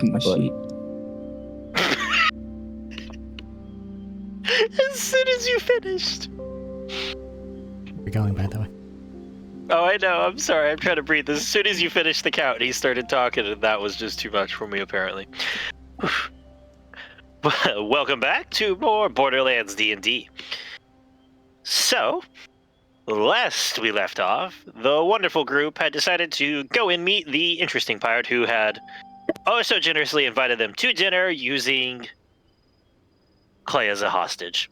My sheet. As soon as you finished. We're going, by the way. Oh, I know. I'm sorry. I'm trying to breathe. As soon as you finished the count, he started talking, and that was just too much for me, apparently. Welcome back to more Borderlands D&D. So, last we left off, the wonderful group had decided to go and meet the interesting pirate who had oh so generously invited them to dinner using Clay as a hostage.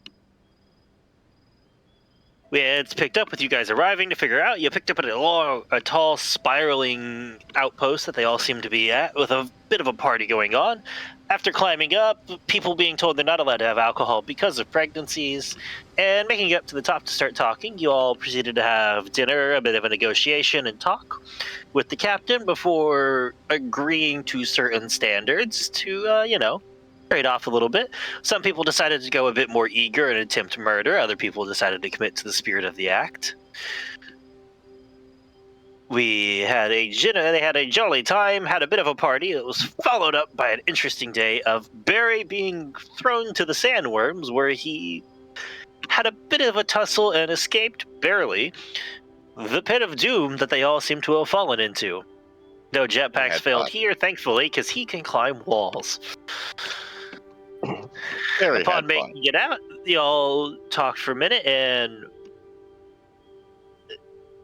We had picked up with you guys arriving to figure out. You picked up at a tall, spiraling outpost that they all seem to be at, with a bit of a party going on. After climbing up, people being told they're not allowed to have alcohol because of pregnancies, and making it up to the top to start talking, you all proceeded to have dinner, a bit of a negotiation and talk with the captain before agreeing to certain standards to, trade off a little bit. Some people decided to go a bit more eager and attempt murder. Other people decided to commit to the spirit of the act. They had a jolly time, had a bit of a party. It was followed up by an interesting day of Barry being thrown to the sandworms, where he had a bit of a tussle and escaped, barely, the pit of doom that they all seem to have fallen into. No jetpacks failed here, thankfully, because he can climb walls. Upon making it out, you all talked for a minute, and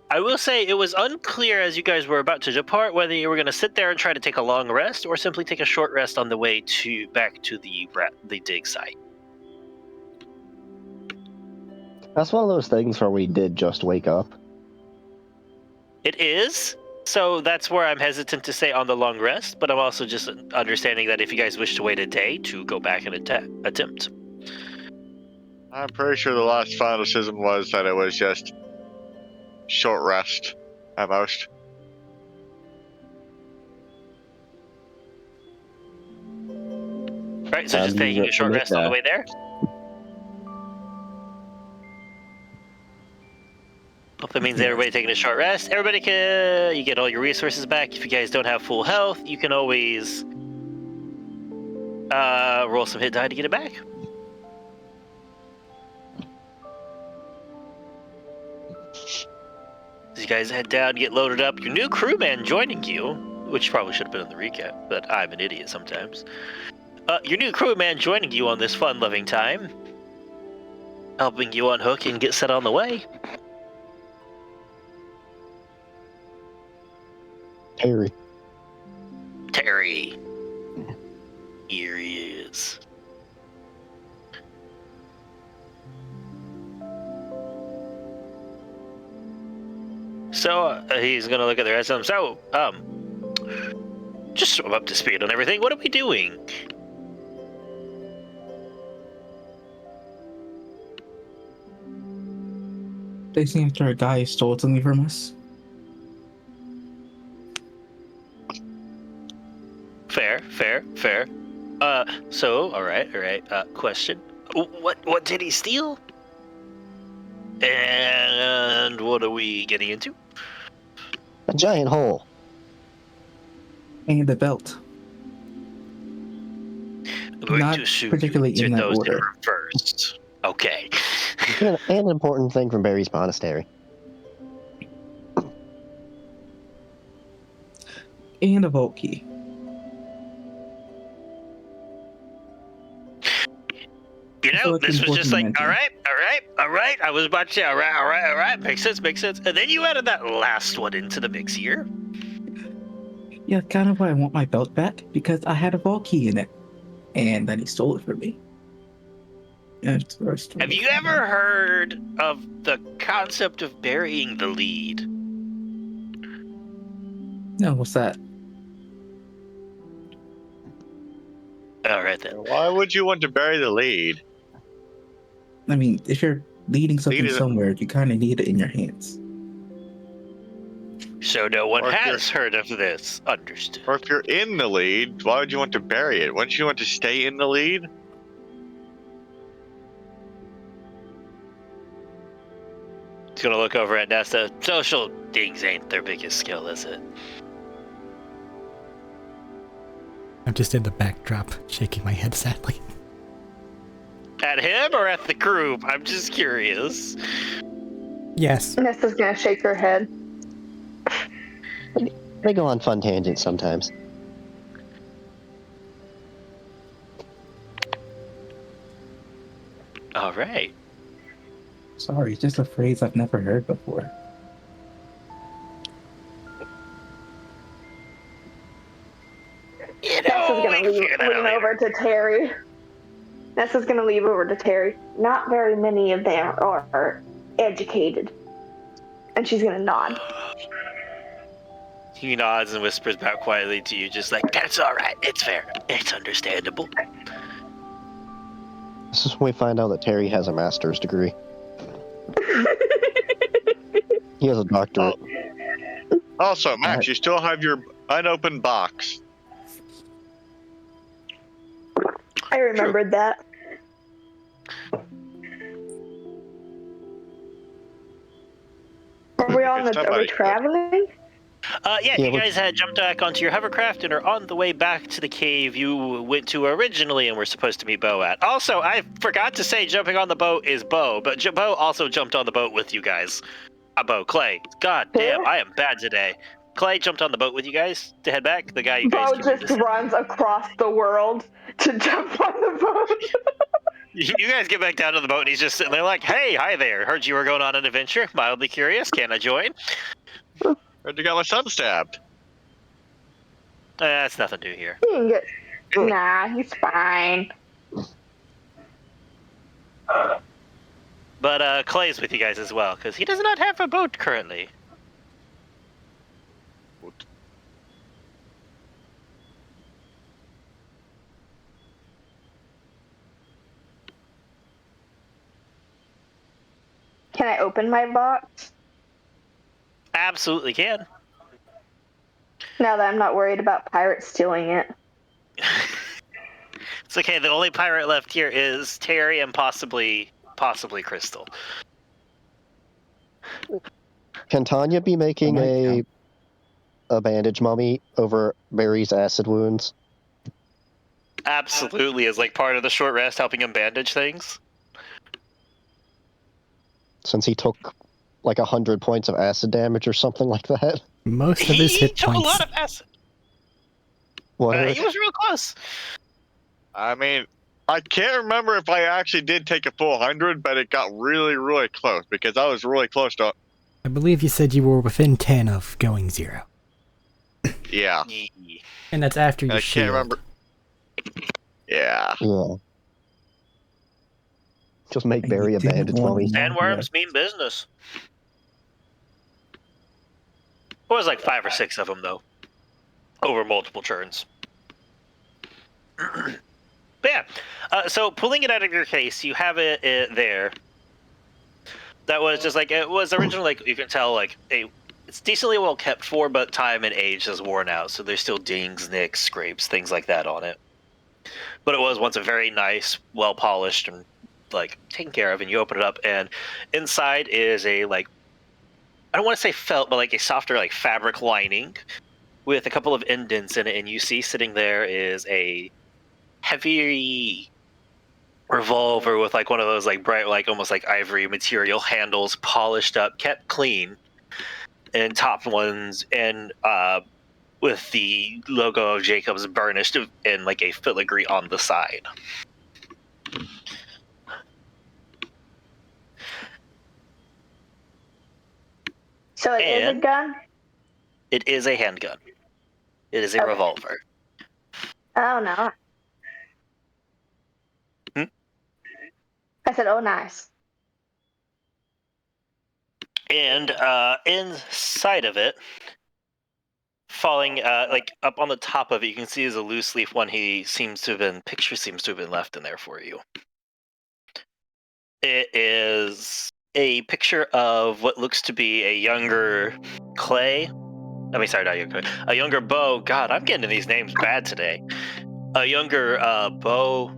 I will say it was unclear as you guys were about to depart whether you were going to sit there and try to take a long rest or simply take a short rest on the way back to the dig site. That's one of those things where we did just wake up. It is. So that's where I'm hesitant to say on the long rest, but I'm also just understanding that if you guys wish to wait a day to go back and attempt. I'm pretty sure the last final decision was that it was just short rest at most. Right, so just taking a short rest on the way there? Hope that means everybody taking a short rest. Everybody you get all your resources back. If you guys don't have full health, you can always roll some hit die to get it back. As you guys head down, get loaded up. Your new crewman joining you, which probably should have been in the recap, but I'm an idiot sometimes. Your new crewman joining you on this fun-loving time, helping you unhook and get set on the way. Terry. Here he is. So he's gonna look at the rest of them. So, just so I'm up to speed on everything. What are we doing? Chasing after a guy who stole something from us. Fair. So, all right. Question. What did he steal? And what are we getting into? A giant hole. And a belt. I'm going Not to assume particularly you in that those order. first. Okay. And an important thing from Barry's monastery. And a vault key. You know, this was just like, all right. I was about to say, all right. Makes sense. And then you added that last one into the mix here. Yeah, kind of why I want my belt back, because I had a vault key in it. And then he stole it from me. Have you ever heard of the concept of burying the lead? No, what's that? All right, then. Why would you want to bury the lead? I mean, if you're leading something somewhere, you kind of need it in your hands. So no one has heard of this. Understood. Or if you're in the lead, why would you want to bury it? Wouldn't you want to stay in the lead? He's gonna look over at Nesta. Social things ain't their biggest skill, is it? I'm just in the backdrop, shaking my head sadly. At him or at the group? I'm just curious. Yes. Nessa's gonna shake her head. They go on fun tangents sometimes. All right. Sorry, it's just a phrase I've never heard before. You Nessa's know, gonna we can figure that out lean later. over to Terry. Nessa's gonna lean over to Terry. Not very many of them are educated. And she's gonna nod. He nods and whispers back quietly to you, just like, that's all right. It's fair. It's understandable. This is when we find out that Terry has a master's degree. He has a doctorate. Also, Max, you still have your unopened box. I remembered that. Are we on Because the? Are we somebody- traveling? Yeah, Yeah, you guys had jumped back onto your hovercraft and are on the way back to the cave you went to originally and were supposed to meet Bo at. Also, I forgot to say jumping on the boat is Bo, but Bo also jumped on the boat with you guys. Bo, Clay. God damn, I am bad today. Clay jumped on the boat with you guys to head back. The guy you guys Bo just runs across the world to jump on the boat. You guys get back down to the boat and he's just sitting there like, hey, hi there. Heard you were going on an adventure. Mildly curious. Can I join? Heard you got my son stabbed. That's nothing new here. He can get. Nah, he's fine. But Clay's with you guys as well, because he does not have a boat currently. Can I open my box Absolutely can. now that I'm not worried about pirates stealing it? It's okay. The only pirate left here is Terry and possibly Crystal. Can Tanya be making a bandage mummy over Barry's acid wounds? Absolutely, as like part of the short rest, helping him bandage things. Since he took like 100 points of acid damage or something like that. Most of his He hit took points. a lot of acid. What? He was real close. I mean, I can't remember if I actually did take a full 100, but it got really, really close because I was really close to. I believe you said you were within 10 of going 0. Yeah. And that's after you I shield. can't remember. Yeah. Yeah. Just make Barry a bandage mummy. Sandworms mean business. It was like 5 or 6 of them, though. Over multiple turns. But yeah. So pulling it out of your case, you have it there. That was just like, it was originally, like, you can tell, like, it's decently well kept for, but time and age has worn out. So there's still dings, nicks, scrapes, things like that on it. But it was once a very nice, well polished, and like taken care of. And you open it up, and inside is a like, I don't want to say felt, but like a softer like fabric lining with a couple of indents in it. And you see sitting there is a heavy revolver with like one of those like bright, like almost like ivory material handles, polished up, kept clean, and top ones, and with the logo of Jacobs burnished in like a filigree on the side. So it is a And- gun? It is a handgun. It is a Okay. revolver. Oh, no. I said, oh, nice. And inside of it, falling like up on the top of it, you can see is a loose leaf one. Picture seems to have been left in there for you. It is a picture of what looks to be a younger Clay. I mean, sorry, not younger Clay. A younger Bo. God, I'm getting these names bad today. A younger Bo,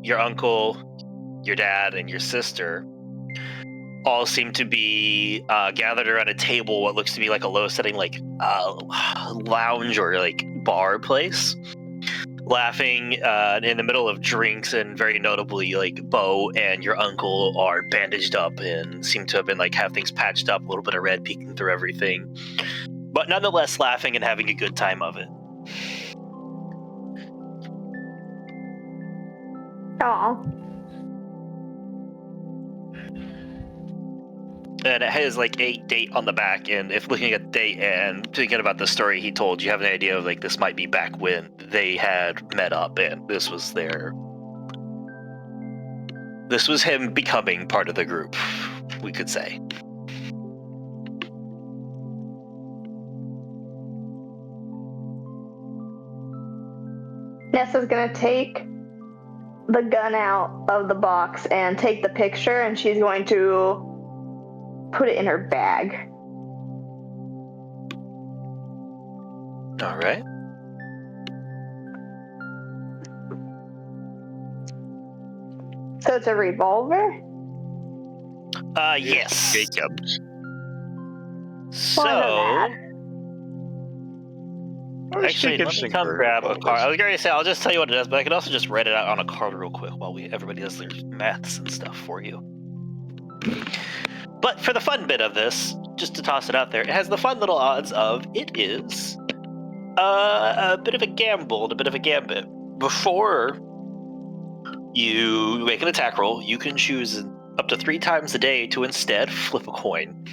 your uncle, your dad, and your sister all seem to be gathered around a table, what looks to be like a low setting, like lounge or like bar place. laughing in the middle of drinks, and very notably, like Bo and your uncle are bandaged up and seem to have been like have things patched up, a little bit of red peeking through everything, but nonetheless laughing and having a good time of it. Aw. And it has like a date on the back, and if looking at the date and thinking about the story he told, you have an idea of like this might be back when they had met up, and this was him becoming part of the group, we could say. Nessa's gonna take the gun out of the box and take the picture, and she's going to put it in her bag. All right. So it's a revolver? Yes. Jacobs. So, actually, let me come grab a card. I was going to say, I'll just tell you what it does, but I can also just write it out on a card real quick while everybody does their maths and stuff for you. But for the fun bit of this, just to toss it out there, it has the fun little odds of it is a bit of a gamble and a bit of a gambit. Before you make an attack roll, you can choose up to 3 times a day to instead flip a coin.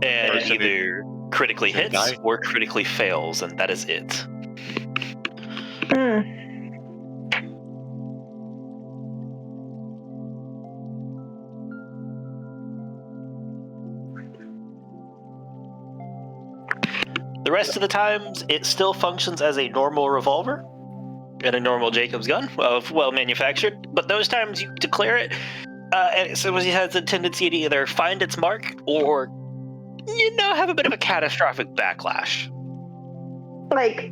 And it either critically hits or critically fails, and that is it. Hmm. The rest of the times, it still functions as a normal revolver and a normal Jacobs gun, well manufactured. But those times you declare it, and so it has a tendency to either find its mark or, have a bit of a catastrophic backlash. Like,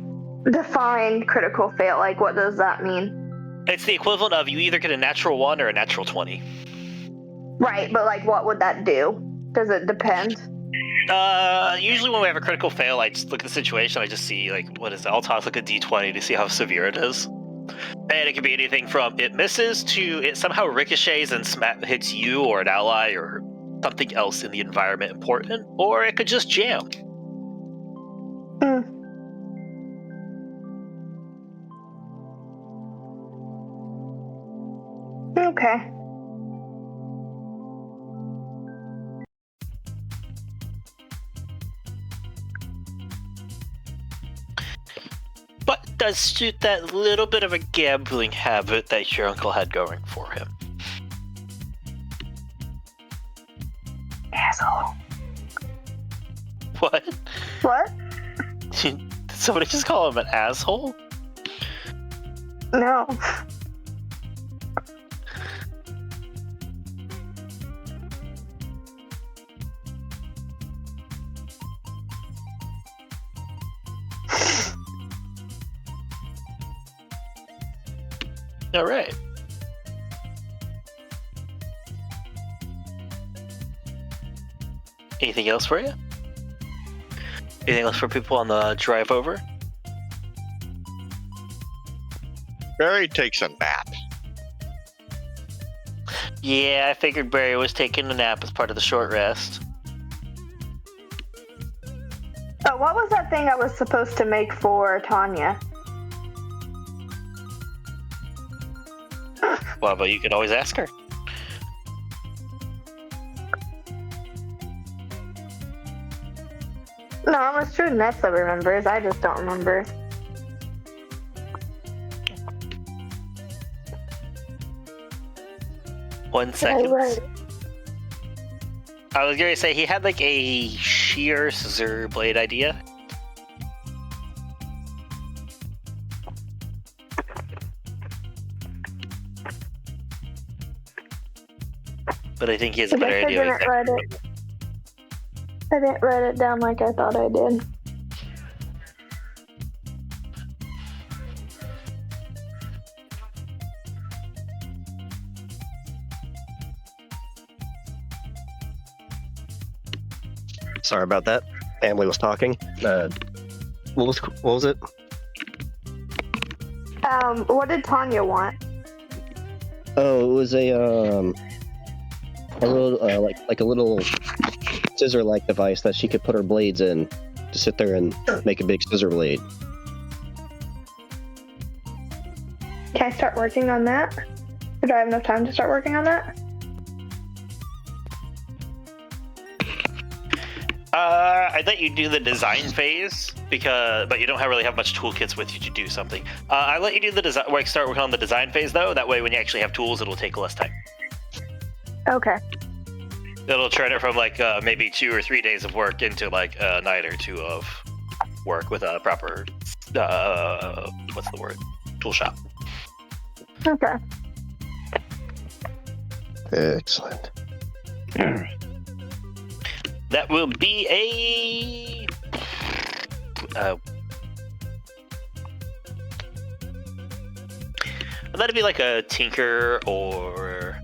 define critical fail. Like, what does that mean? It's the equivalent of you either get a natural 1 or a natural 20. Right, but like, what would that do? Does it depend? Usually when we have a critical fail, I just look at the situation, I just see, like, what is it? I'll toss like a d20 to see how severe it is. And it could be anything from it misses to it somehow ricochets and hits you or an ally or something else in the environment important, or it could just jam. Okay. But it does suit that little bit of a gambling habit that your uncle had going for him. Asshole. What? What? Did somebody just call him an asshole? No. All right. Anything else for you? Anything else for people on the drive over? Barry takes a nap. Yeah, I figured Barry was taking a nap as part of the short rest. Oh, what was that thing I was supposed to make for Tanya? Well, but you could always ask her. No, I'm sure Nessa remembers. I just don't remember. One second. Right. I was going to say he had like a sheer scissor blade idea. But I think he has a better idea. I didn't write it down like I thought I did. Sorry about that. Family was talking. What was it? What did Tanya want? Oh, it was a little like a little scissor-like device that she could put her blades in to sit there and make a big scissor blade. Can I start working on that? Or do I have enough time to start working on that? I let you do the design phase but you don't really have much toolkits with you to do something. I let you do the design, start working on the design phase though. That way, when you actually have tools, it'll take less time. Okay. It'll turn it from like maybe 2 or 3 days of work into like a night or 2 of work with a proper what's the word? Tool shop. Okay. Excellent. That will be that'd be like a tinker or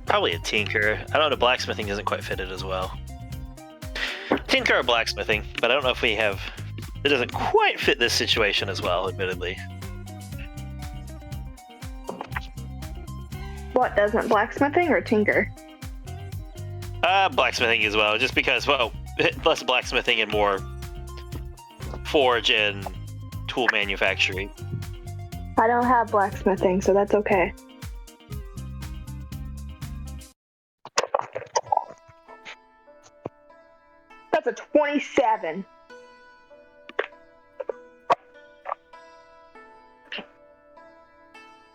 probably a tinker. I don't know, blacksmithing doesn't quite fit it as well. Tinker or blacksmithing, but I don't know if we have. It doesn't quite fit this situation as well, admittedly. What doesn't? Blacksmithing or tinker? Blacksmithing as well, just because, well, less blacksmithing and more forge and tool manufacturing. I don't have blacksmithing, so that's okay. That's a 27.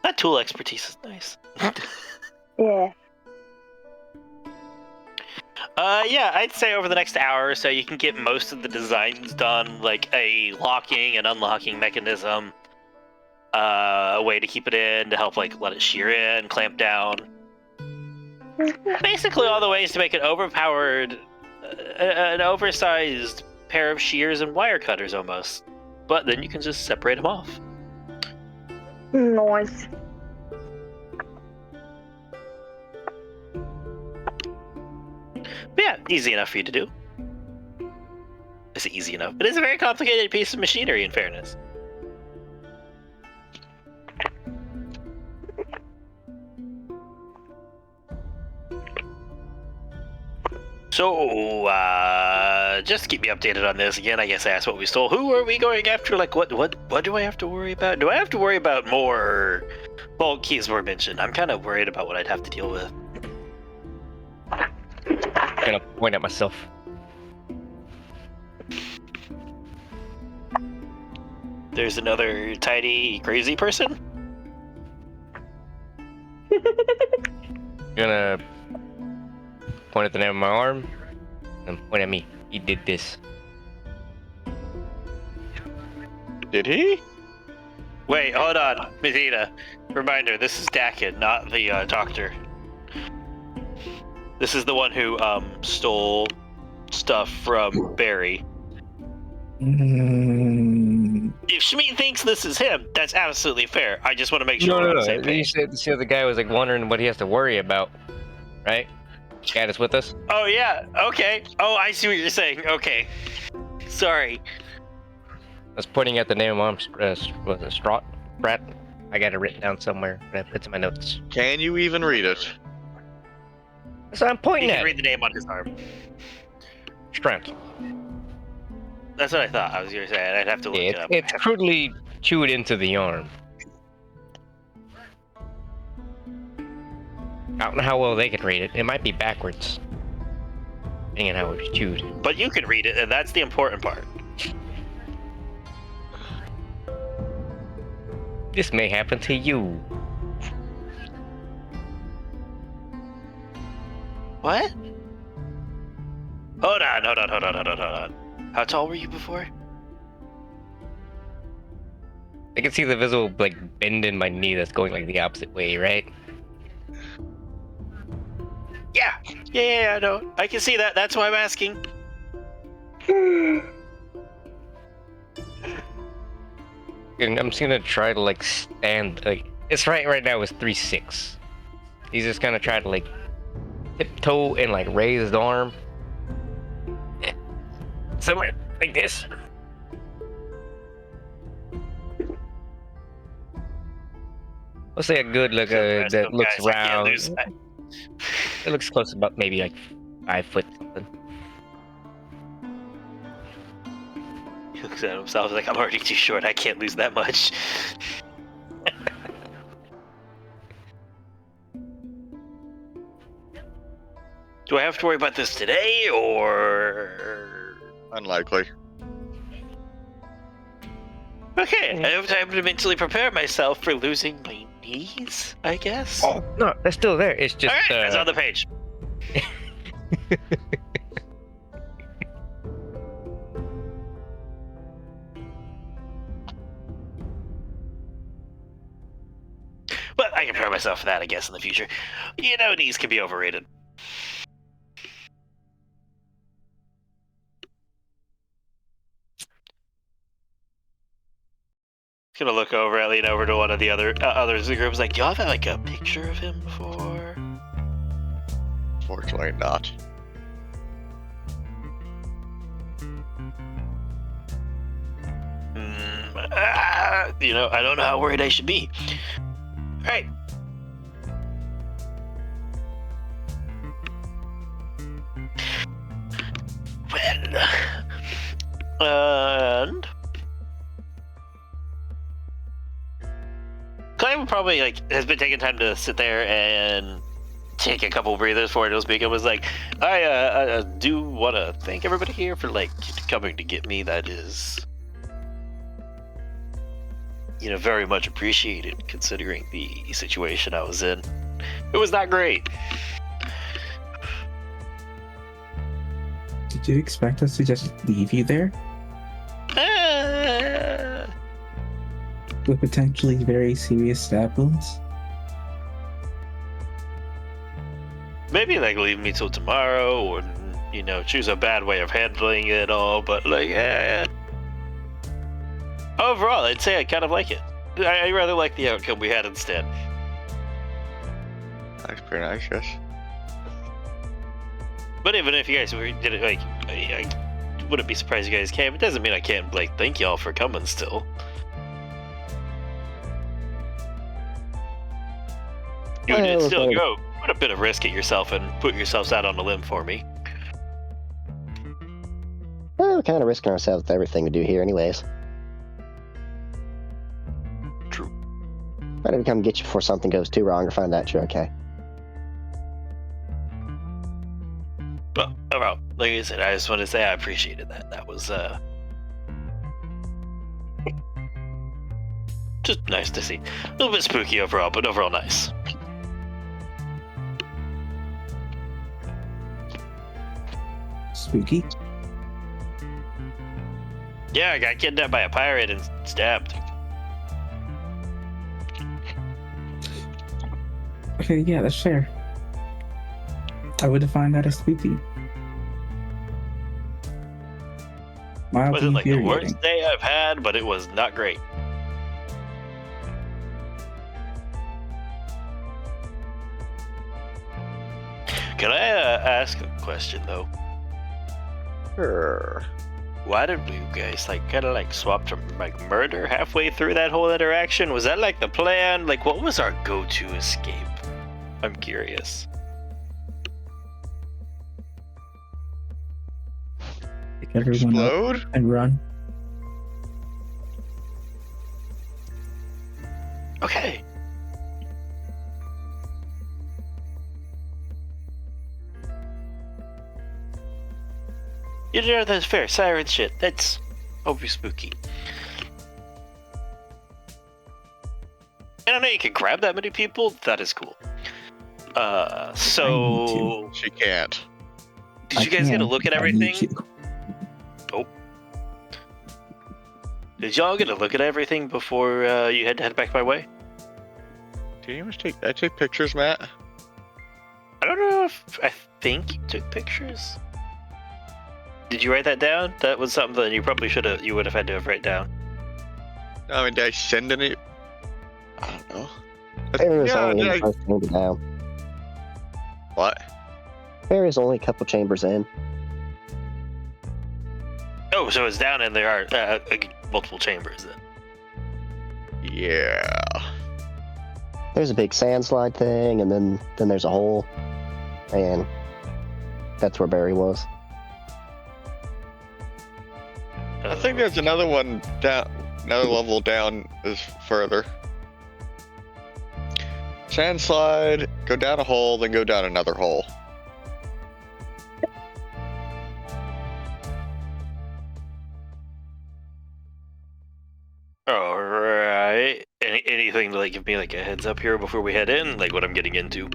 That tool expertise is nice. Yeah. Yeah, I'd say over the next hour or so you can get most of the designs done, like a locking and unlocking mechanism, a way to keep it in, to help like let it shear in, clamp down. Basically all the ways to make it overpowered, an oversized pair of shears and wire cutters almost. But then you can just separate them off. Nice. But yeah, easy enough for you to do. Is it easy enough? It is a very complicated piece of machinery, in fairness. So, just to keep me updated on this again, I guess I asked what we stole. Who are we going after? Like, what do I have to worry about? Do I have to worry about more bulk keys were mentioned? I'm kind of worried about what I'd have to deal with. I'm gonna point at myself. There's another tidy, crazy person? Gonna point at the name of my arm and point at me. He did this. Did he? Wait, hold on, Medina. Reminder, this is Dakin, not the doctor. This is the one who stole stuff from Barry. If Shmi thinks this is him, that's absolutely fair. I just want to make sure we're on the same You page. said the other guy was like wondering what he has to worry about, right? The guy that's with us. Oh yeah, okay. Oh, I see what you're saying. Okay, sorry. I was pointing at the name of my arm. Was it Strat? Brat? I got it written down somewhere, but I put it in my notes. Can you even read it? So I'm You pointing can at read the name on his arm. Strength. That's what I thought. I was gonna say I'd have to look it up. It's crudely chewed into the arm. I don't know how well they could read it. It might be backwards. Depending on how it was chewed. But you can read it, and that's the important part. This may happen to you. What? Hold on. How tall were you before? I can see the visible like bend in my knee that's going like the opposite way, right? Yeah, I know. I can see that. That's why I'm asking. And I'm just gonna try to like stand like it's right now is 3'6". He's just gonna try to like tiptoe and like raise his arm. Somewhere like this. Let's say a good look Rest that of looks guys, I can't round. lose. It looks close, about maybe like 5 foot something. He looks at himself like, I'm already too short. I can't lose that much. Do I have to worry about this today, or... Unlikely. Okay, I have time to mentally prepare myself for losing my knees, I guess? Oh no, that's still there. It's just Alright, that's on the page. But I can prepare myself for that, I guess, in the future. You know, knees can be overrated. Gonna look over, lean over to one of the others in the group. Like, do y'all have like a picture of him before? Fortunately not. You know, I don't know how worried I should be. All right. Well, and Clay probably has been taking time to sit there and take a couple breathers before he'll speak. It was like, I do want to thank everybody here for coming to get me. That is, very much appreciated considering the situation I was in. It was not great. Did you expect us to just leave you there? With potentially very serious stab wounds? Maybe leave me till tomorrow, or choose a bad way of handling it all. But overall, I'd say I kind of like it. I rather like the outcome we had instead. That's pretty nice, yes. But even if you guys did it, I wouldn't be surprised you guys came. It doesn't mean I can't thank y'all for coming still. You would still go put a bit of risk at yourself and put yourselves out on a limb for me. Well, we're kind of risking ourselves with everything we do here anyways. True. Better to come get you before something goes too wrong or find out you're okay. Well, overall, like I said, I just want to say I appreciated that. That was just nice to see. A little bit spooky overall, but overall nice. Spooky? Yeah, I got kidnapped by a pirate and stabbed. Okay, yeah, that's fair. I would define that as spooky. It Mildly wasn't the infuriating. worst day I've had, but it was not great. Can I ask a question though? Sure. Why did you guys kind of swap from murder halfway through that whole interaction? Was that the plan? What was our go-to escape? I'm curious. Pick everyone up Explode? and run. Okay. That's fair. Siren shit. That's overly spooky. And I know you can grab that many people. That is cool. So She can't. did you guys get a look at everything? Oh. Did y'all get a look at everything before you had to head back my way? Did you take pictures, Matt? I don't know if I think you took pictures. Did you write that down? That was something that you probably you would have had to have written down. I mean, did I send any? I don't know. There is Yeah, only did I- in the first chamber now. What? There is only a couple chambers in. Oh, so it's down and there are multiple chambers then. Yeah. there's a big sand slide thing, and then there's a hole, and that's where Barry was. I think there's another one down, another level down is further. Sand slide, go down a hole, then go down another hole. All right. Anything to like give me like a heads up here before we head in, like what I'm getting into?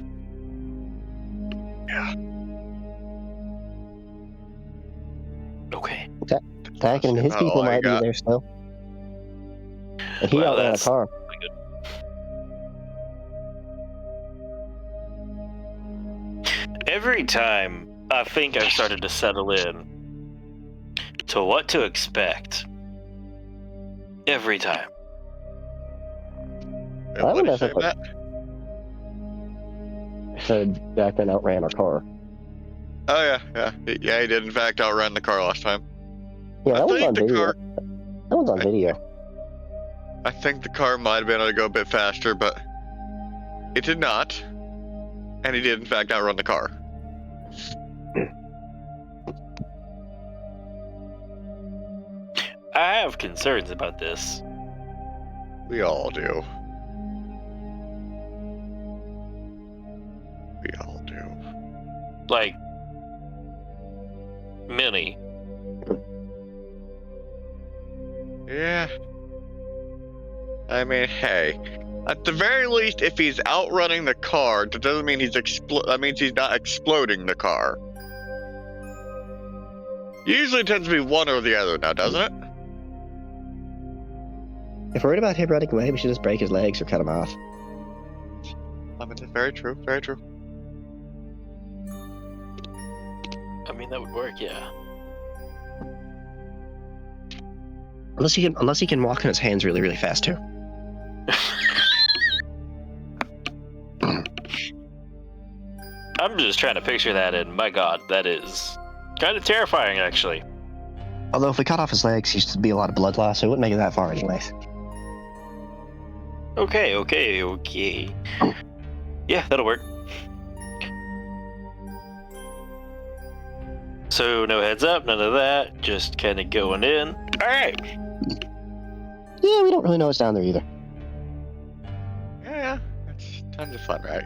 Yeah. Okay. Tack and his people might be there still. And he Well, outran a that's car. Every time I think I've started to settle in to what to expect. Every time. And what did you say, Matt? Said Jack and outran our car. Oh yeah. He did in fact outrun the car last time. Yeah, that I was think on the video. car. That was on video. I think the car might have been able to go a bit faster, but it did not. And he did in fact outrun the car. I have concerns about this. We all do. We all do. Like, many. Yeah. I mean, hey. At the very least, if he's outrunning the car, that doesn't mean that means he's not exploding the car. Usually it tends to be one or the other now, doesn't it? If we're worried about him running away, we should just break his legs or cut him off. I mean, very true, very true. I mean, that would work, yeah. Unless he can walk on his hands really, really fast too. I'm just trying to picture that, and my god, that is kind of terrifying, actually. Although if we cut off his legs, he should be a lot of blood loss, so it wouldn't make it that far anyways. Okay. Yeah, that'll work. So, no heads up, none of that, just kind of going in. Alright! Yeah, we don't really know what's down there either. Yeah. It's tons of fun, right?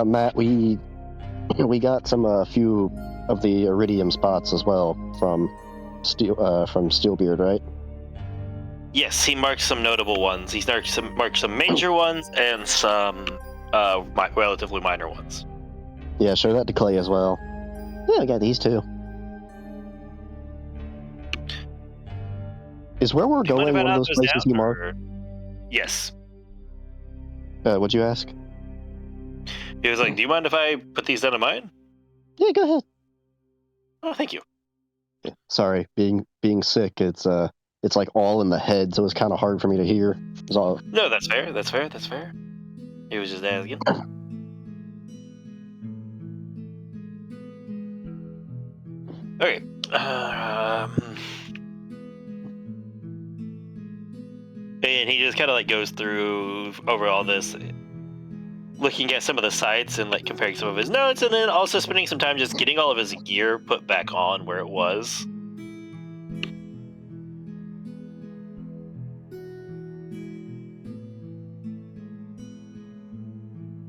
Matt, we got some few of the iridium spots as well from Steelbeard, right? Yes, he marked some notable ones. He's marked some major ones and some relatively minor ones. Yeah, show that to Clay as well. Yeah, I got these too. Is where we're going one of those places you marked? Yes. What'd you ask? He was like, do you mind if I put these down of mine? Yeah, go ahead. Oh, thank you. Yeah, sorry, being sick, it's like all in the head, so it's kind of hard for me to hear. No, that's fair. He was just asking. Okay. And he just kind of like goes through over all this, looking at some of the sites and like comparing some of his notes, and then also spending some time just getting all of his gear put back on where it was.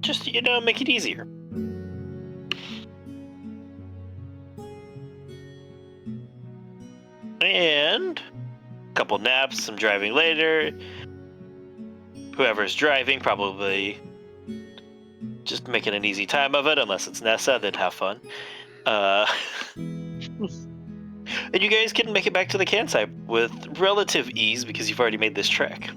Just, make it easier. And a couple naps, some driving later. Whoever's driving probably just making an easy time of it, unless it's Nessa, then have fun. And you guys can make it back to the campsite with relative ease because you've already made this trek.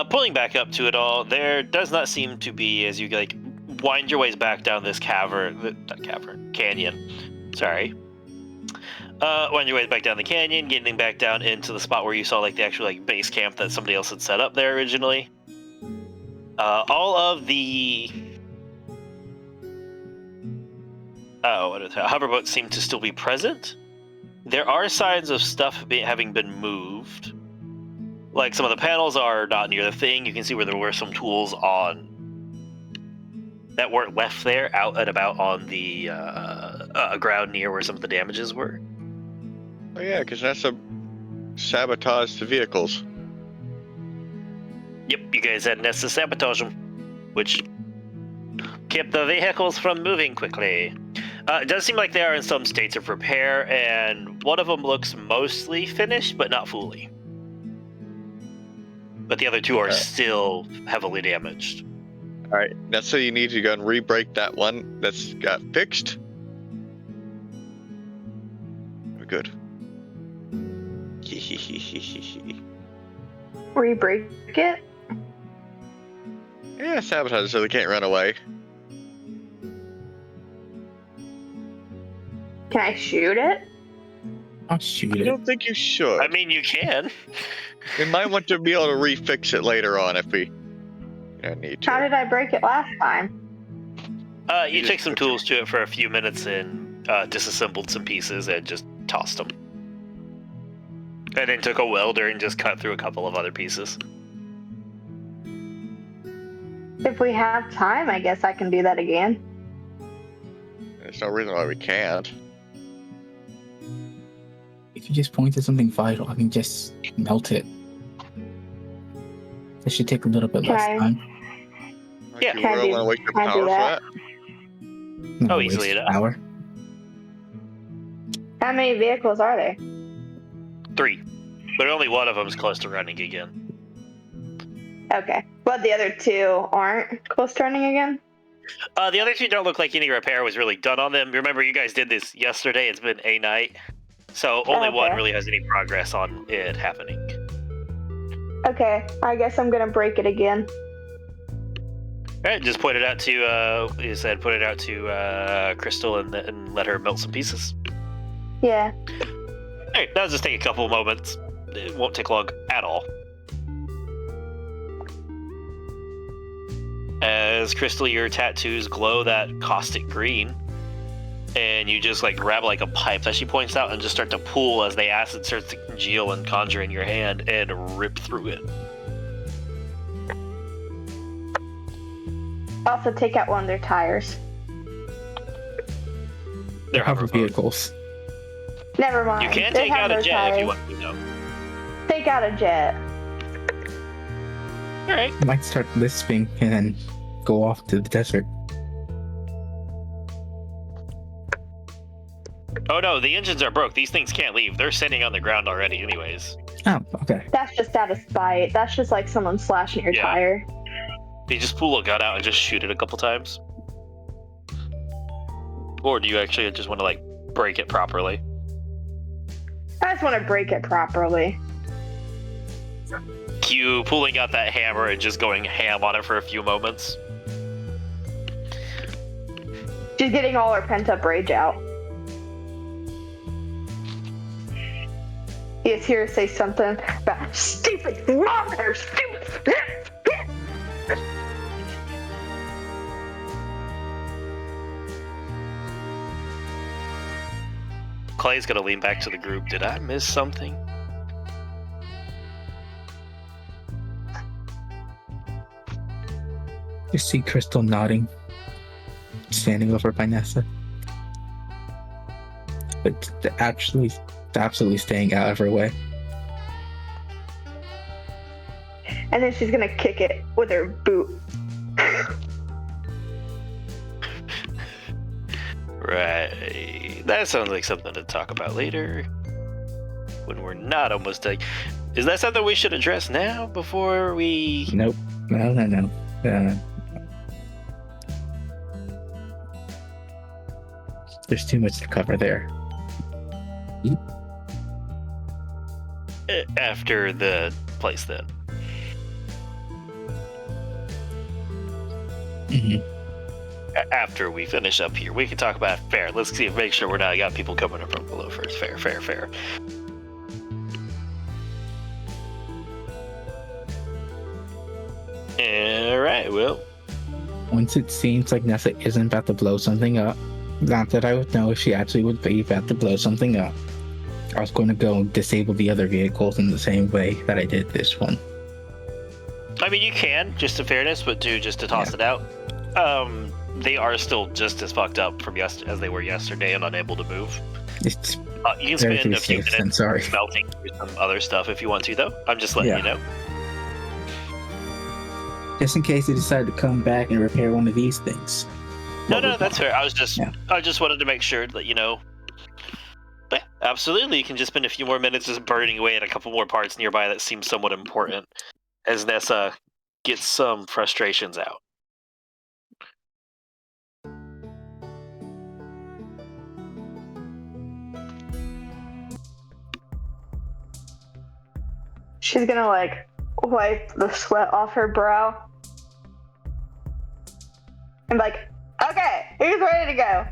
Pulling back up to it all, there does not seem to be, as you like wind your ways back down this canyon. Sorry. Wind your ways back down the canyon, getting back down into the spot where you saw like the actual like base camp that somebody else had set up there originally. All of the hoverboats seem to still be present. There are signs of stuff having been moved. Like some of the panels are not near the thing. You can see where there were some tools on that weren't left there, out and about on the ground near where some of the damages were. Oh yeah, because that's a sabotage the vehicles. Yep, you guys had nest to sabotage them, which kept the vehicles from moving quickly. It does seem like they are in some states of repair, and one of them looks mostly finished, but not fully. But the other two are still heavily damaged. All right, that's so you need to go and re-break that one that's got fixed. Good. Re-break it? Yeah, sabotage so they can't run away. Can I shoot it? I'll shoot I it. don't think you should. I mean, you can. We might want to be able to refix it later on if we need to. How did I break it last time? You took some tools to it for a few minutes and disassembled some pieces and just tossed them. And then took a welder and just cut through a couple of other pieces. If we have time, I guess I can do that again. There's no reason why we can't. If you just point to something vital, I can just melt it. It should take a little bit less time. Yeah. You Can I really do- want to waste your can I do power for that? that? Not easily waste enough. power. How many vehicles are there? 3. But only one of them is close to running again. Okay. But the other two aren't close to running again? The other two don't look like any repair was really done on them. Remember, you guys did this yesterday. It's been a night. So only one Okay. really has any progress on it happening. Okay, I guess I'm gonna break it again. Alright, just point it out to, you said put it out to Crystal and let her melt some pieces. Yeah. Alright, that'll just take a couple of moments. It won't take long at all. As Crystal, your tattoos glow that caustic green, and you just like grab like a pipe that she points out and just start to pull as the acid starts to congeal and conjure in your hand and rip through it. Also take out one of their tires. They're Hover hoverboard. vehicles. Never mind. You can They take have out a no jet tires. if you want to, though. Take out a jet. Alright. I might start lisping and then go off to the desert. Oh no, the engines are broke. These things can't leave. They're sitting on the ground already anyways. Oh, okay. That's just out of spite. That's just like someone slashing your Yeah. tire. They just pull a gun out and just shoot it a couple times. Or do you actually just want to like break it properly? I just want to break it properly. Q pulling out that hammer and just going ham on it for a few moments. She's getting all her pent up rage out. He is here to say something about stupid mother, stupid. Clay's gonna lean back to the group. Did I miss something? You see Crystal nodding, standing over by Nessa. But actually, absolutely staying out of her way. And then she's gonna kick it with her boot. Right. That sounds like something to talk about later. When we're not almost done. Is that something we should address now before we... Nope. No. There's too much to cover there. After the place then? Mhm. After we finish up here, we can talk about fair. Let's see, make sure we're not got people coming up from below first. Fair. All right. Well, Once it seems like Nessa isn't about to blow something up, not that I would know if she actually would be about to blow something up, I was going to go disable the other vehicles in the same way that I did this one. I mean, you can, just in fairness, but just to toss it out. They are still just as fucked up from as they were yesterday and unable to move. It's You can spend a few safe, then, minutes sorry. melting through some other stuff if you want to, though. I'm just letting you know. Just in case they decide to come back and repair one of these things. No, that's fair. I just wanted to make sure that you know. But absolutely, you can just spend a few more minutes just burning away at a couple more parts nearby that seem somewhat important, as Nessa gets some frustrations out. She's gonna wipe the sweat off her brow. And okay, he's ready to go.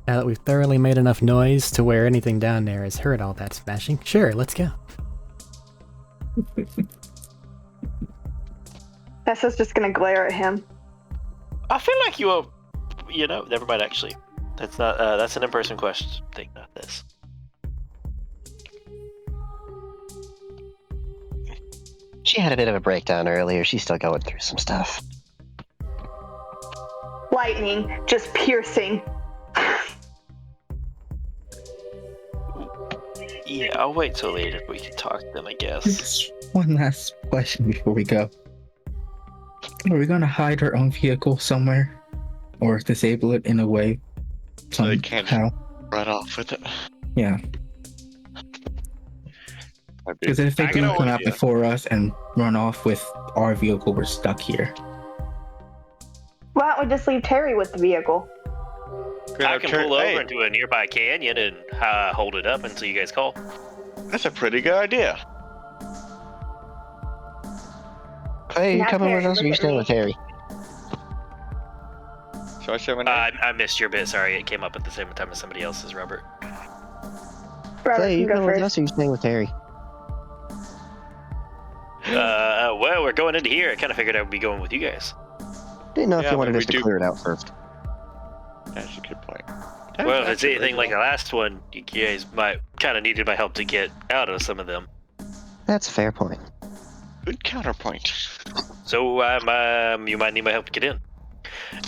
Now that we've thoroughly made enough noise to where anything down there has heard all that smashing, sure, let's go. Nessa's just gonna glare at him. I feel like you are, never mind. Actually, that's not. That's an in-person question thing, not this. She had a bit of a breakdown earlier. She's still going through some stuff. Lightning, just piercing. Yeah, I'll wait till later if we can talk to them, I guess. Just one last question before we go. Are we going to hide our own vehicle somewhere? Or disable it in a way? So they can't just run off with it. Yeah. Because if they do come out before us and run off with our vehicle, we're stuck here. Why don't we just leave Terry with the vehicle? I can pull over into a nearby canyon and hold it up until you guys call. That's a pretty good idea. Hey, you coming with us or you staying with Harry? Shall I say my name? I missed your bit, sorry. It came up at the same time as somebody else's, Robert. Hey, you coming with us or you staying with Harry? Well, we're going into here. I kind of figured I would be going with you guys. Didn't know if you wanted us to clear it out first. That's a good point. Well, if it's anything like the last one, you guys might kind of needed my help to get out of some of them. That's a fair point. Good counterpoint. So you might need my help to get in.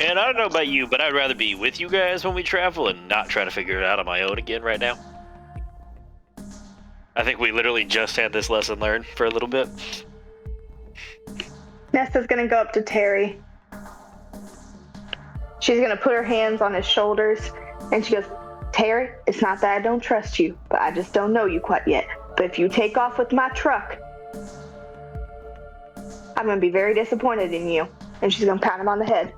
And I don't know about you, but I'd rather be with you guys when we travel and not try to figure it out on my own again right now. I think we literally just had this lesson learned for a little bit. Nessa's gonna go up to Terry. She's gonna put her hands on his shoulders and she goes, Terry, it's not that I don't trust you, but I just don't know you quite yet. But if you take off with my truck, I'm gonna be very disappointed in you. And she's gonna pat him on the head.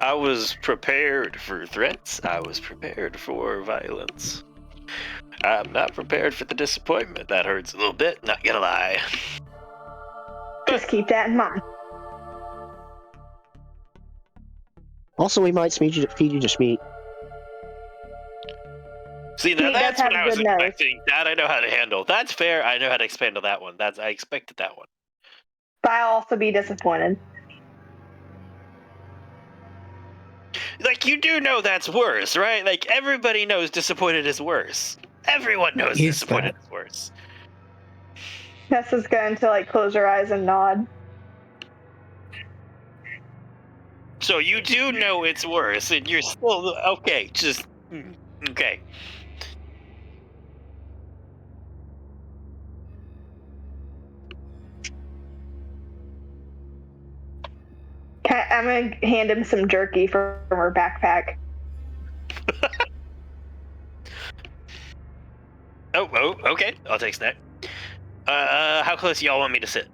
I was prepared for threats. I was prepared for violence. I'm not prepared for the disappointment. That hurts a little bit, not gonna lie. Just keep that in mind. Also, we might feed you to Schmeat. See, that's what I was expecting. That I know how to handle. That's fair. I know how to expand on that one. I expected that one. But I'll also be disappointed. Like, you do know that's worse, right? Like, everybody knows disappointed is worse. Everyone knows disappointed is worse. Nessa's going to, close her eyes and nod. So you do know it's worse, and you're still... Okay, just... Okay. I'm going to hand him some jerky from her backpack. Oh, okay. I'll take snack. How close do y'all want me to sit?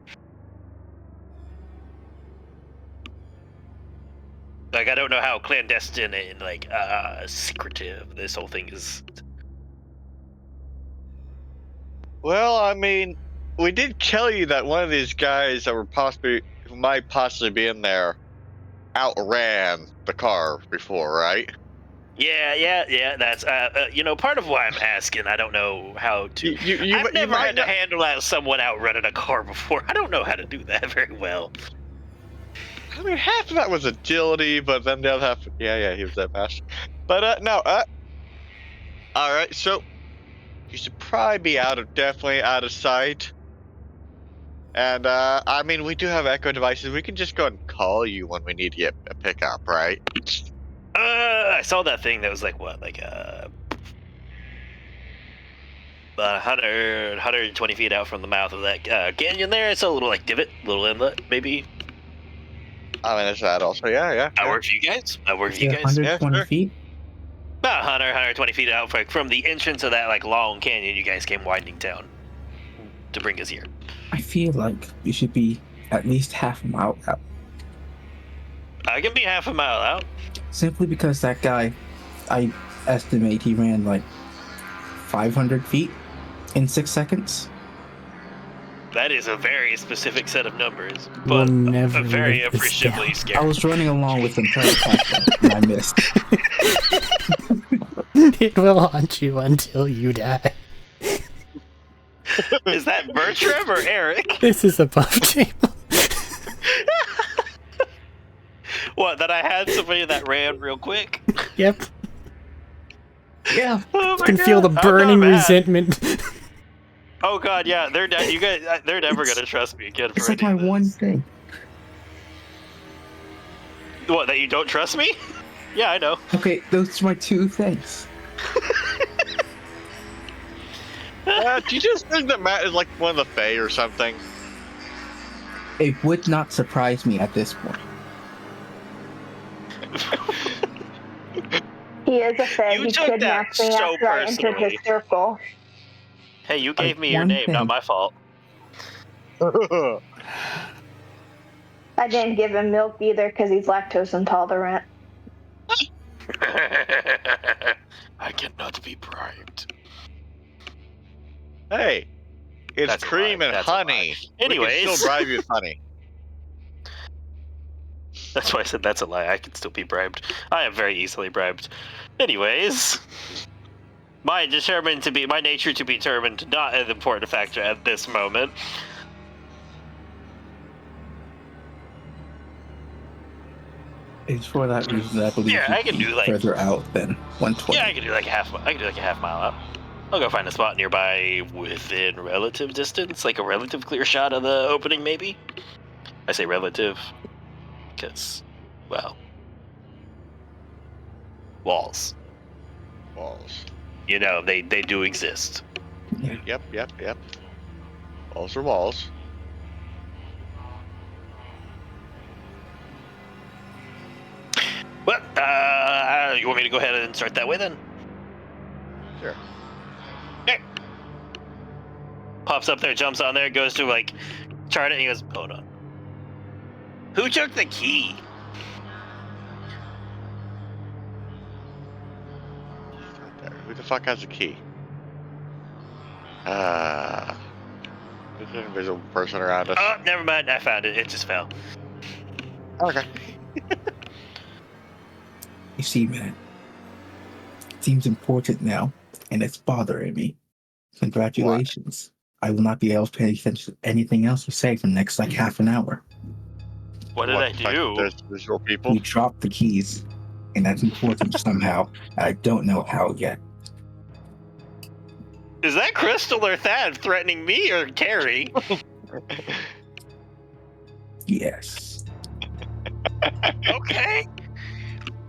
Like, I don't know how clandestine and, secretive this whole thing is. Well, I mean, we did tell you that one of these guys that who might possibly be in there outran the car before, right? Yeah, that's, part of why I'm asking, I don't know how to... I've never had to handle someone outrunning a car before. I don't know how to do that very well. I mean, half of that was agility, but then the other half... Yeah, he was that fast. But, no, All right, so you should probably be definitely out of sight. And I mean, we do have echo devices. We can just go and call you when we need to get a pickup, right? I saw that thing that was like what, like 120 feet out from the mouth of that canyon there. It's a little like divot, little inlet, maybe. I mean, that's that also. Yeah. That works for you guys. That works for you Yeah, guys. 120 sure. feet. About 120 feet out from the entrance of that like long canyon. You guys came winding down to bring us here. I feel like we should be at least half a mile out. I can be half a mile out. Simply because that guy, I estimate he ran like 500 feet in 6 seconds. That is a very specific set of numbers, We'll but never very live this appreciably down. I scary. was running along with him trying to catch him, and I missed. It will haunt you until you die. Is that Bertram or Arik? This is above table. What, that I had somebody that ran real quick? Yep. Yeah. Oh You my can feel the God, I'm not burning mad. resentment. Oh god, yeah, they're you guys, they're never gonna trust me again for It's like any my of one this. thing. What, that you don't trust me? Yeah, I know. Okay, those are my two things. Do you just think that Matt is like one of the Fae or something? It would not surprise me at this point. He is a Fae. You He took that kidnapped me so after I entered his personally. circle. Hey, you gave me your one name, not thing. my fault. I didn't give him milk either because he's lactose intolerant. I cannot be bribed. Hey, it's That's a cream lie. and That's a honey. lie. We can Anyways. still bribe you with honey. That's why I said that's a lie. I can still be bribed. I am very easily bribed. Anyways, my nature to be determined, not an important factor at this moment. It's for that reason that I believe Yeah, I can he'd do, be like- further out than 120. Yeah, I can do like a half mile out. I'll go find a spot nearby within relative distance, like a relative clear shot of the opening, maybe. I say relative because, well, walls. Walls. You know, they do exist. Yep. Walls are walls. Well, you want me to go ahead and start that way then? Sure. Okay. Pops up there, jumps on there, goes to like chart it, and he goes, hold on. Who took the key? Right there. Who the fuck has a key? There's an invisible person around us. Oh, never mind. I found it. It just fell. Okay. You see, man, it seems important now, and it's bothering me. Congratulations. I will not be able to pay attention to anything else you say for the next like half an hour. What did I the fuck? do? There's visual people. You dropped the keys, and that's important somehow. I don't know how yet. Is that Crystal or Thad threatening me or Carrie? Yes. Okay.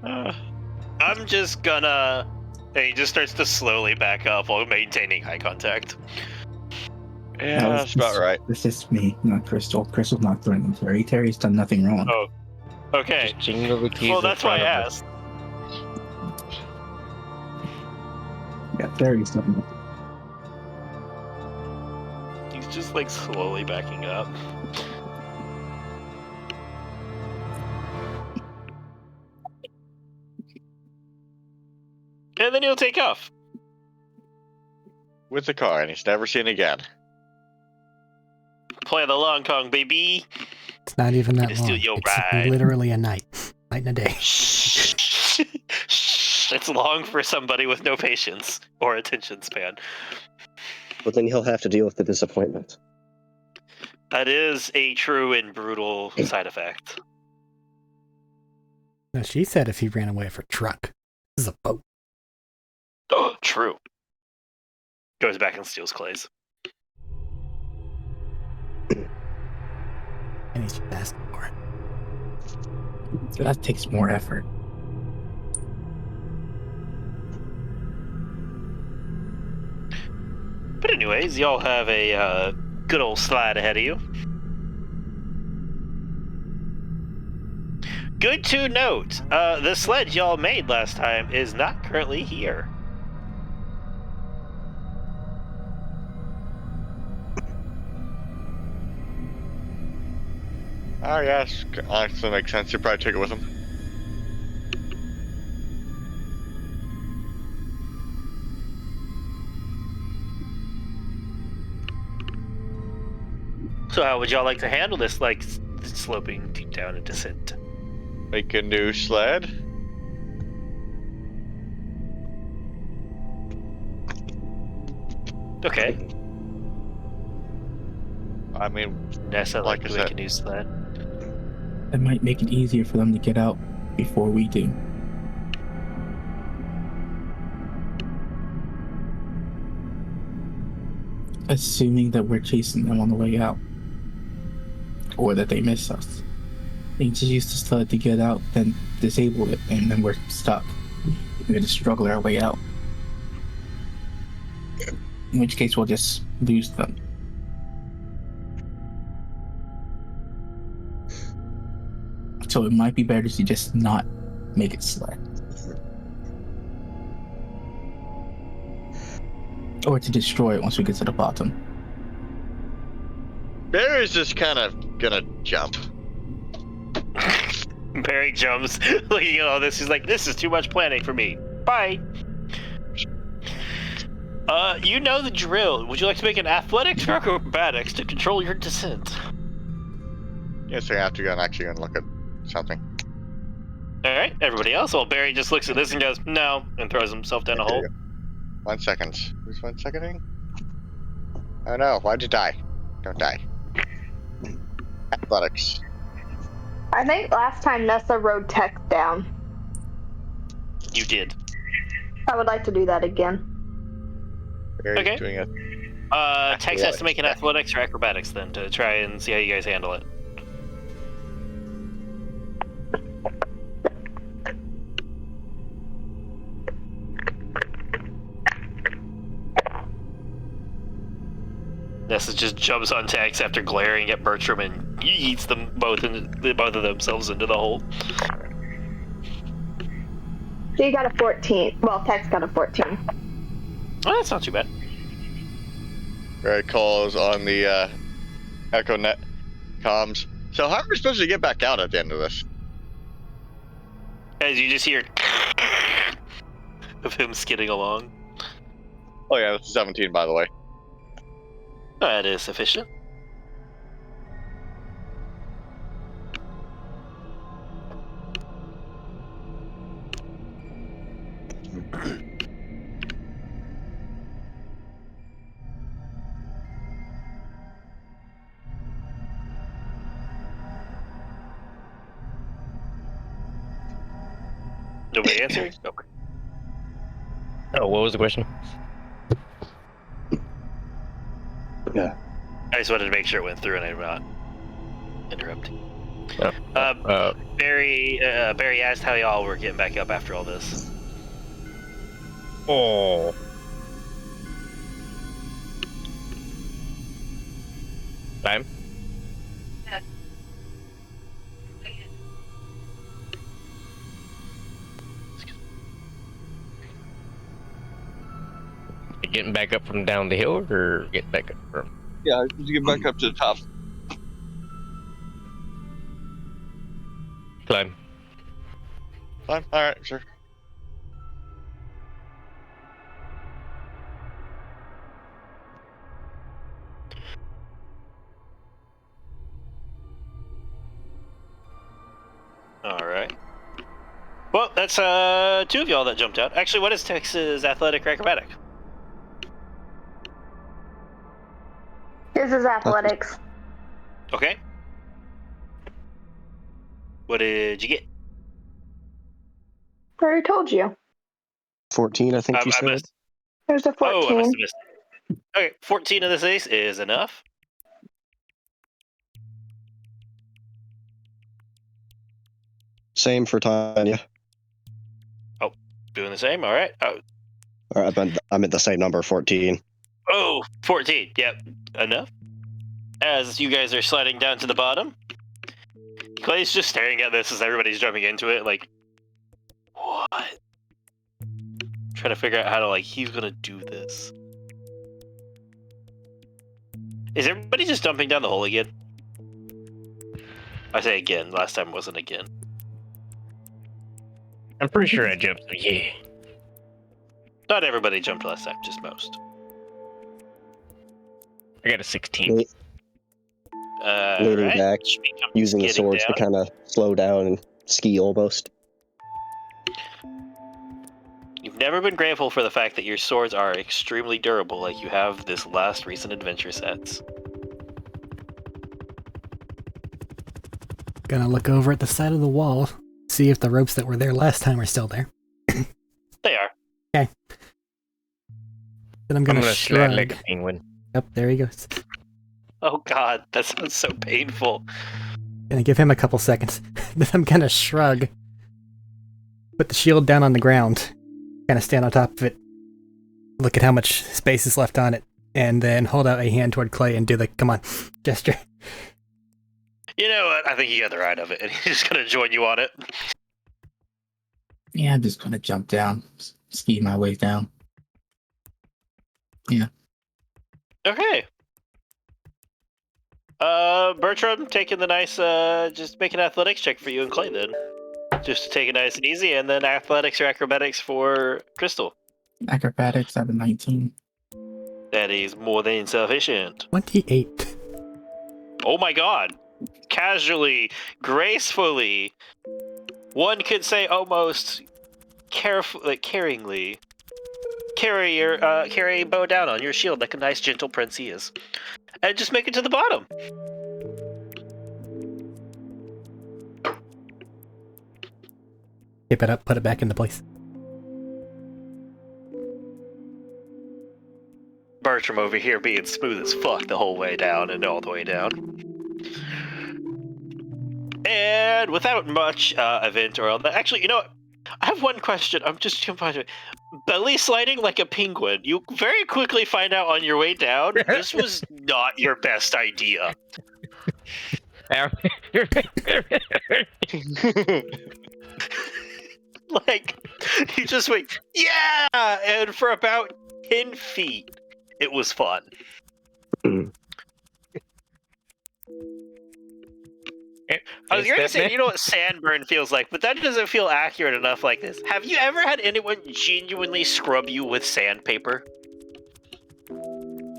I'm just gonna. And he just starts to slowly back up while maintaining eye contact. Yeah, that's about right. This is me, not Crystal. Crystal's not threatening Terry. Terry's done nothing wrong. Oh. Okay. Just jingle the keys. Well, in that's why I front of asked. Yeah, Terry's done nothing. He's just like slowly backing up. And then he'll take off. With the car, and he's never seen again. Play the long Kong, baby. It's not even that It's long. still your It's ride. literally a night. Night and a day. Shh. It's long for somebody with no patience or attention span. But then he'll have to deal with the disappointment. That is a true and brutal side effect. No, she said if he ran away with her truck. This is a boat. Oh, true. Goes back and steals Clay's. And he's just asking for it. That takes more effort. But anyways, y'all have a good old slide ahead of you. Good to note, the sled y'all made last time is not currently here. Oh, yes. Honestly, makes sense. You probably take it with him. So how would y'all like to handle this, like, sloping deep down and descent? Make a new sled. Okay. I mean, Nessa, like I to make said. a new sled. That might make it easier for them to get out before we do. Assuming that we're chasing them on the way out. Or that they miss us. They can just use the sled to get out, then disable it, and then we're stuck. We're gonna struggle our way out. In which case we'll just lose them. So it might be better to just not make it sled. Or to destroy it once we get to the bottom. Barry's just kind of gonna jump. Barry jumps, looking at all this. He's like, "This is too much planning for me. Bye." You know the drill. Would you like to make an athletics or acrobatics to control your descent? Yes, I have to go and actually go and look at something. All right, everybody else. Well, Barry just looks at this and goes, "No," and throws himself down a There hole. you go. 1 second. Who's 1 seconding? Oh no, why'd you die? Don't die. Athletics. I think last time Nessa rode Tex down. You did. I would like to do that again. Barry's Okay. doing it. Tex has to make an athletics or acrobatics then to try and see how you guys handle it. Nessa just jumps on Tex after glaring at Bertram and yeets them both of themselves into the hole. She got a 14. Well, Tex got a 14. Oh, that's not too bad. Barry calls on the Echo Net comms. So how are we supposed to get back out at the end of this? As you just hear of him skidding along. Oh yeah, that's 17 by the way. That is sufficient. Nobody answering? Okay. Oh, what was the question? Yeah. I just wanted to make sure it went through and I'm not interrupting. Oh, Barry asked how y'all were getting back up after all this. oh. Time? Getting back up from down the hill, or getting back up from? Yeah, to get back up to the top. Climb. Fine. Alright, sure. All right. Well, that's two of y'all that jumped out. Actually, what is Tex's athletic or acrobatic? His is athletics. Okay. What did you get? I already told you. 14, I think you I said. missed. There's a 14. Oh, I must have missed. Okay, 14 of this ace is enough. Same for Tanya. Doing the same. All right. Oh, Or I'm at the same number, 14. oh, 14. Yep, enough. As you guys are sliding down to the bottom, Clay's just staring at this as everybody's jumping into it, like, what? Trying to figure out how to, like, he's gonna do this. Is everybody just dumping down the hole again? I say again. Last time wasn't again. I'm pretty sure I jumped. Yeah. Not everybody jumped last time, just most. I got a 16. Leaning Right. back, using the Getting swords to down. kind of slow down and ski almost. You've never been grateful for the fact that your swords are extremely durable, like you have this last recent adventure sets. Gonna look over at the side of the wall, see if the ropes that were there last time are still there. They are. Then I'm I'm gonna gonna shrug. slide like a penguin. Yep, there he goes. Oh god, that sounds so painful. Gonna give him a couple seconds. Then I'm gonna shrug. Put the shield down on the ground. Kinda stand on top of it. Look at how much space is left on it. And then hold out a hand toward Clay and do the come on gesture. You know what? I think he got the right of it, and he's just gonna join you on it. Yeah, I'm just gonna jump down, ski my way down. Okay. Bertram taking the nice, just make an athletics check for you and Clay then. Just to take it nice and easy, and then athletics or acrobatics for Crystal. Acrobatics at a 19. That is more than sufficient. 28. Oh my god. Casually, gracefully, one could say almost caringly, carry a bow down on your shield like a nice gentle prince he is. And just make it to the bottom. Tip it up, put it back into place. Bertram over here being smooth as fuck the whole way down and all the way down. And without much event or all that, actually, you know what? I have one question. I'm just confused. Belly sliding like a penguin. You very quickly find out on your way down, this was not your best idea. Like, you just went, yeah! And for about 10 feet, it was fun. I was going to say, you know what sandburn feels like, but that doesn't feel accurate enough like this. Have you ever had anyone genuinely scrub you with sandpaper?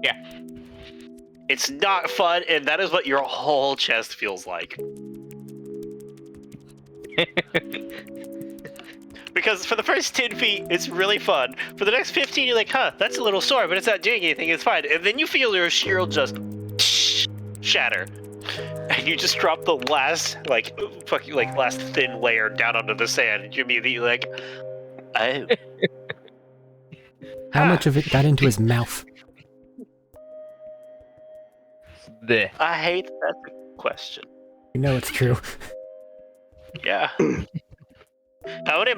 Yeah. It's not fun, and that is what your whole chest feels like. Because for the first 10 feet, it's really fun. For the next 15, you're like, huh, that's a little sore, but it's not doing anything, it's fine. And then you feel your shield just shatter. And you just drop the last, last thin layer down onto the sand. And you're immediately like, oh. How much of it got into his mouth? I hate that question. You know it's true. Yeah. How many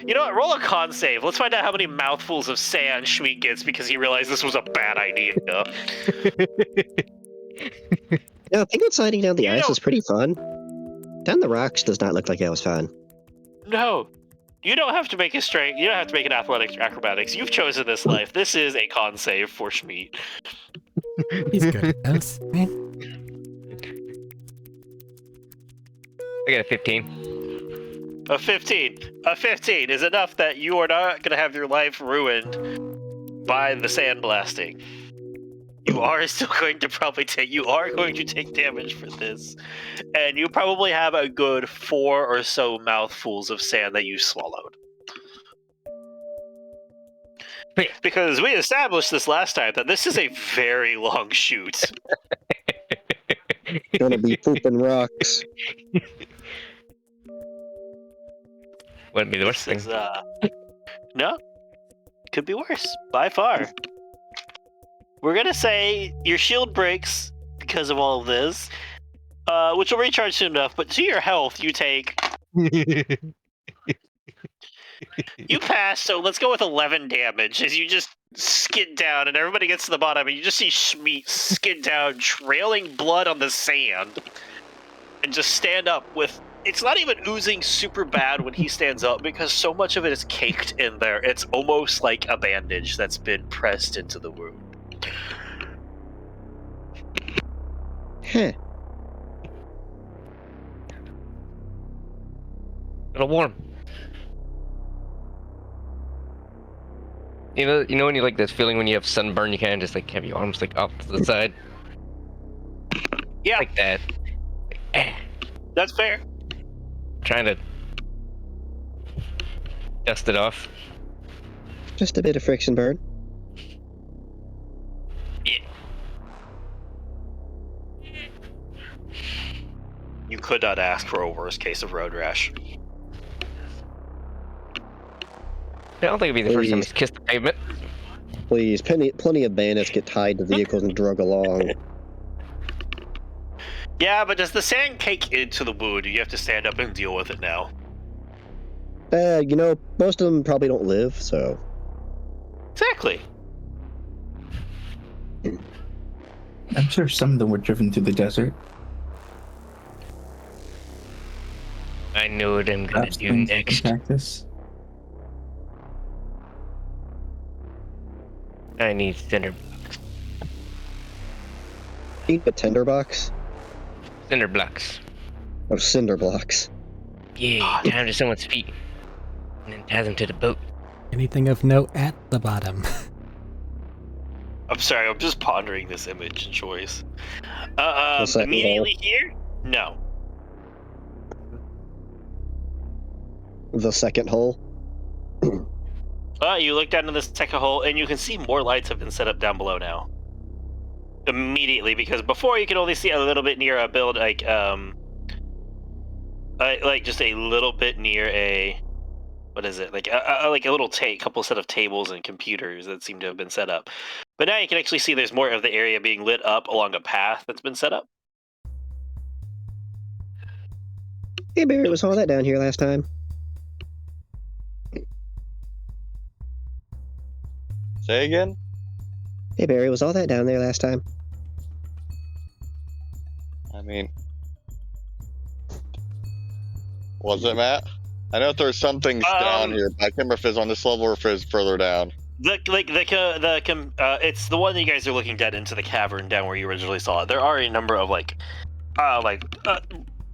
You know what? Roll a con save. Let's find out how many mouthfuls of sand Schmeat gets because he realized this was a bad idea. Yeah, I think that sliding down the ice is pretty fun. Down the rocks does not look like it was fun. No. You don't have to make a strength. You don't have to make an athletics or acrobatics. You've chosen this life. This is a con save for Schmeat. He's good at this, man. I got a 15. A 15. A 15 is enough that you are not going to have your life ruined by the sandblasting. You are still going to take damage for this. And you probably have a good 4 or so mouthfuls of sand that you swallowed. Because we established this last time that this is a very long shoot. Gonna be pooping rocks. Wouldn't be the worst thing. No? could be worse, by far. We're gonna say your shield breaks because of all of this, which will recharge soon enough, but to your health, you take... You pass, so let's go with 11 damage as you just skid down, and everybody gets to the bottom, and you just see Schmeat skid down, trailing blood on the sand, and just stand up with... It's not even oozing super bad when he stands up, because so much of it is caked in there. It's almost like a bandage that's been pressed into the wound. Huh. A little warm. You know when you like this feeling when you have sunburn, you kind of just like have your arms like off to the side, Yeah, like that. that's fair. Trying to dust it off. Just a bit of friction burn. Yeah. You could not ask for a worse case of road rash. I don't think it'd be the first time Please. he's kissed the pavement. Please, plenty of bandits get tied to vehicles and drug along. Yeah, but does the sand cake into the wound? You have to stand up and deal with it now. Most of them probably don't live, so... Exactly. I'm sure some of them were driven through the desert. I know what I'm gonna Perhaps do things next. in practice. I need cinder Eat a tinderbox? blocks. Oh, cinder blocks. Yeah, tie him to someone's feet, and then tie them to the boat. Anything of note at the bottom? I'm sorry, I'm just pondering this image and choice. second Immediately here? No. The second hole? You look down in the second hole, and you can see more lights have been set up down below now. Immediately, because before you could only see a little bit near a build, like just a little bit near a... What is it? Like a little couple set of tables and computers that seem to have been set up. But now you can actually see there's more of the area being lit up along a path that's been set up. Hey, Barry, was all that down here last time? Say again? Hey, Barry, was all that down there last time? I mean, was it, Matt? I know there's some things down here, but I can't remember if it's on this level or if it's further down. It's the one that you guys are looking dead into the cavern down where you originally saw it. There are a number of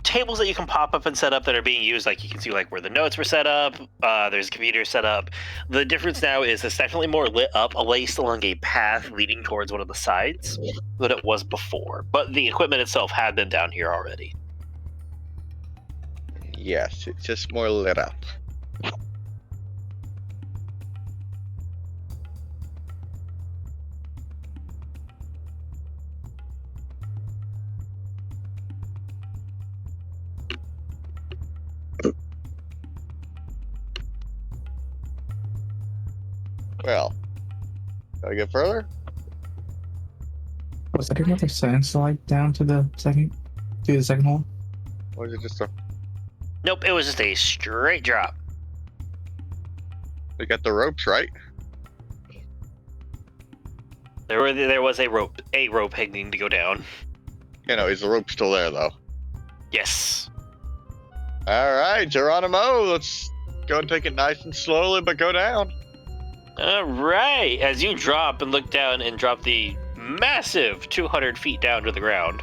tables that you can pop up and set up that are being used. Like you can see where the notes were set up. There's a computer set up. The difference now is it's definitely more lit up, laced along a path leading towards one of the sides than it was before. But the equipment itself had been down here already. Yes, it's just more lit up. Well, gotta get further? Was there another sand slide down to the second hole? Or is it just a... Nope, it was just a straight drop. We got the ropes, right? There was a rope hanging to go down. Is the rope still there, though? Yes. Alright, Geronimo, let's go and take it nice and slowly, but go down. All right. As you drop and look down and drop the massive 200 feet down to the ground.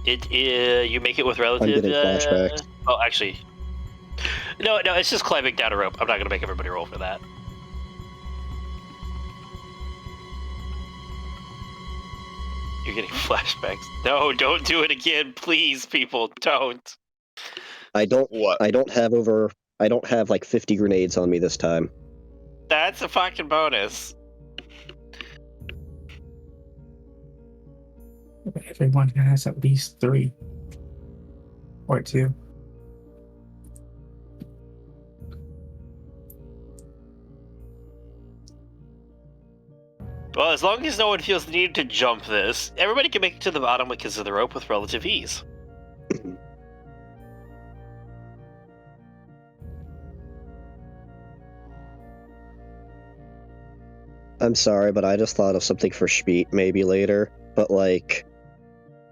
You make it with relative... I'm getting flashbacks. Oh, actually... No, it's just climbing down a rope. I'm not going to make everybody roll for that. You're getting flashbacks. No, don't do it again, please, people. Don't. I don't What? I don't have like 50 grenades on me this time. That's a fucking bonus. Everyone has at least 3 or 2. as long as no one feels the need to jump this, everybody can make it to the bottom because of the rope with relative ease. I'm sorry, but I just thought of something for Schmeat maybe later. But like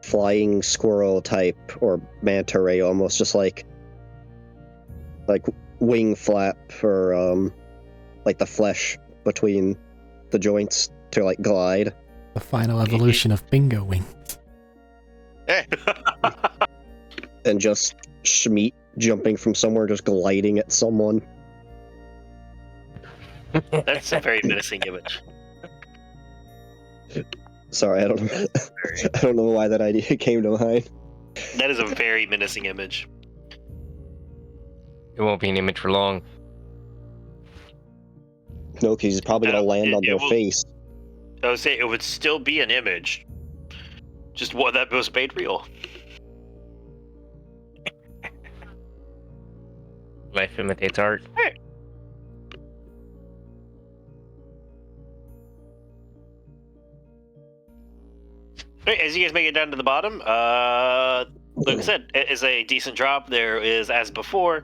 flying squirrel type or manta ray, almost just like wing flap or like the flesh between the joints to like glide. The final evolution of bingo wings. And just Schmeat jumping from somewhere, just gliding at someone. That's a very menacing image. Sorry, I don't know why that idea came to mind. That is a very menacing image. It won't be an image for long. No, because he's probably gonna land on their face. I would say it would still be an image. Just what that was made real. Life imitates art. Alright, as you guys make it down to the bottom, like I said, it is a decent drop. There is, as before,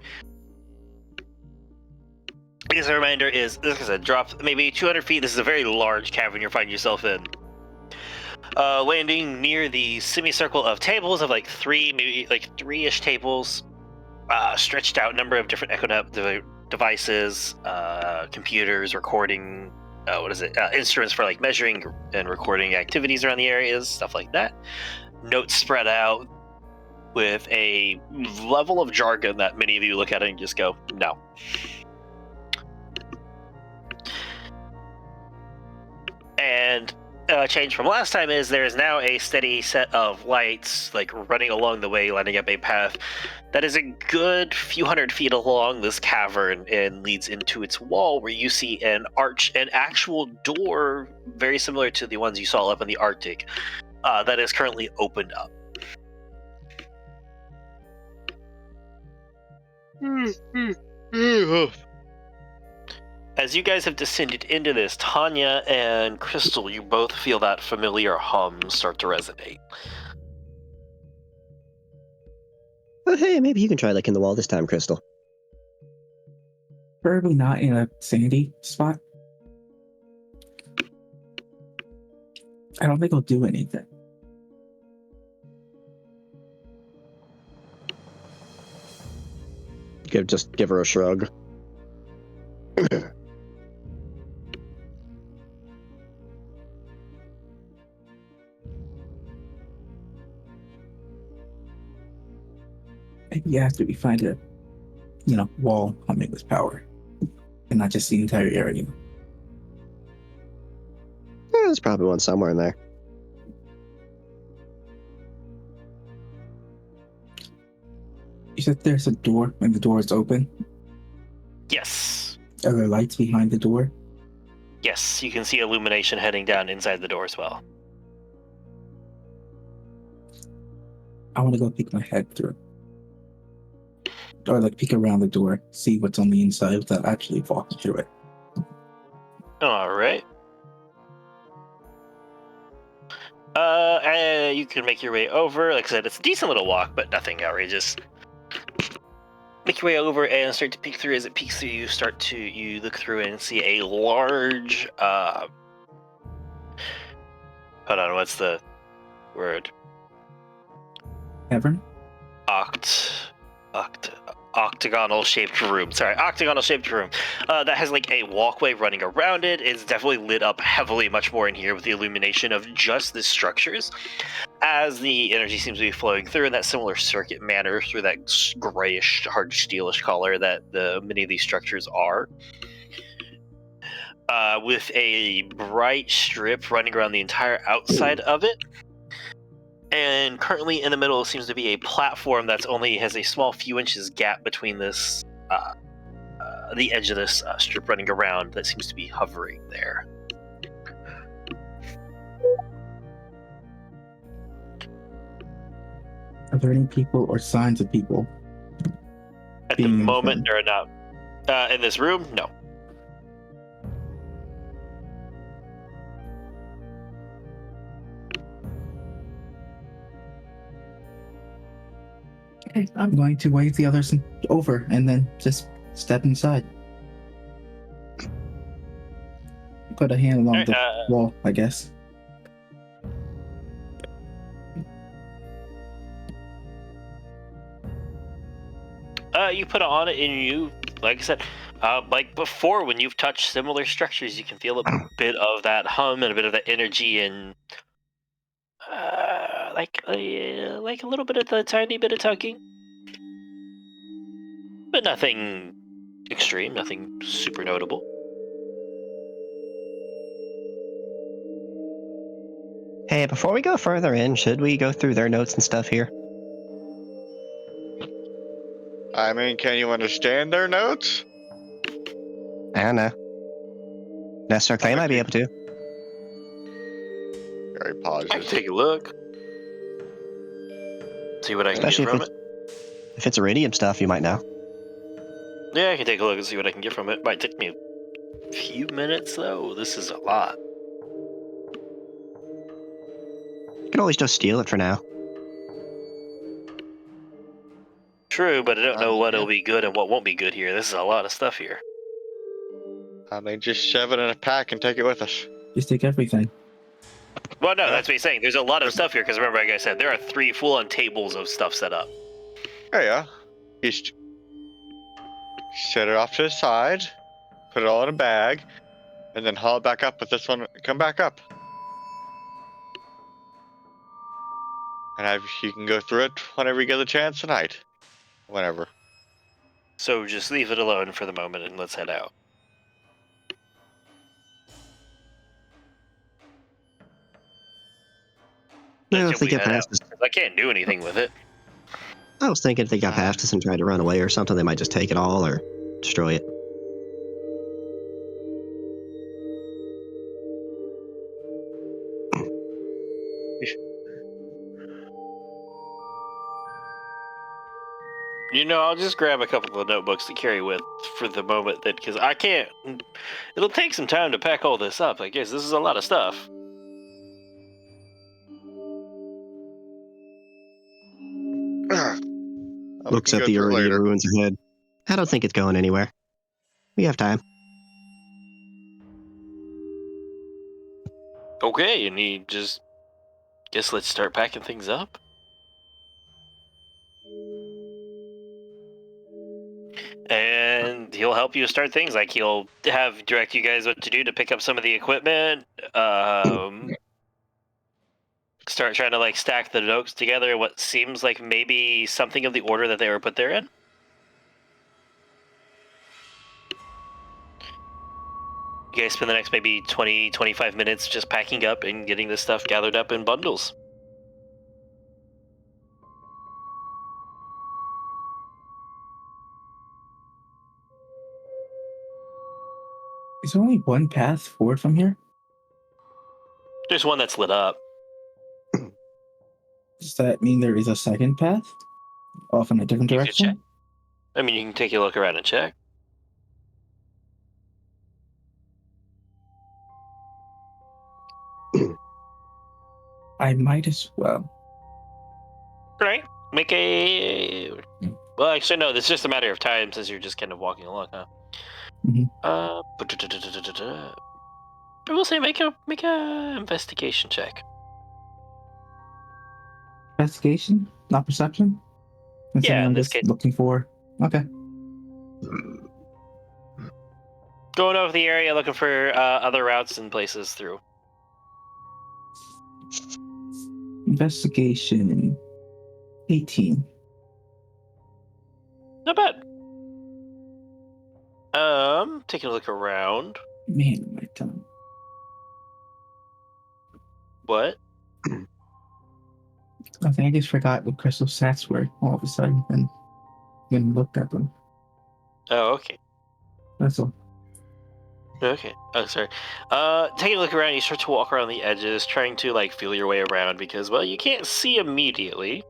I guess a reminder is, like I said, drop maybe 200 feet. This is a very large cavern you're finding yourself in. Landing near the semicircle of tables of like maybe like three-ish tables, stretched out number of different echo devices, computers, recording, instruments for like measuring and recording activities around the areas, stuff like that. Notes spread out with a level of jargon that many of you look at it and just go, no. And change from last time is there is now a steady set of lights like running along the way, lining up a path that is a good few hundred feet along this cavern and leads into its wall, where you see an actual door very similar to the ones you saw up in the Arctic, that is currently opened up. As you guys have descended into this, Tanya and Crystal, you both feel that familiar hum start to resonate. Oh, hey, maybe you can try licking the wall this time, Crystal. Preferably not in a sandy spot. I don't think it'll do anything. Just give her a shrug. Maybe after we find a, wall humming with power, and not just the entire area. There's probably one somewhere in there. You said there's a door and the door is open? Yes. Are there lights behind the door? Yes, you can see illumination heading down inside the door as well. I want to go peek my head through. Or peek around the door, see what's on the inside without actually walking through it. Alright. You can make your way over. Like I said, it's a decent little walk, but nothing outrageous. Make your way over and start to peek through. As it peeks through, you look through and see a large, hold on, what's the word? Cavern? Octagonal-shaped room. That has a walkway running around it. It's definitely lit up heavily, much more in here with the illumination of just the structures, as the energy seems to be flowing through in that similar circuit manner through that grayish, hard steelish color that many of these structures are. With a bright strip running around the entire outside of it. And currently in the middle seems to be a platform that's only has a small few inches gap between this, the edge of this strip running around that seems to be hovering there. Are there any people or signs of people? At the moment, there are not. In this room, no. Okay, I'm going to wave the others over and then just step inside. Put a hand along the wall, I guess. You put it on it, and you, like I said, like before, when you've touched similar structures, you can feel a bit of that hum and a bit of that energy, and like a little bit of the tiny bit of tugging, but nothing extreme, nothing super notable. Hey, before we go further in, should we go through their notes and stuff here? I mean, can you understand their notes? I don't know. Nestor Clay might be able to. Very I pauses. can take a look, see what I can Especially get from it. If it's iridium stuff, you might know. Yeah, I can take a look and see what I can get from it. Might take me a few minutes though. This is a lot. You can always just steal it for now. True, but I don't know what'll be good and what won't be good here. This is a lot of stuff here. I mean, just shove it in a pack and take it with us. Just take everything. Well, no, that's what he's saying. There's a lot of stuff here, because remember, like I said, there are 3 full-on tables of stuff set up. Yeah. Just set it off to the side, put it all in a bag, and then haul it back up with this one. Come back up. And you can go through it whenever you get the chance tonight. Whenever. So just leave it alone for the moment and let's head out. No, if they get past us. I can't do anything with it. I was thinking if they got past us and tried to run away or something, they might just take it all or destroy it. You know, I'll just grab a couple of notebooks to carry with for the moment, that because I can't. It'll take some time to pack all this up. I guess this is a lot of stuff. Looks at the iridium ruins ahead. I don't think it's going anywhere. We have time. Okay, and he just guess let's start packing things up. And he'll help you start things, like he'll direct you guys what to do to pick up some of the equipment. Start trying to like stack the notes together in what seems like maybe something of the order that they were put there in. You guys spend the next maybe 20-25 minutes just packing up and getting this stuff gathered up in bundles. Is there only one path forward from here? There's one that's lit up. Does that mean there is a second path? Off in a different You could direction? check. I mean, you can take a look around and check. I might as well. Right. Make a... Well, actually, no, it's just a matter of time since you're just kind of walking along, huh? Mhm. I will say make a investigation check. Investigation? Not perception? That's Yeah, what in I'm this just case. looking for. Okay. Going over the area looking for other routes and places through. Investigation 18. Not bad. Taking a look around. Man, my tongue. What? I think I just forgot what crystal stats were all of a sudden and then looked at them. Oh, okay. That's all. Okay. Oh, sorry. Taking a look around, you start to walk around the edges, trying to like feel your way around because, well, you can't see immediately.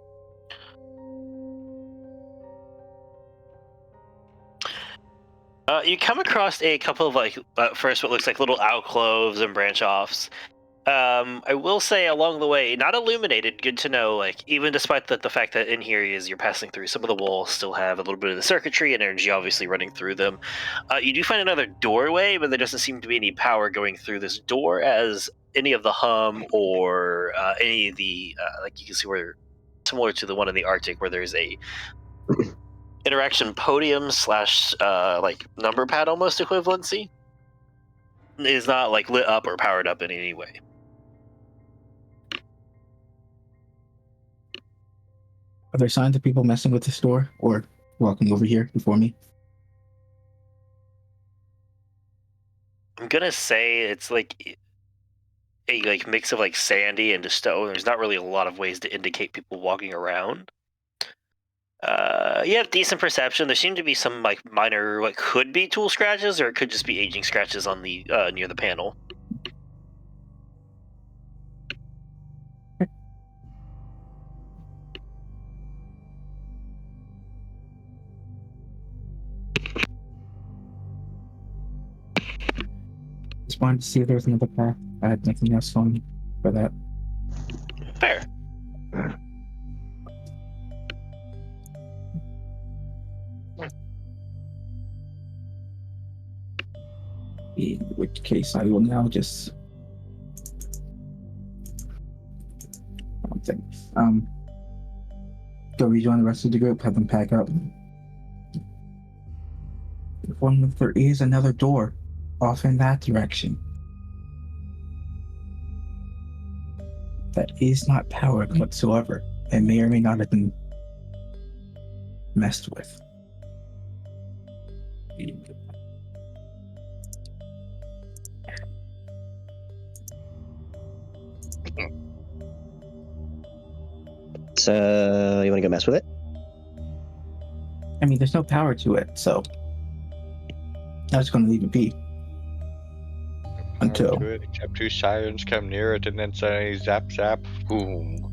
You come across a couple of like first what looks like little alcoves and branch offs, I will say along the way, not illuminated. Good to know. Like even despite the fact that in here as you're passing through, some of the walls still have a little bit of the circuitry and energy obviously running through them. You do find another doorway, but there doesn't seem to be any power going through this door, as any of the hum or any of the like you can see where similar to the one in the Arctic where there's a interaction podium / like number pad almost equivalency is not like lit up or powered up in any way. Are there signs of people messing with the store or walking over here before me? I'm gonna say it's like a like mix of like sandy and stone. There's not really a lot of ways to indicate people walking around. You have decent perception. There seem to be some like minor, like could be tool scratches, or it could just be aging scratches on the near the panel. Just wanted to see if there was another path. I had nothing else on for that. Fair. In which case, I will now just go rejoin the rest of the group. Have them pack up. If there is another door off in that direction that is not powered whatsoever, and may or may not have been messed with. So, you want to go mess with it? I mean, there's no power to it, so I'm just going to leave it be. Until. To it, except two sirens come near it and then suddenly zap zap, boom.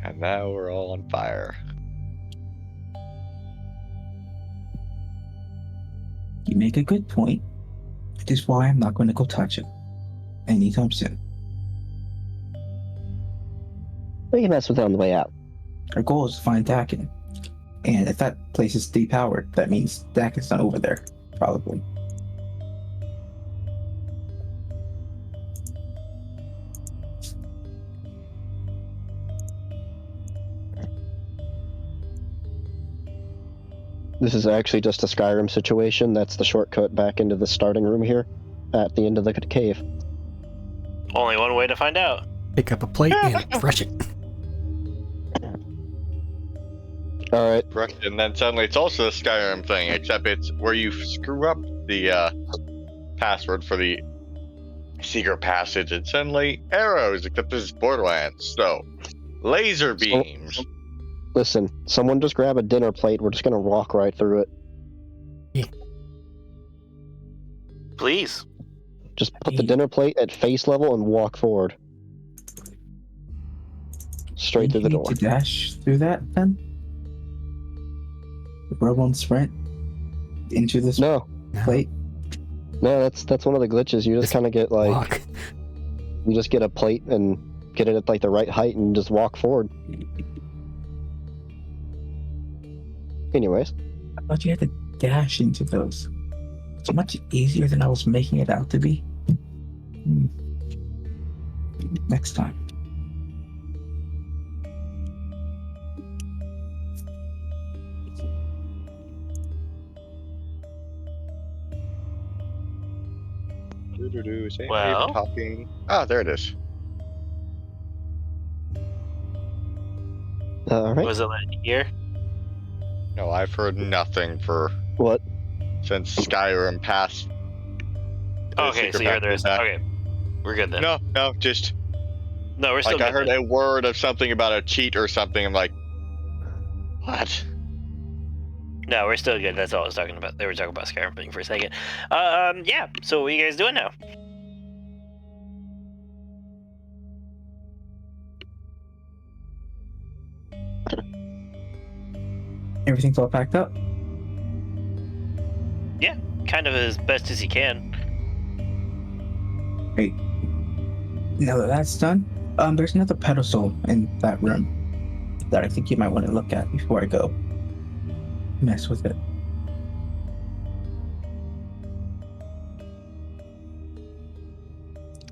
And now we're all on fire. You make a good point, which is why I'm not going to go touch it anytime soon. We can mess with it on the way out. Our goal is to find Dakin. And if that place is depowered, that means Dakin's not over there, probably. This is actually just a Skyrim situation. That's the shortcut back into the starting room here at the end of the cave. Only one way to find out. Pick up a plate and brush it. Alright. And then suddenly it's also the Skyrim thing, except it's where you screw up the password for the secret passage, and suddenly arrows, except this is Borderlands, so laser beams. Listen, someone just grab a dinner plate. We're just gonna walk right through it. Please. Just put the dinner plate at face level and walk forward. Straight through the door. You need to dash through that, then? The Borderlands sprint? Into this plate? No, that's one of the glitches. You just kind of get, like... Walk. You just get a plate and get it at, like, the right height and just walk forward. Anyways. I thought you had to dash into those. It's much easier than I was making it out to be. Next time. Well. Talking. Ah, there it is. Alright. Was it like here? No, I've heard nothing for what since Skyrim passed. Okay, so you're there. Okay, we're good then. No, just no, we're still like good I heard then. a word of something about a cheat or something. I'm like, what? No, we're still good. That's all I was talking about. They were talking about Skyrim thing for a second. Yeah. So what are you guys doing now? Everything's all packed up? Yeah, kind of as best as you can. Hey, now that that's done, there's another pedestal in that room that I think you might want to look at before I go mess with it.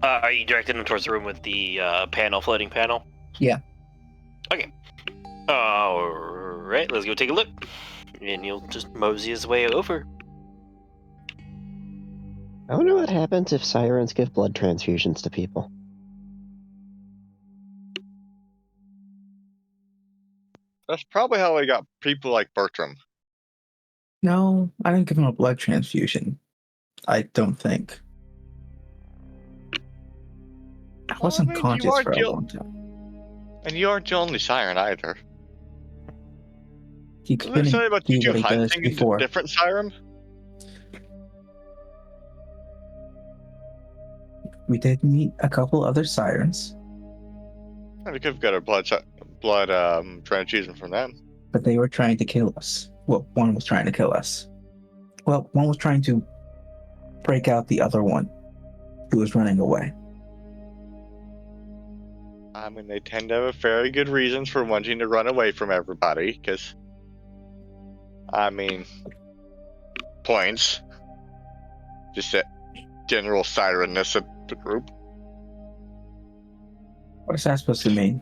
Are you directing him towards the room with the floating panel? Yeah. Okay. Alright, let's go take a look. And you'll just mosey his way over. I wonder what happens if sirens give blood transfusions to people. That's probably how we got people like Bertram. No, I didn't give him a blood transfusion. I don't think. I was Well, I mean, you unconscious aren't for a the- long time. And you aren't the only siren either. He Wasn't there couldn't something about do you what he does hunting into before. different siren? We did meet a couple other sirens, We could have got a blood transfusion from them. but they were trying to kill us. Well, one was trying to kill us. Well, one was trying to break out the other one who was running away. I mean, they tend to have very good reasons for wanting to run away from everybody, because, I mean, points. Just that general sirenness of the group. What is that supposed to mean?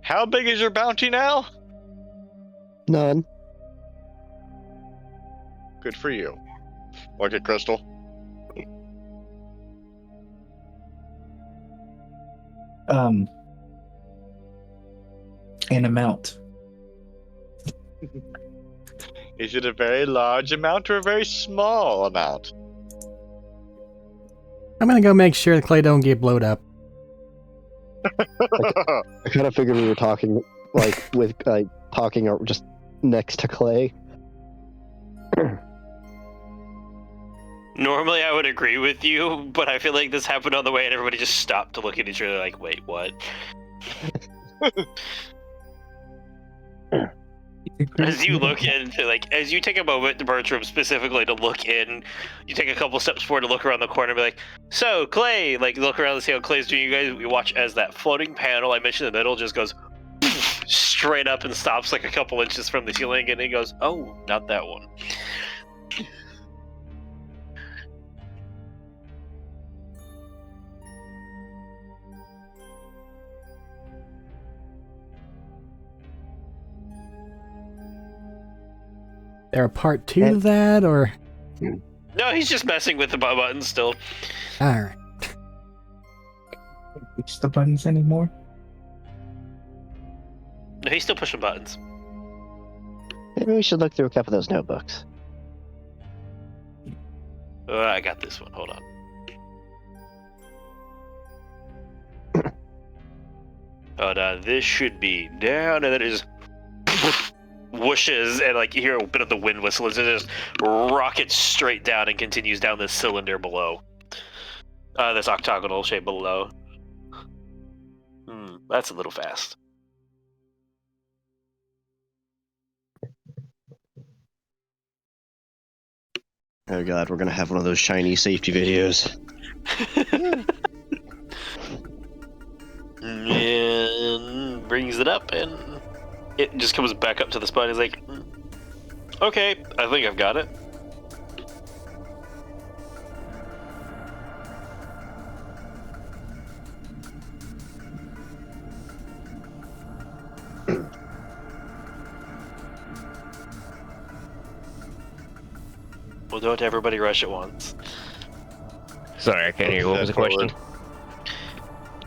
How big is your bounty now? None. Good for you. Look at Crystal. An amount. Is it a very large amount or a very small amount? I'm gonna go make sure the Clay don't get blowed up. I kind of figured we were talking, talking just next to Clay. Normally I would agree with you, but I feel like this happened on the way and everybody just stopped to look at each other like, wait, what? As you look into, as you take a moment, Bertram, specifically to look in, you take a couple steps forward to look around the corner and be like, so, Clay, look around and see how Clay's doing. You guys, we watch as that floating panel I mentioned in the middle just goes straight up and stops a couple inches from the ceiling, and he goes, oh, not that one. There a part 2 to that, or? No, he's just messing with the buttons still. Alright. Reach the buttons anymore? No, he's still pushing buttons. Maybe we should look through a couple of those notebooks. I got this one. Hold on. Oh, no, this should be down, and then it just whooshes, and you hear a bit of the wind whistle as it just rockets straight down and continues down this cylinder below. This octagonal shape below. That's a little fast. Oh god, we're gonna have one of those Chinese safety videos. And brings it up, and it just comes back up to the spot. He's like, okay, I think I've got it. Well, don't everybody rush at once. Sorry, I can't hear. What was the question?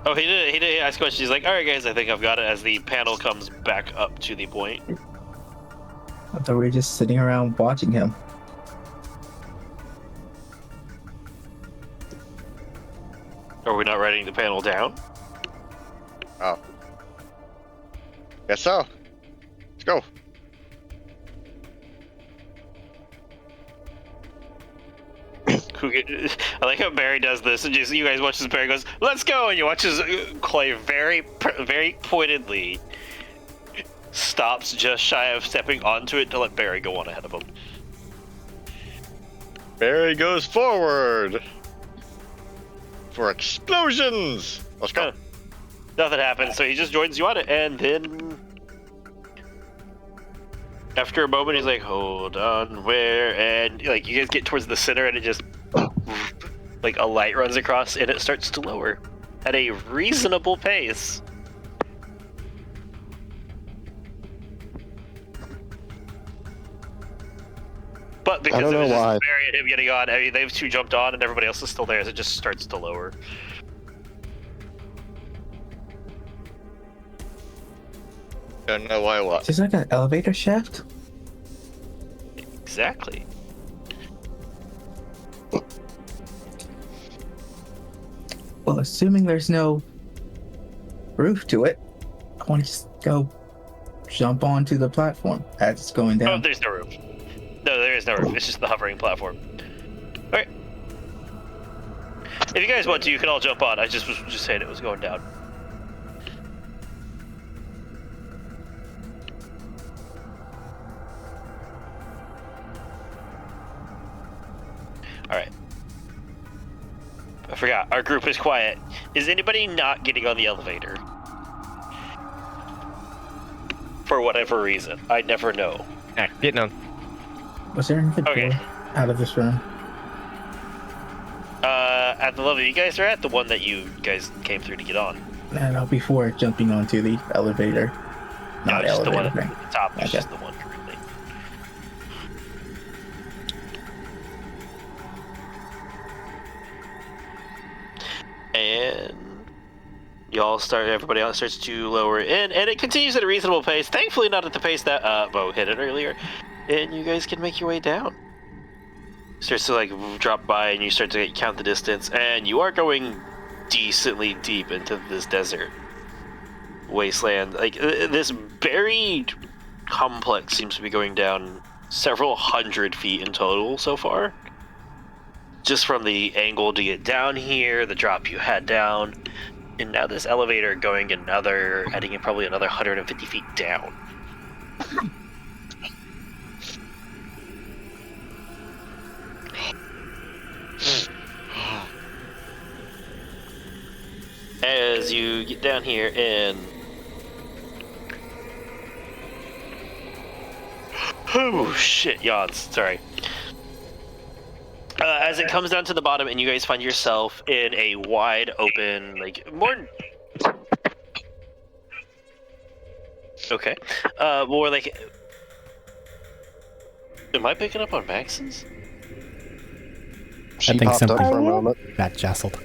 Oh, he did ask questions. He's like, all right, guys, I think I've got it, as the panel comes back up to the point. I thought we were just sitting around watching him. Are we not writing the panel down? Oh. Guess so. Let's go. I like how Barry does this, and just you guys watch as Barry goes, "Let's go!" and you watch as Clay very pointedly stops just shy of stepping onto it to let Barry go on ahead of him. Barry goes forward. for explosions. Let's go. Nothing happens, so he just joins you on it, and then after a moment, he's like, "Hold on, where?" And like you guys get towards the center, and it just like a light runs across, and it starts to lower at a reasonable pace. But because don't it was know just why. Barry and him getting on, I mean, they've two jumped on, and everybody else is still there, so it just starts to lower. Don't know why what. Is this like an elevator shaft? Exactly. Well, assuming there's no roof to it, I want to just go jump onto the platform as it's going Oh, down. there's no roof. No, there is no roof. It's just the hovering platform. Alright. If you guys want to, you can all jump on. I just was just saying it was going down. Alright. I forgot. Our group is quiet. Is anybody not getting on the elevator? For whatever reason. I never know. Getting on. Was there anything Okay. out of this room? At the level you guys are at, the one that you guys came through to get on. No, before jumping onto the elevator. No, Not just the one elevator at thing. the top. It's Okay. just the one currently. And y'all start. Everybody else starts to lower in, and it continues at a reasonable pace. Thankfully, not at the pace that Bo hit it earlier. And you guys can make your way down. Starts to like drop by, and you start to count the distance, and you are going decently deep into this desert wasteland. Like this buried complex seems to be going down several hundred feet in total so far. Just from the angle to get down here, the drop you had down, and now this elevator going heading in probably another 150 feet down. As you get down here and oh shit, yawns. Sorry. As it comes down to the bottom, and you guys find yourself in a wide open, like more. Okay. More like. Am I picking up on Max's? She think popped up something- for a Are you? moment. Got jostled.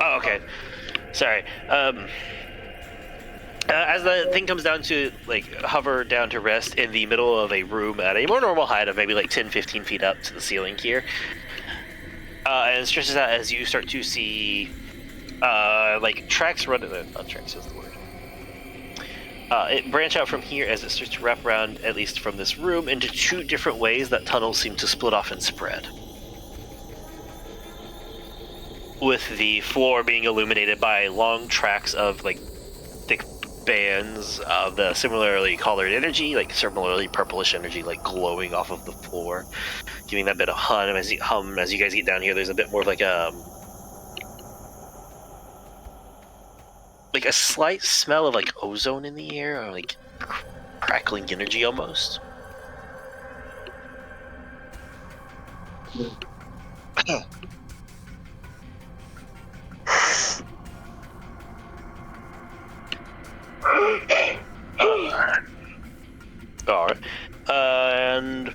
Oh, okay. Sorry. As the thing comes down to, like, hover down to rest in the middle of a room at a more normal height of maybe like 10, 15 feet up to the ceiling here. And it stretches out as you start to see, like, tracks running. Not tracks is the word. It branch out from here as it starts to wrap around, at least from this room, into two different ways that tunnels seem to split off and spread. With the floor being illuminated by long tracks of, like, thick bands of the similarly colored energy, like similarly purplish energy, like glowing off of the floor, giving that bit of hum as you guys get down here. There's a bit more of like a slight smell of like ozone in the air, or like crackling energy almost. Alright. And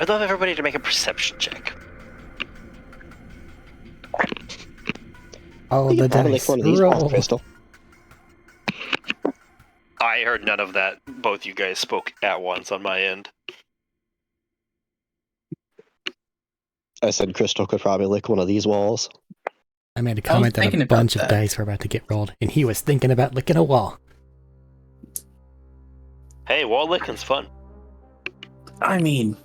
I'd love everybody to make a perception check. Oh, You the could probably dice. lick one of these off, Roll. Crystal. I heard none of that. Both you guys spoke at once on my end. I said Crystal could probably lick one of these walls. I made a comment that thinking a about bunch of that. dice were about to get rolled, and he was thinking about licking a wall. Hey, wall licking's fun. I mean,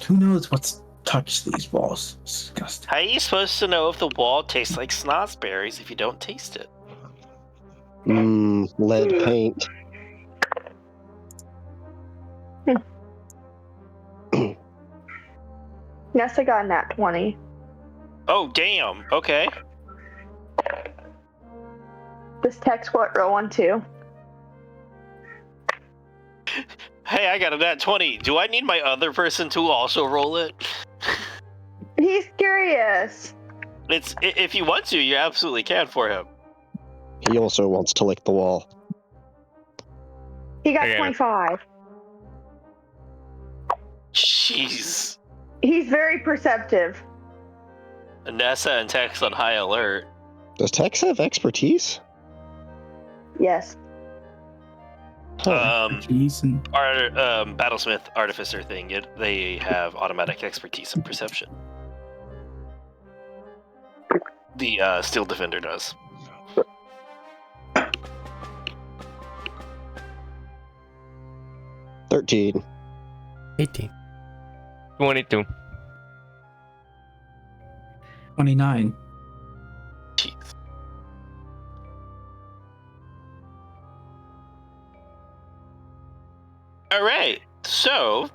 who knows what's touched these walls? It's disgusting. How are you supposed to know if the wall tastes like snozzberries if you don't taste it? Lead paint. Nessa got a nat 20. Oh, damn. Okay. This text what roll 1 2. Hey, I got a nat 20. Do I need my other person to also roll it? He's curious. If you want to, you absolutely can for him. He also wants to lick the wall. He got Okay. 25. Jeez. He's very perceptive. Nessa and Tex on high alert. Does Tex have expertise? Yes. Huh. Jeez, and Our Battlesmith Artificer thing, they have automatic expertise and perception. The Steel Defender does. $13. 18. 22. 29. Jeez. All right, so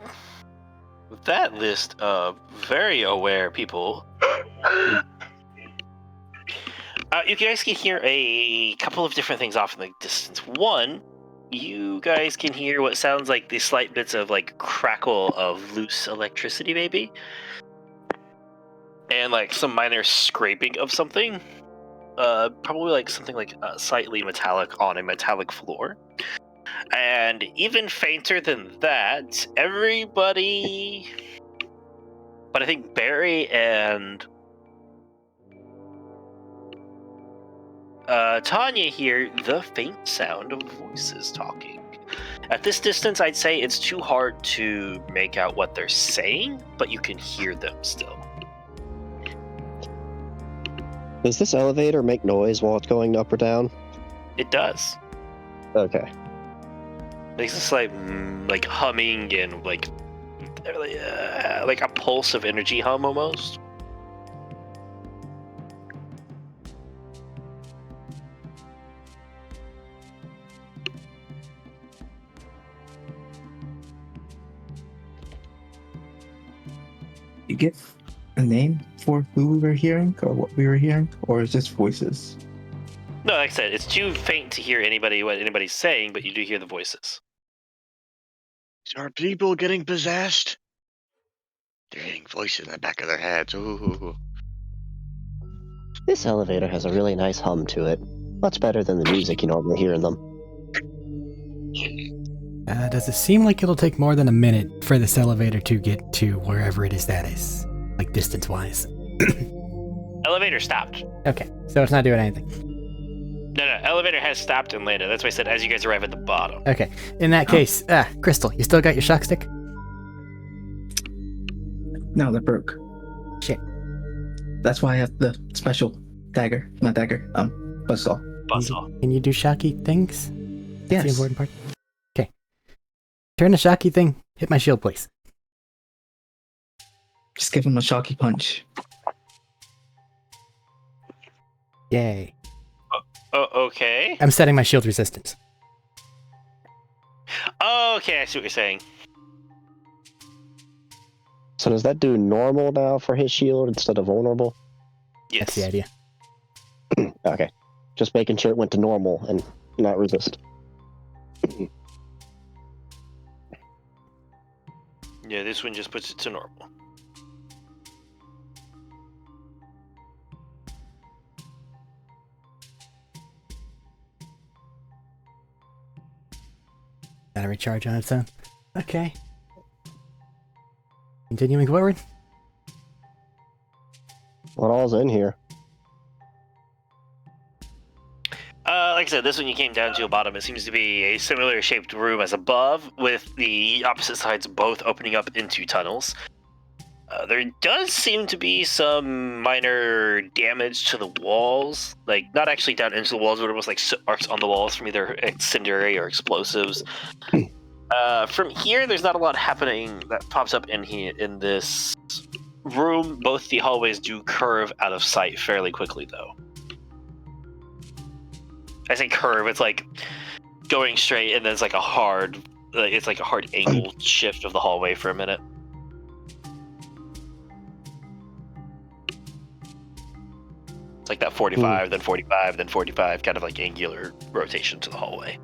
with that list of very aware people, you guys can hear a couple of different things off in the distance. One, you guys can hear what sounds like these slight bits of like crackle of loose electricity, maybe, and like some minor scraping of something. Probably like something like slightly metallic on a metallic floor. And even fainter than that, everybody, but I think Barry and Tanya hear the faint sound of voices talking. At this distance, I'd say it's too hard to make out what they're saying, but you can hear them still. Does this elevator make noise while it's going up or down? It does. Okay. Makes this like humming and like a pulse of energy hum almost. You get a name for who we were hearing or what we were hearing, or is this voices? No, like I said, it's too faint to hear what anybody's saying, but you do hear the voices. Are people getting possessed? They're hearing voices in the back of their heads. Ooh. This elevator has a really nice hum to it. Much better than the music you normally hear in them. Does it seem like it'll take more than a minute for this elevator to get to wherever it is that is? Like distance-wise? Elevator stopped. Okay, so it's not doing anything. No, elevator has stopped and landed. That's why I said as you guys arrive at the bottom. Okay, in that case, Crystal, you still got your shock stick? No, that broke. Shit. That's why I have the special dagger. Not dagger. Buzzsaw. Buzzsaw. Can you do shocky things? That's the Yes. important part. Okay. Turn the shocky thing. Hit my shield, please. Just give him a shocky punch. Yay. Oh, okay. I'm setting my shield resistance. Oh, okay, I see what you're saying. So does that do normal now for his shield instead of vulnerable? Yes. That's the idea. Okay. Just making sure it went to normal and not resist. Yeah, this one just puts it to normal. Gotta recharge on its own. Okay. Continuing forward. What all's in here? Like I said, this one you came down to a bottom. It seems to be a similar shaped room as above, with the opposite sides both opening up into tunnels. There does seem to be some minor damage to the walls, like not actually down into the walls, but almost like arcs on the walls from either incendiary or explosives. From here, there's not a lot happening that pops up in here in this room. Both the hallways do curve out of sight fairly quickly, though. I say curve, it's like going straight, and then it's like a hard angle shift of the hallway for a minute. like that 45, then 45, then 45, kind of like angular rotation to the hallway.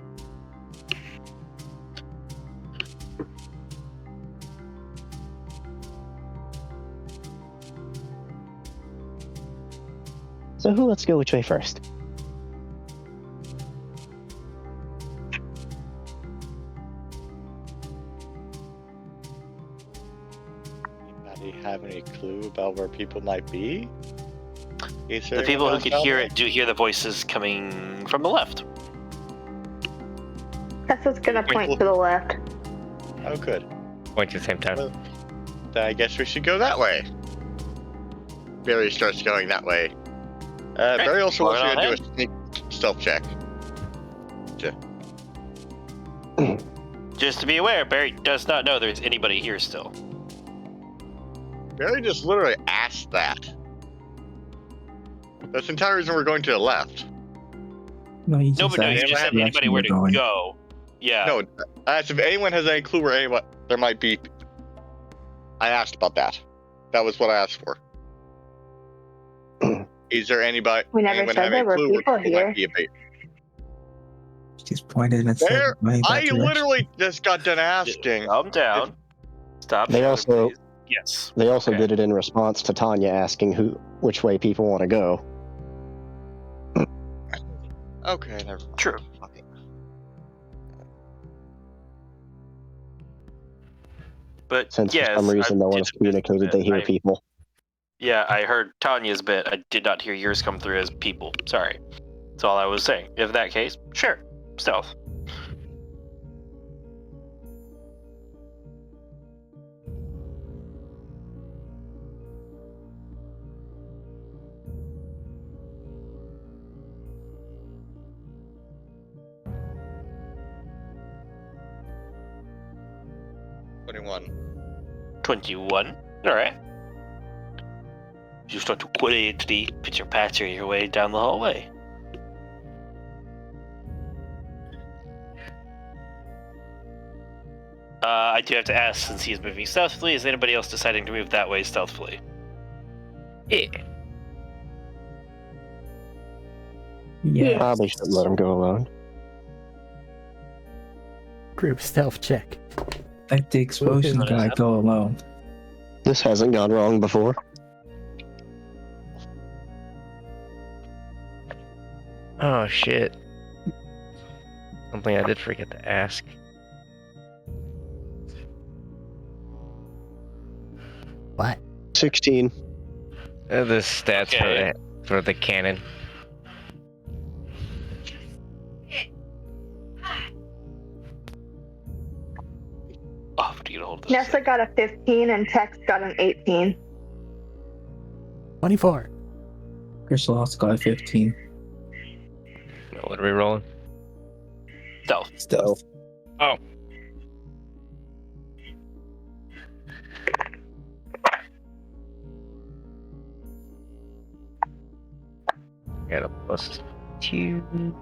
So who wants to go which way first? Anybody have any clue about where people might be? The people who could hear it do hear the voices coming from the left. Tessa's gonna point to the left. Oh, good. Point at the same time. Well, then I guess we should go that way. Barry starts going that way. Barry also wants you to do a sneak stealth check. Just to be aware, Barry does not know there's anybody here still. Barry just literally asked that. That's the entire reason we're going to the left. No, you No, just but no, you asked just the said direction anybody where to you're going. go. Yeah. No, I asked if anyone has any clue where there might be. I asked about that. That was what I asked for. Is there anybody? We never anyone said have there any were clue where people people here. might be about? Just pointed and said, There, "Going that I direction." literally just got done asking. Calm down. Stop. They shouting, also- please. Yes. They also Okay. did it in response to Tanya asking which way people want to go. Okay, never mind. True. Fuck it. But Since yes, for some reason no I one has did- communicated they hear I- people. Yeah, I heard Tanya's bit. I did not hear yours come through as people. Sorry. That's all I was saying. In that case, sure. Stealth. What 21. 21. Alright. You start to quietly pitter-patter your way down the hallway. I do have to ask, since he is moving stealthily, is anybody else deciding to move that way stealthily? Yeah. Yeah. Probably shouldn't let him go alone. Group stealth check. Let the explosion What is guy that? go alone. This hasn't gone wrong before. Oh shit. Something I did forget to ask. What? 16. The stats Okay. for the cannon. Oh, but you get a hold of this. Nessa got a 15 and Tex got an 18. 24. Crystal also got a 15. What are we rolling? Stealth. Stealth. Oh. Got a +2.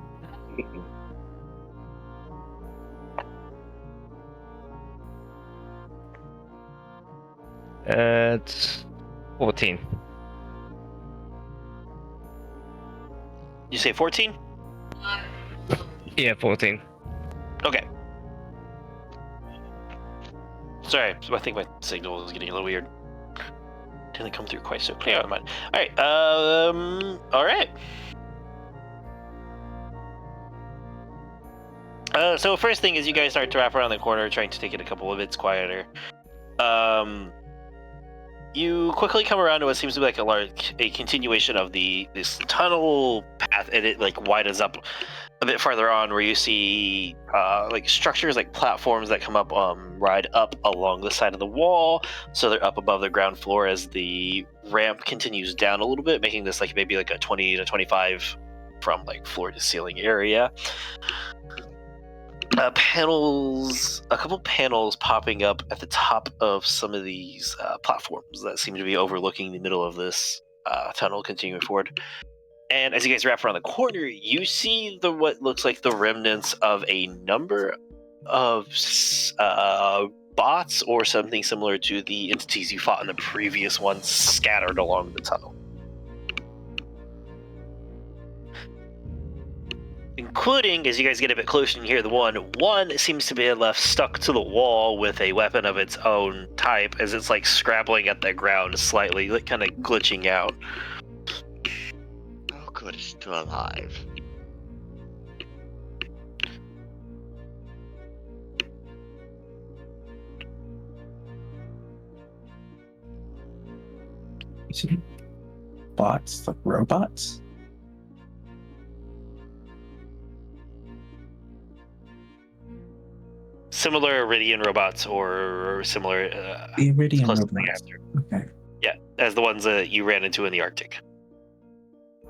It's 14. You say 14? Yeah, 14. Okay. Sorry, I think my signal is getting a little weird. Didn't come through quite so clear on mine. Alright, alright. So first thing is you guys start to wrap around the corner, trying to take it a couple of bits quieter. You quickly come around to what seems to be like a continuation of this tunnel path, and it like widens up a bit farther on, where you see like structures, like platforms that come up, ride up along the side of the wall, so they're up above the ground floor as the ramp continues down a little bit, making this like maybe like a 20 to 25 from like floor to ceiling area. A couple panels popping up at the top of some of these platforms that seem to be overlooking the middle of this tunnel continuing forward. And as you guys wrap around the corner, you see what looks like the remnants of a number of bots or something similar to the entities you fought in the previous one scattered along the tunnel. including, as you guys get a bit closer and hear the one seems to be left stuck to the wall with a weapon of its own type, as it's like scrabbling at the ground slightly, like kind of glitching out. Oh, good, it's still alive. You see bots, like robots? Similar Iridian robots or similar. The Iridian close to robots. the Okay. Yeah, as the ones that you ran into in the Arctic.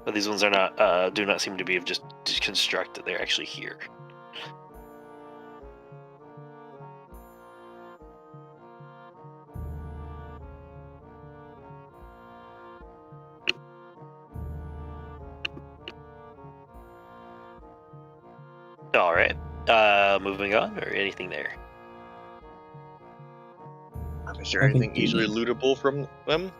But these ones are not. Do not seem to be just constructed. They're actually here. All right. Moving on, or anything there? Is there I think anything easily lootable from them?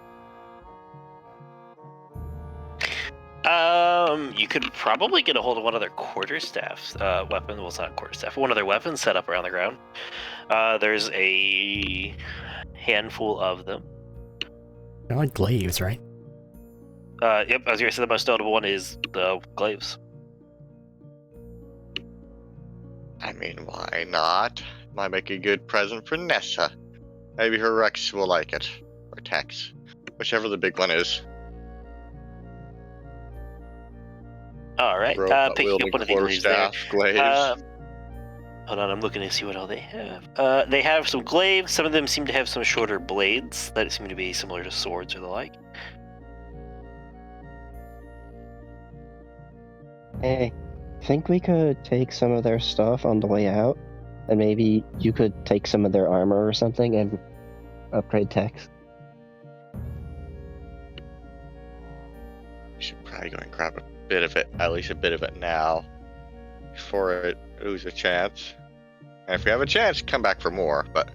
You could probably get a hold of one of their quarterstaff weapon. Well, it's not quarterstaff. One of their weapons set up around the ground. There's a handful of them. They're like glaives, right? Yep. I was gonna say the most notable one is the glaives. I mean, why not? Might make a good present for Nessa. Maybe her Rex will like it. Or Tex. Whichever the big one is. All right. Robot Picking up wielding one of the glaives there. quarterstaff glaives. Hold on, I'm looking to see what all they have. They have some glaives. Some of them seem to have some shorter blades that seem to be similar to swords or the like. Hey, think we could take some of their stuff on the way out? And maybe you could take some of their armor or something and upgrade Tex? We should probably go and grab a bit of it, at least a bit of it now, before it loses a chance. And if we have a chance, come back for more, but...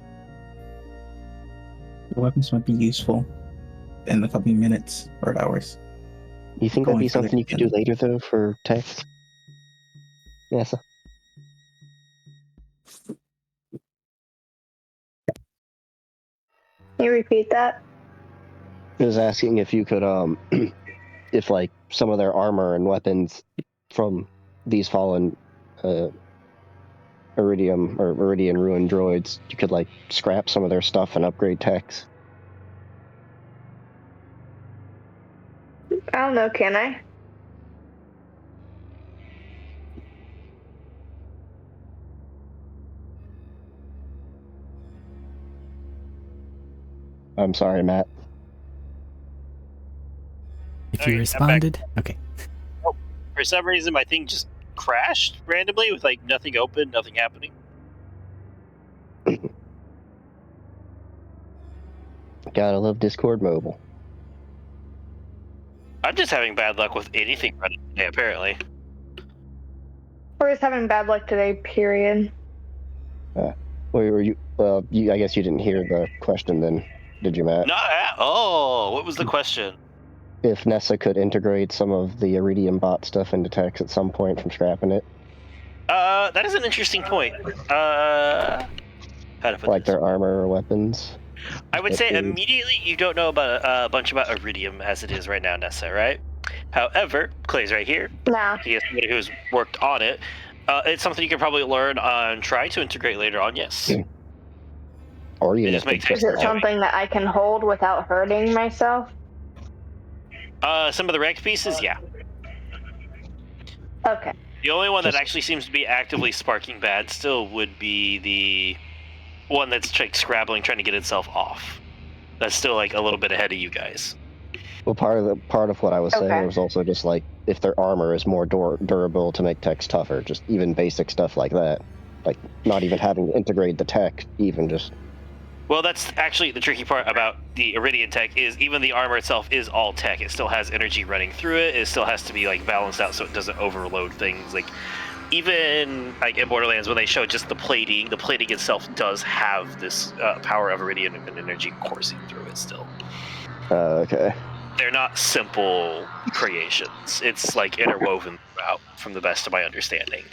The weapons might be useful in a couple of minutes or hours. You think that'd Going be further something you could do than- later, though, for Tex? Yes. Can you repeat that? I was asking if you could, if, like, some of their armor and weapons from these fallen, Iridian ruined droids, you could, like, scrap some of their stuff and upgrade Tex. I don't know, can I? I'm sorry, Matt. If Okay, you I'm responded, okay. For some reason, my thing just crashed randomly with like nothing open, nothing happening. Gotta love Discord Mobile. I'm just having bad luck with anything running today, apparently. We're just having bad luck today, period. Were you? Well, I guess you didn't hear the question then, did you, Matt? What was the question? If Nessa could integrate some of the Iridium bot stuff into Tex at some point from scrapping it, That is an interesting point. How to put like this? their armor or weapons. I would say Iridium. immediately you don't know about a bunch about Iridium as it is right now, Nessa, right? However, Clay's right here. Nah. He is somebody who's worked on it. It's something you can probably learn on try to integrate later on, yes. Or It even just if makes they- Is it something that I can hold without hurting myself? Some of the wrecked pieces, yeah. Okay. The only one that Just- actually seems to be actively sparking bad still would be the one that's like scrabbling, trying to get itself off. That's still like a little bit ahead of you guys. Well, part of what I was Okay. saying was also just like if their armor is more durable to make Tex tougher, just even basic stuff like that, like not even having to integrate the tech, even just. Well, that's actually the tricky part about the Iridian tech is even the armor itself is all tech. It still has energy running through it. It still has to be like balanced out so it doesn't overload things. Like even like in Borderlands when they show just the plating itself does have this power of Iridian and energy coursing through it still. Okay. they're not simple creations. It's like interwoven throughout, from the best of my understanding.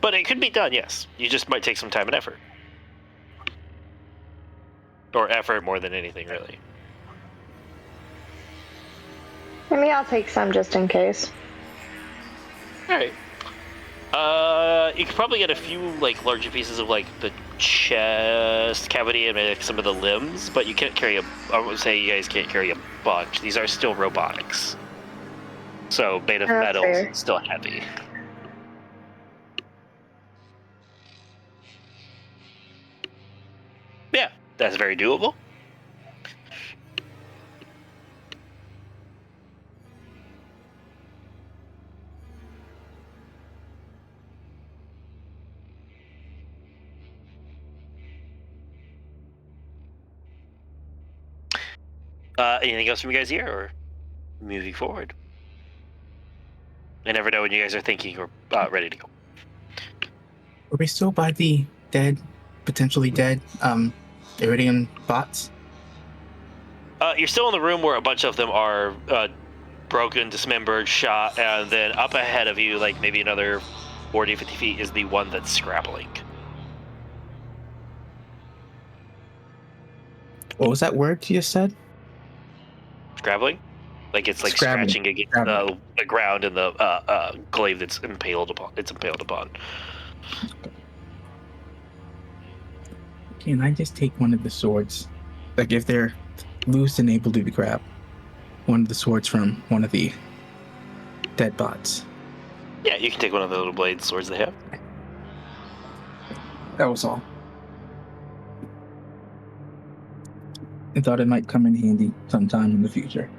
But it could be done, yes. You just might take some time and effort. Or effort more than anything, really. Maybe I'll take some just in case. Alright. You could probably get a few, like, larger pieces of, like, the chest cavity and maybe like, some of the limbs, but you can't carry I would say you guys can't carry a bunch. These are still robotics. So, made of That's metals fair. and still heavy. Yeah, that's very doable. Anything else from you guys here, or moving forward? I never know when you guys are thinking or ready to go. Are we still by the potentially dead, Iridium bots? You're still in the room where a bunch of them are broken, dismembered, shot, and then up ahead of you, like maybe another 40, 50 feet, is the one that's scrabbling. What was that word you just said? Scrabbling? Like it's like Scrabbling. scratching against the ground and the glaive that's impaled upon. It's impaled upon. Can I just take one of the swords? Like if they're loose and able to be grabbed, one of the swords from one of the dead bots. Yeah, you can take one of the little blade swords they have. That was all. I thought it might come in handy sometime in the future.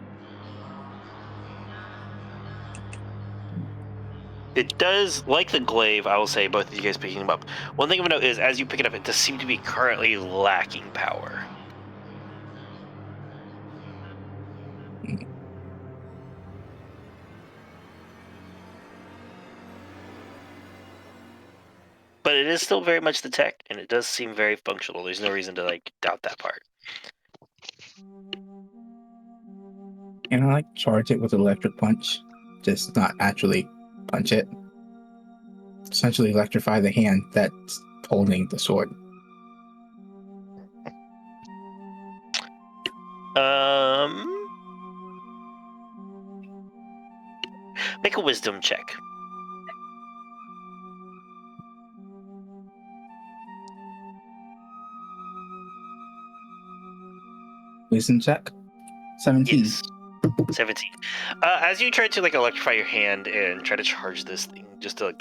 It does, like the glaive, I will say, both of you guys picking them up. One thing of note is, as you pick it up, it does seem to be currently lacking power. But it is still very much the tech, and it does seem very functional. There's no reason to, like, doubt that part. Can I like charge it with electric punch? Just not actually punch it. Essentially electrify the hand that's holding the sword. Make a wisdom check. Wisdom check? 17. Yes. 17. As you try to like electrify your hand and try to charge this thing, just to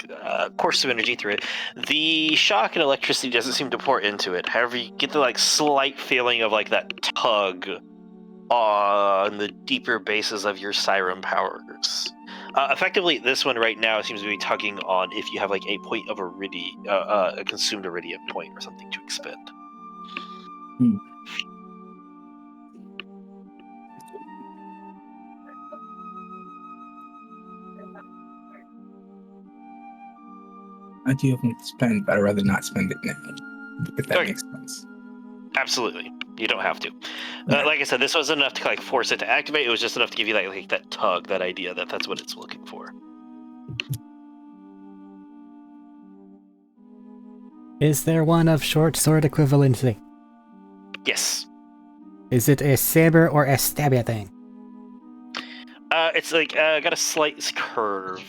course some energy through it, the shock and electricity doesn't seem to pour into it. However, you get the like slight feeling of like that tug on the deeper bases of your siren powers. Effectively, this one right now seems to be tugging on if you have like a point of a consumed iridium point or something to expend. I do have to spend, but I'd rather not spend it now. If that Okay. makes sense. Absolutely. You don't have to. Like I said, this wasn't enough to like force it to activate. It was just enough to give you like that tug, that idea that that's what it's looking for. Is there one of short sword equivalency? Yes. Is it a saber or a stabby thing? It's like got a slight curve.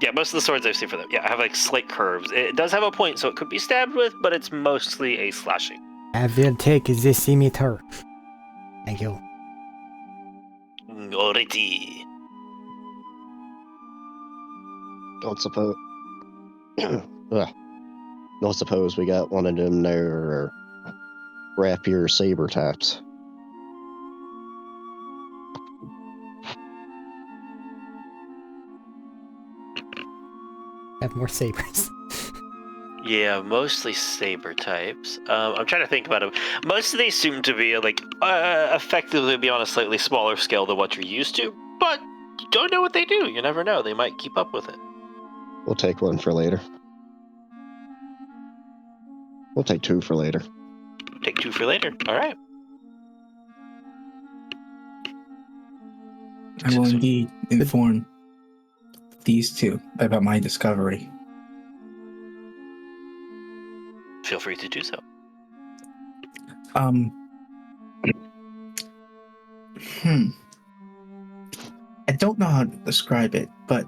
Yeah, most of the swords I've seen for them, have like slight curves. It does have a point, so it could be stabbed with, but it's mostly a slashing. I will take the scimitar. Thank you. Alrighty. Don't suppose. Don't suppose we got one of them there rapier saber taps. Have more sabers. Yeah, mostly saber types. I'm trying to think about them. Most of these seem to be like effectively be on a slightly smaller scale than what you're used to. But you don't know what they do. You never know. They might keep up with it. We'll take one for later. We'll take 2 for later. Take 2 for later. All right. I will indeed inform these two about my discovery. Feel free to do so. I don't know how to describe it, but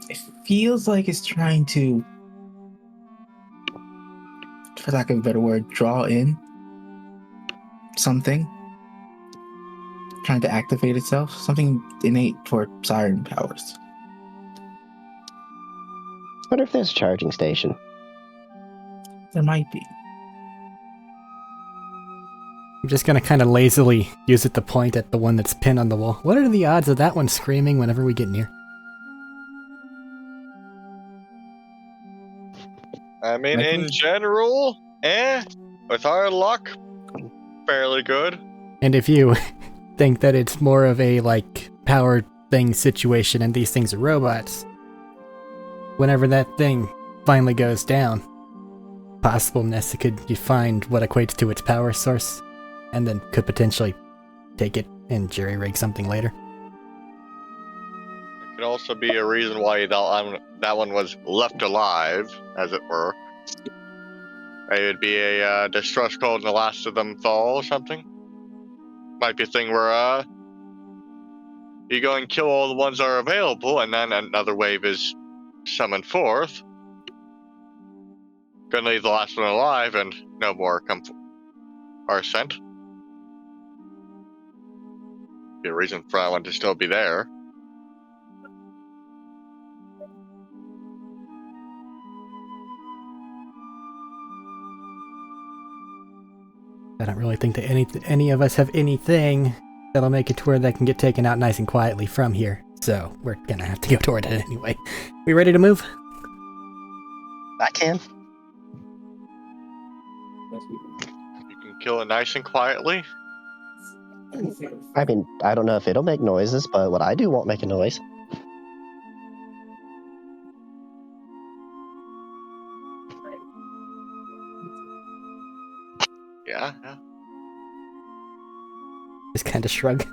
it feels like it's trying to, for lack of a better word, draw in something. Trying to activate itself. Something innate toward siren powers. I wonder if there's a charging station. There might be. I'm just gonna kind of lazily use it to point at the one that's pinned on the wall. What are the odds of that one screaming whenever we get near? I mean, Likely? in general, with our luck, fairly good. And if you think that it's more of a, like, power thing situation and these things are robots, whenever that thing finally goes down, possibleness it could you find what equates to its power source, and then could potentially take it and jerry-rig something later. It could also be a reason why that one was left alive, as it were. It would be a distress code and the last of them fall or something. Might be a thing where you go and kill all the ones that are available, and then another wave is summoned forth. Gonna leave the last one alive, and no more are sent. Be a reason for that one to still be there. I don't really think that any of us have anything that'll make it to where they can get taken out nice and quietly from here. So we're gonna have to go toward it anyway. We ready to move? I can. You can kill it nice and quietly. I mean, I don't know if it'll make noises, but what I do won't make a noise. Yeah. Just kind of shrug.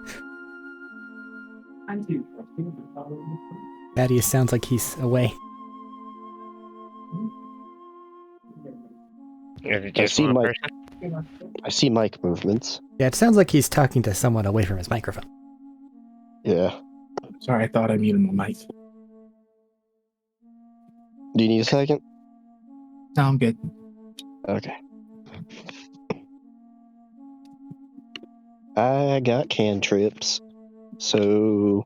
Thaddeus sounds like he's away. Is it I just see one Mike. person? I see mic movements. Yeah, it sounds like he's talking to someone away from his microphone. Yeah. Sorry, I thought I muted my mic. Do you need a second? No, I'm good. Okay. I got cantrips, so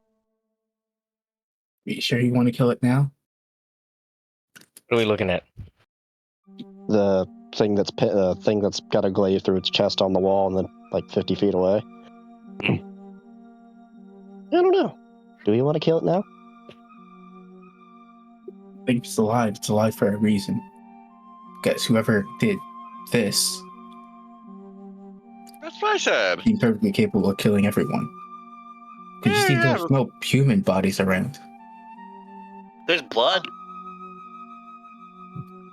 Are you sure you want to kill it now? What are we looking at? the thing that's got a glaive through its chest on the wall and then like 50 feet away. I don't know. Do we want to kill it now? I think it's alive. It's alive for a reason. Because whoever did this That's what I said. seemed perfectly capable of killing everyone. Because you see, there's no human bodies around. There's blood.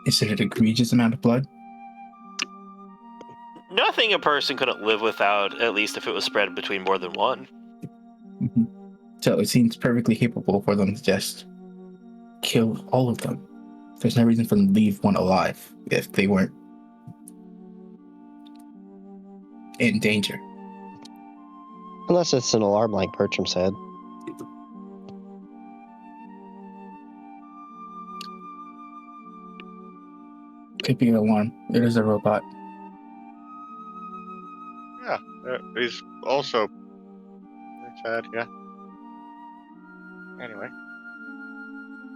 Is it an egregious amount of blood? Nothing a person couldn't live without, at least if it was spread between more than one. Mm-hmm. So it seems perfectly capable for them to just kill all of them. There's no reason for them to leave one alive if they weren't in danger. Unless it's an alarm like Bertram said. Could be an alarm. It is a robot. Yeah, he's also sad. Yeah. Anyway,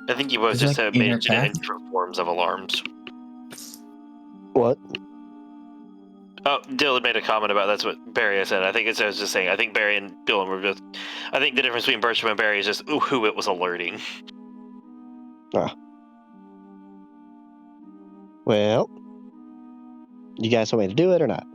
I think you both Is just that have in her mentioned it in path? different forms of alarms. What? Oh, Dylan made a comment about that's what Barry said. I think I was just saying. I think Barry and Dylan were just. I think the difference between Bertram and Barry is just who it was alerting. Well, you guys want me to do it or not?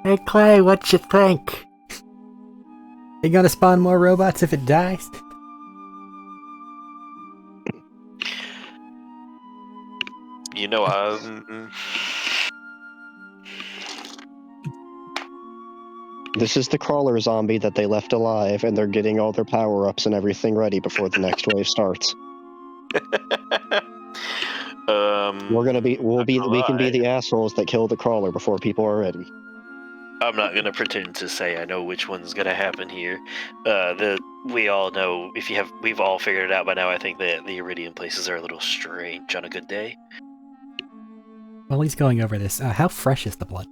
Hey Clay, what you think? You gonna spawn more robots if it dies? You know, This is the crawler zombie that they left alive, and they're getting all their power-ups and everything ready before the next wave starts. We can be the assholes that kill the crawler before people are ready. I'm not gonna pretend to say I know which one's gonna happen here. We all know we've all figured it out by now. I think that the Iridium places are a little strange on a good day. While he's going over this, how fresh is the blood?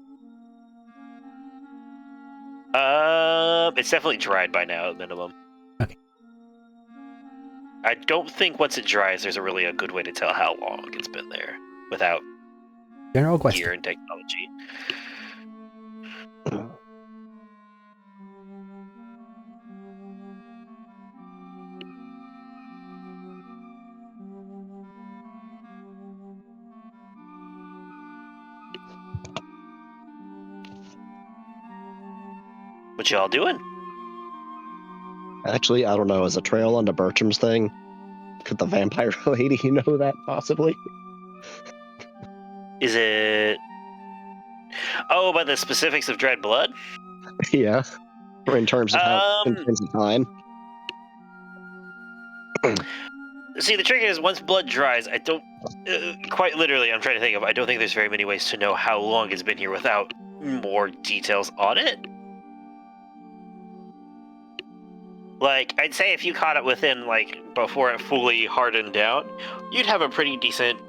It's definitely dried by now at minimum. Okay. I don't think once it dries, there's really a good way to tell how long it's been there without General gear question. and technology. What y'all doing? Actually, I don't know. Is a trail onto Bertram's thing? Could the vampire lady know that, possibly? Is it... Oh, by the specifics of dried blood? Yeah. Or in terms of in terms of time. See, the trick is, once blood dries, I don't... quite literally, I'm trying to think of... I don't think there's very many ways to know how long it's been here without more details on it. Like, I'd say if you caught it within, like, before it fully hardened down, you'd have a pretty decent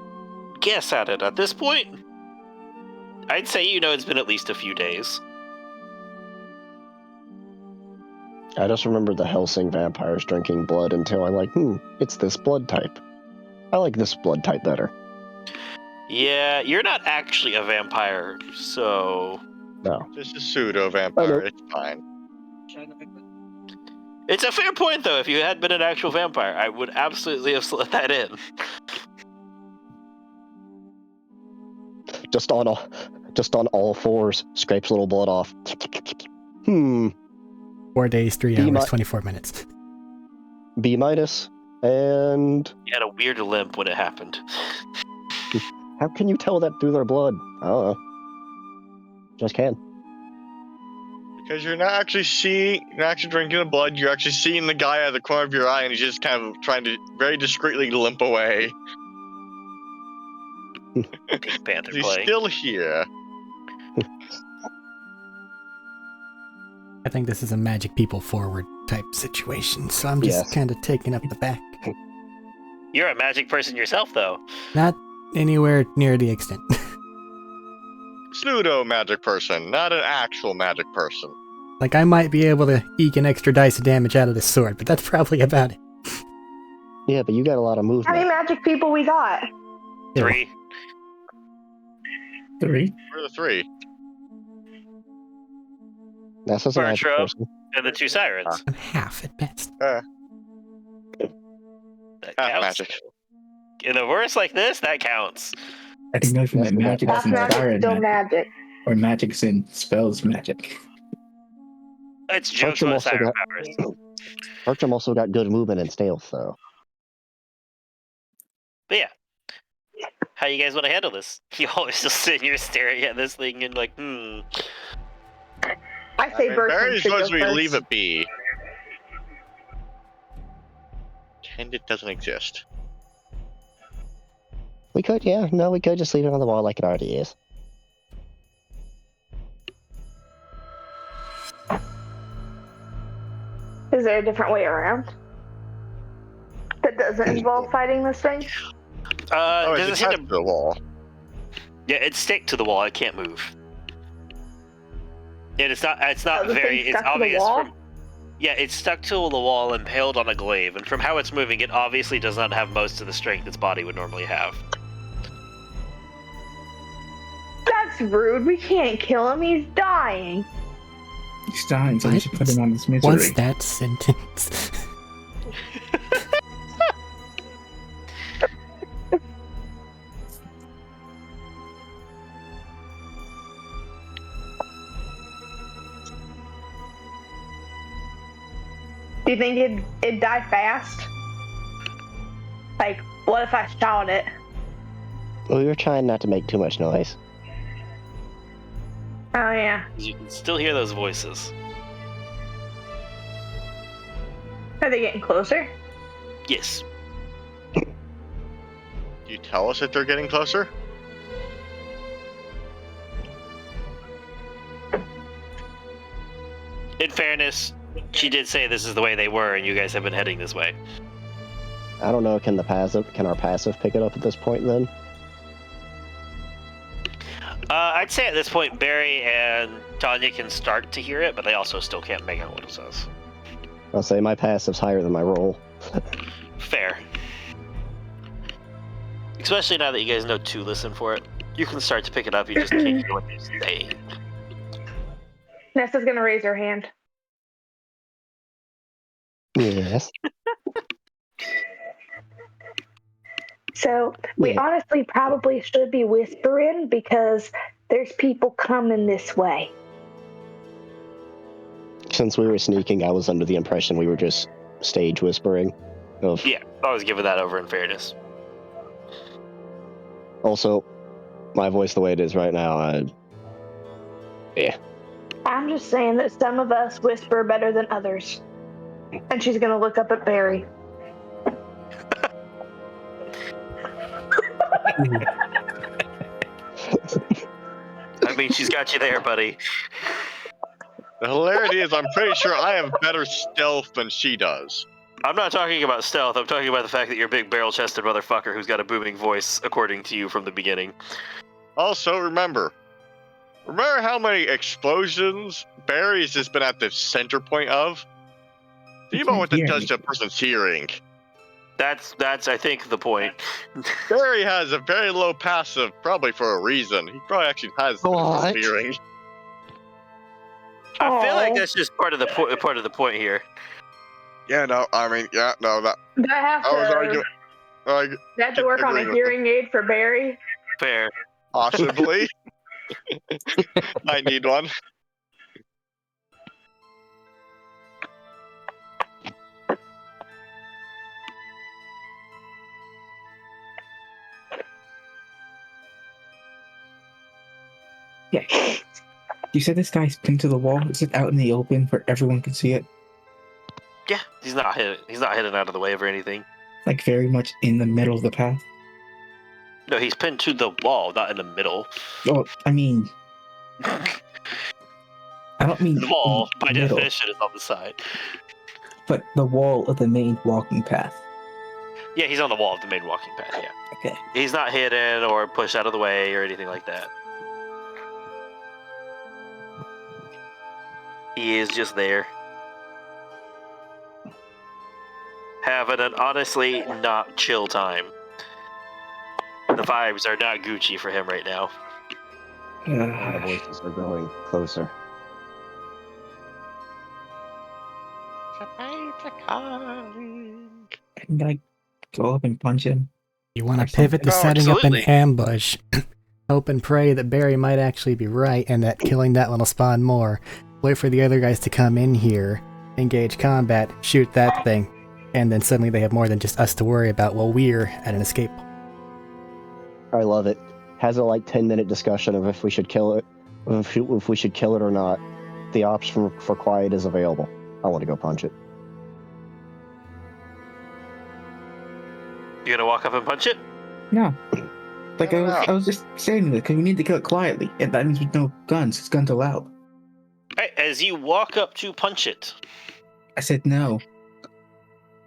guess at it at this point. I'd say it's been at least a few days. I just remember the Helsing vampires drinking blood until I'm like, it's this blood type. I like this blood type better. Yeah, you're not actually a vampire, so... No. Just a pseudo vampire. It's fine. It's a fair point, though. If you had been an actual vampire, I would absolutely have slid that in. Just on all fours, scrapes a little blood off. 4 days, 3 hours, 24 minutes. B-, and... You had a weird limp when it happened. How can you tell that through their blood? I don't know. Just can. Because you're not actually drinking the blood, you're actually seeing the guy out of the corner of your eye, and he's just kind of trying to very discreetly limp away. Pink Panther He's play. still here. I think this is a magic people forward type situation, so I'm just kind of taking up the back. You're a magic person yourself, though. Not anywhere near the extent. Pseudo magic person, not an actual magic person. Like, I might be able to eke an extra dice of damage out of this sword, but that's probably about it. Yeah, but you got a lot of movement. How many magic people we got? 3. 3? We're the 3. That's just a magic Bertram person. and the 2 sirens. I'm half at best. That counts. Magic. In a verse like this, that counts. I didn't know if you meant magic Half is in magic, siren still magic, magic. or magic's in spells magic. It's jokes about siren powers. Bertram also got good movement and stealth, though. But yeah. How you guys want to handle this? You always just sitting here staring at this thing and like, I say Bertram Barry should go says we first. leave it be. Pretend it doesn't exist. We could just leave it on the wall like it already is. Is there a different way around? That doesn't involve fighting this thing? does it hit to the wall. Yeah, it's stick to the wall. It can't move. And it's not the very. thing's It's stuck to the obvious wall? from. Yeah, it's stuck to the wall, impaled on a glaive, and from how it's moving, it obviously does not have most of the strength its body would normally have. That's rude. We can't kill him. He's dying. He's dying, so we should put him on this misery. What's that sentence? Do you think it'd die fast? Like, what if I shot it? We were trying not to make too much noise. Oh, yeah. You can still hear those voices. Are they getting closer? Yes. You tell us if they're getting closer? In fairness, she did say this is the way they were, and you guys have been heading this way. I don't know. Can our passive pick it up at this point? Then I'd say at this point, Barry and Tanya can start to hear it, but they also still can't make out what it says. I'll say my passive's higher than my roll. Fair. Especially now that you guys know to listen for it. You can start to pick it up, you just can't hear what they're saying. Nessa's gonna raise her hand. Yes. So, we honestly probably should be whispering because there's people coming this way. Since we were sneaking, I was under the impression we were just stage whispering. Yeah, I was giving that over in fairness. Also, my voice the way it is right now, yeah. I'm just saying that some of us whisper better than others. And she's gonna look up at Barry. I mean, she's got you there, buddy. The hilarity is I'm pretty sure I have better stealth than she does. I'm not talking about stealth, I'm talking about the fact that you're a big barrel-chested motherfucker who's got a booming voice, according to you from the beginning. Also, remember how many explosions Barry's has been at the center point of? Think about what that does to a person's hearing. That's I think, the point. Barry has a very low passive, probably for a reason. He probably actually has What? hearing. I feel like that's just part of the point here. Yeah, no, I mean, yeah, no, that. Do I have I was to, arguing. do I have to work on a hearing aid for Barry? Fair. Possibly. I need one. Yeah. You said this guy's pinned to the wall. Is it out in the open where everyone can see it? Yeah, he's not hidden out of the way of anything. Like very much in the middle of the path? No, he's pinned to the wall, not in the middle. Oh, I mean... I don't mean... The wall, in by the middle, definition, is on the side. but the wall of the main walking path. Yeah, he's on the wall of the main walking path, yeah. Okay. He's not hidden or pushed out of the way or anything like that. He is just there. Having an honestly not chill time. The vibes are not Gucci for him right now. My voices are growing closer. Can I go up and punch him? You want Or to pivot to something. setting up an Absolutely. ambush. Hope and pray that Barry might actually be right and that killing that one will spawn more. Wait for the other guys to come in here, engage combat, shoot that thing, and then suddenly they have more than just us to worry about while we're at an escape. I love it. Has a 10-minute discussion of if we should kill it, if we should kill it or not. The option for quiet is available. I want to go punch it. You gonna walk up and punch it? No. Like I was just saying that because we need to kill it quietly, and that means with no guns. His guns are loud. Alright, as you walk up to punch it. I said no.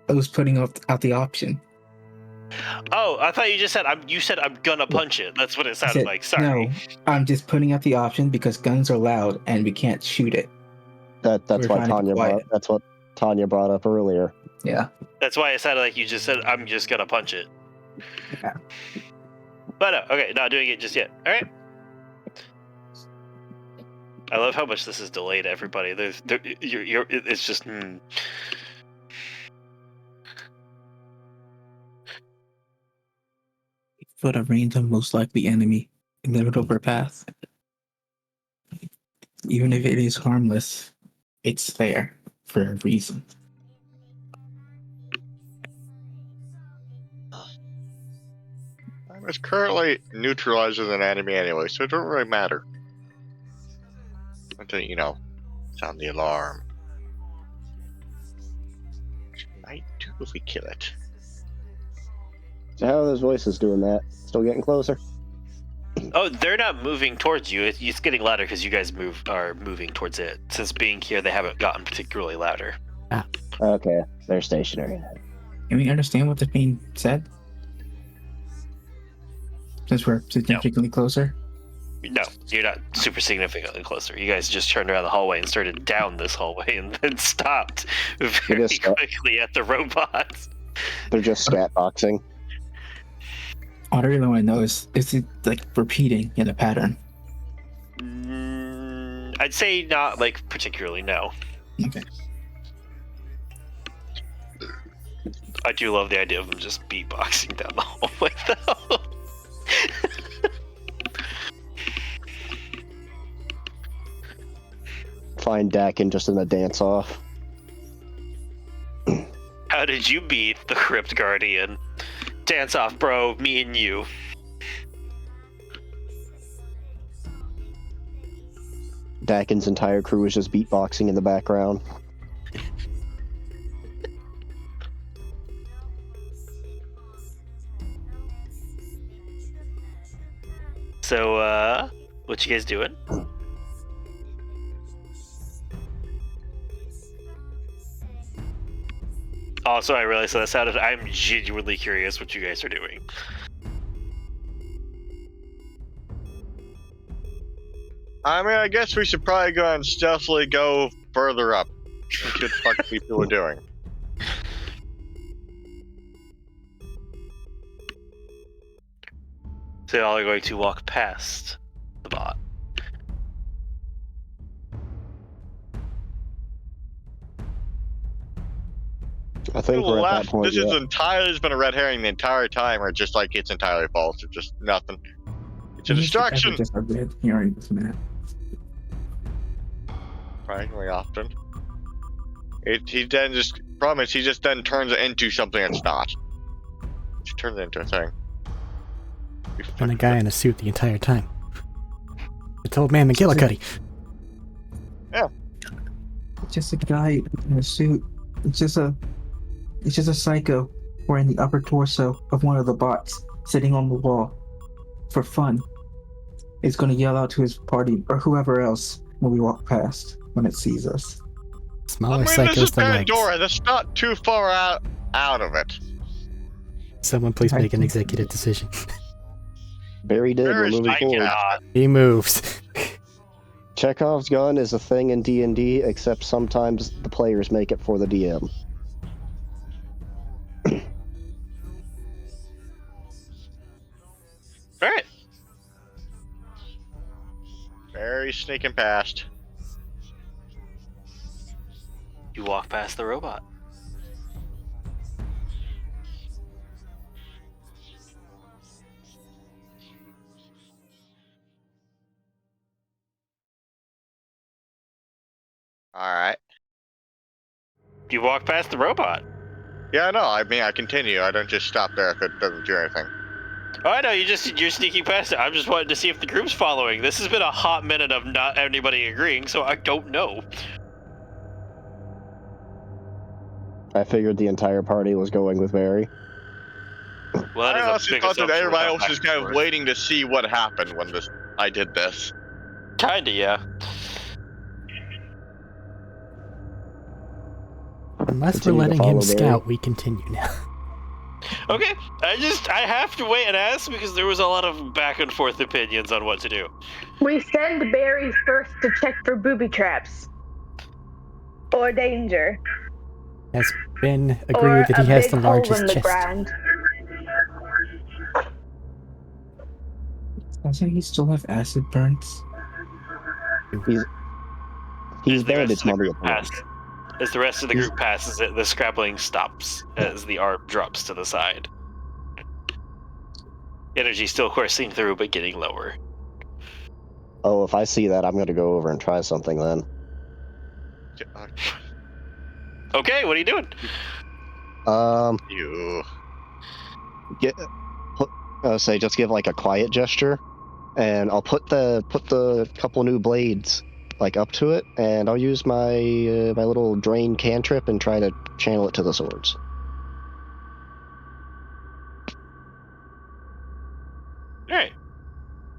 I was putting out the option. Oh, I thought you just said I'm gonna punch it. That's what it I sounded said, like. Sorry. No, I'm just putting out the option because guns are loud and we can't shoot it. That's We're why trying to be Tanya quiet. that's what Tanya brought up earlier. Yeah. That's why it sounded like you just said I'm just gonna punch it. Yeah. But no, okay, not doing it just yet. Alright. I love how much this is delayed, everybody. It's just. Put a random most likely enemy in the middle of our path. Even if it is harmless, it's there for a reason. It's currently neutralizes an enemy anyway, so it don't really matter. Until, sound the alarm. Which might do if we kill it. So how are those voices doing that? Still getting closer? Oh, they're not moving towards you. It's getting louder because you guys are moving towards it. Since being here, they haven't gotten particularly louder. Okay, they're stationary. Can we understand what's being said? Since we're significantly closer? No, you're not super significantly closer. You guys just turned around the hallway and started down this hallway and then stopped very quickly at the robots. They're just scat boxing. All I really want to know is it like repeating in a pattern? I'd say not like particularly, no. Okay. I do love the idea of them just beatboxing down the hallway, though. Find Dakin just in a dance off. How did you beat the Crypt Guardian? Dance off, bro. Me and you. Dakin's entire crew is just beatboxing in the background. So, what you guys doing? Also, I realized that sounded. I'm genuinely curious what you guys are doing. I mean, I guess we should probably go and stealthily go further up. See what the fuck people are doing. So y'all are going to walk past the bot. I think we're at that point. This has entirely been a red herring the entire time, or just like it's entirely false. It's just nothing. It's a distraction. Just a red herring this minute. Frankly, often. He then just promise. He just then turns it into something it's not. He turns it into a thing. And a guy in a suit the entire time. It's old man McGillicuddy. Yeah. It's just a guy in a suit. It's just a psycho wearing the upper torso of one of the bots sitting on the wall for fun. It's going to yell out to his party or whoever else when we walk past when it sees us. Smaller this psychos is than legs. Pandora. That's not too far out of it. Someone please make an executive decision. Barry did. We're moving forward. He moves. Chekhov's gun is a thing in D&D, except sometimes the players make it for the DM. Alright. Very sneaking past. You walk past the robot. Alright. You walk past the robot. Yeah, no, I mean, I continue. I don't just stop there if it doesn't do anything. Oh, I know, you're sneaking past it. I'm just wanting to see if the group's following. This has been a hot minute of not anybody agreeing, so I don't know. I figured the entire party was going with Barry. Well, that I is a honestly big thought that assumption everybody without else was back kind and of forth. waiting to see what happened when I did this. Kinda, yeah. Unless Continue we're to letting follow him Barry. scout, we continue now. Okay, I have to wait and ask because there was a lot of back and forth opinions on what to do. We send Barry first to check for booby traps. Or danger. Has been agreed Or that he a has big the hole largest in the chest. ground. Doesn't he still have acid burns? He's As the rest bandaged of the mummy group passes, as the rest of the group passes it, the scrabbling stops as the arm drops to the side. Energy still coursing through, but getting lower. Oh, if I see that, I'm going to go over and try something then. Okay, what are you doing? You. say just give like a quiet gesture, and I'll put the couple new blades like up to it, and I'll use my my little drain cantrip and try to channel it to the swords. All right.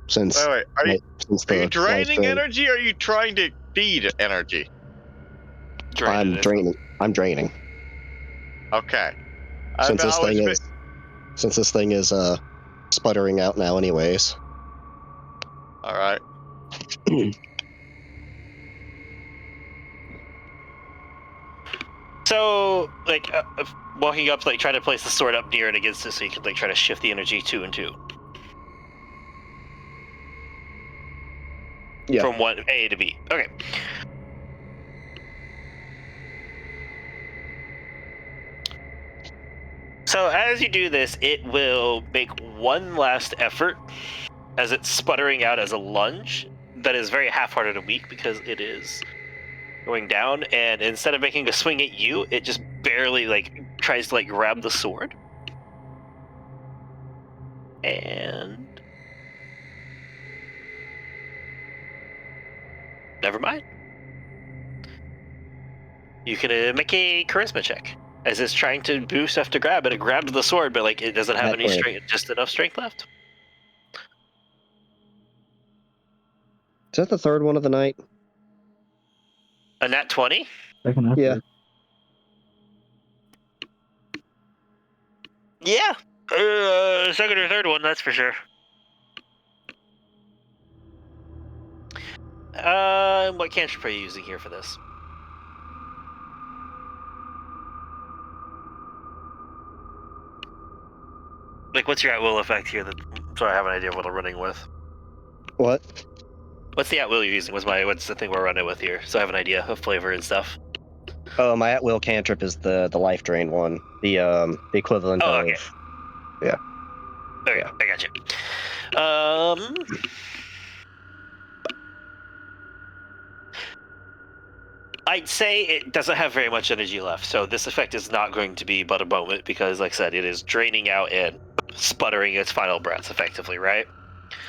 Since Wait, are you since are you the draining energy? Or are you trying to feed energy? I'm draining. I'm draining. Okay. Since this thing is sputtering out now, anyways. All right. So, like, walking up, like, try to place the sword up near it against it so you can, like, try to shift the energy 2 and 2. Yeah. From one A to B. Okay. So as you do this, it will make one last effort as it's sputtering out as a lunge that is very half-hearted and weak because it is going down, and instead of making a swing at you, it just barely, like, tries to, like, grab the sword. And... never mind. You can make a charisma check. As it's trying to boost stuff to grab it, it grabs the sword, but, like, it doesn't have any strength, just enough strength left. Is that the third one of the night? A nat 20? Second effort. Yeah. Yeah. Second or third one, that's for sure. What cantrip are you using here for this? Like, what's your at will effect here? So I have an idea of what I'm running with. What? What's the at will you're using? What's the thing we're running with here? So I have an idea of flavor and stuff. Oh, my at will cantrip is the life drain one. The equivalent of. Okay. Yeah. Okay, Yeah. I got you. I'd say it doesn't have very much energy left, so this effect is not going to be but a moment because, like I said, it is draining out and sputtering its final breaths effectively, right?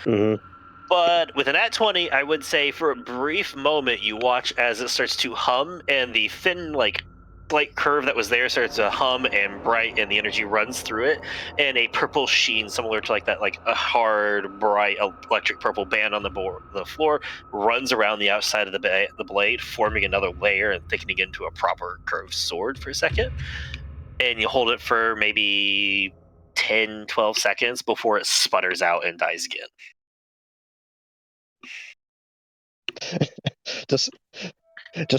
Mm-hmm. But with an at 20, I would say for a brief moment you watch as it starts to hum, and the thin, like, light curve that was there starts to hum and bright, and the energy runs through it, and a purple sheen similar to, like, that, like, a hard, bright, electric purple band on the floor runs around the outside of the blade, forming another layer and thickening into a proper curved sword for a second. And you hold it for maybe 10, 12 seconds before it sputters out and dies again. Just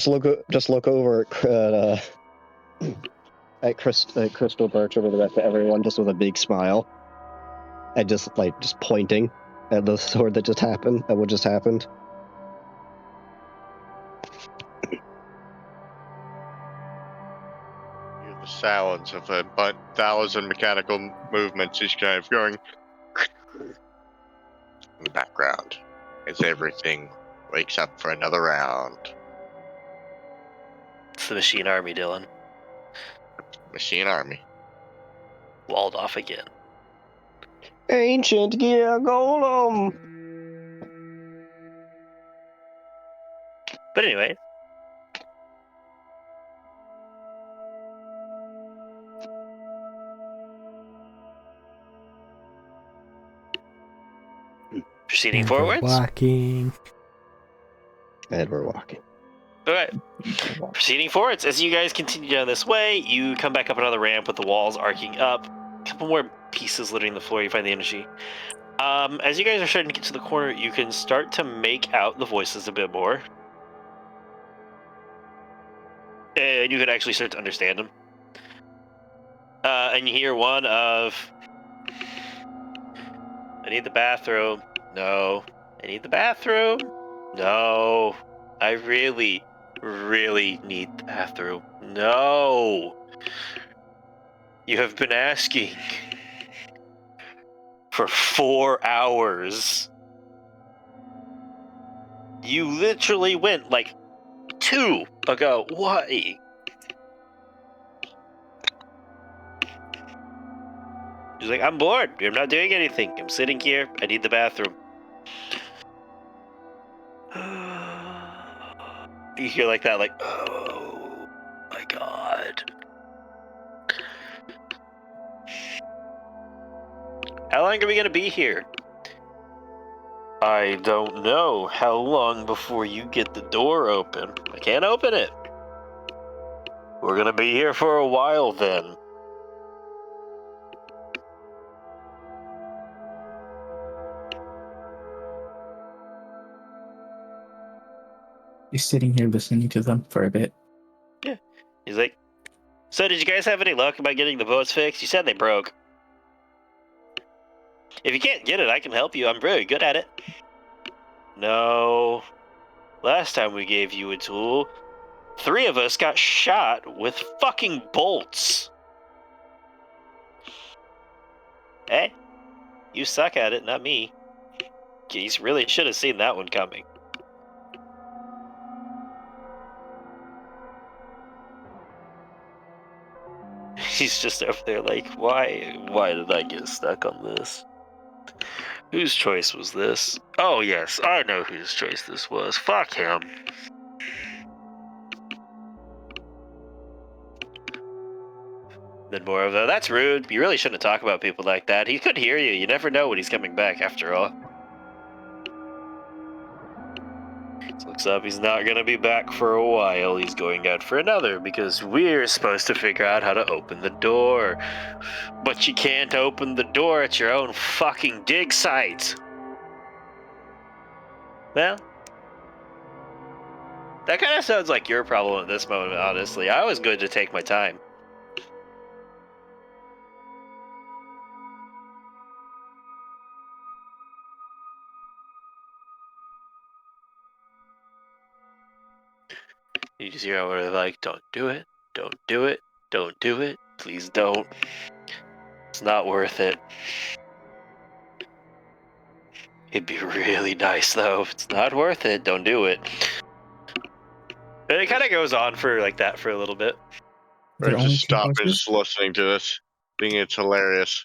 look over at Crystal Birch over the rest of everyone, just with a big smile, and just pointing at the sword that just happened. That what just happened. You hear the sounds of 1,000 mechanical movements just kind of going in the background as everything wakes up for another round. It's the machine army, Dylan. Machine army. Walled off again. Ancient gear golem. But anyway. Proceeding And forwards. Walking. And we're walking. Alright. Proceeding forwards. As you guys continue down this way, you come back up another ramp with the walls arcing up. A couple more pieces littering the floor. You find the energy. As you guys are starting to get to the corner, you can start to make out the voices a bit more. And you can actually start to understand them. And you hear one of... I need the bathroom. No. I need the bathroom. No. I really, really need the bathroom. No. You have been asking for 4 hours. You literally went like 2 ago. Why? She's like, I'm bored. I'm not doing anything. I'm sitting here. I need the bathroom. You hear like that, like, oh my god. How long are we gonna be here? I don't know. How long before you get the door open? I can't open it. We're gonna be here for a while then. You're sitting here listening to them for a bit. Yeah. He's like, so did you guys have any luck about getting the boats fixed? You said they broke. If you can't get it, I can help you. I'm really good at it. No. Last time we gave you a tool, 3 of us got shot with fucking bolts. Hey, you suck at it, not me. Geez, really should have seen that one coming. He's just over there like, why did I get stuck on this? Whose choice was this? Oh yes, I know whose choice this was. Fuck him. Then more of that's rude. You really shouldn't talk about people like that. He could hear you. You never know when he's coming back after all. Looks up, he's not gonna be back for a while. He's going out for another because we're supposed to figure out how to open the door. But you can't open the door at your own fucking dig site. Well, that kind of sounds like your problem at this moment, honestly. I was good to take my time. You just hear how they're like, don't do it, don't do it, don't do it, please don't. It's not worth it. It'd be really nice though. If it's not worth it, don't do it. And it kind of goes on for like that for a little bit. There Or are only just 2 stop and voices? just listening to this. Being it's hilarious.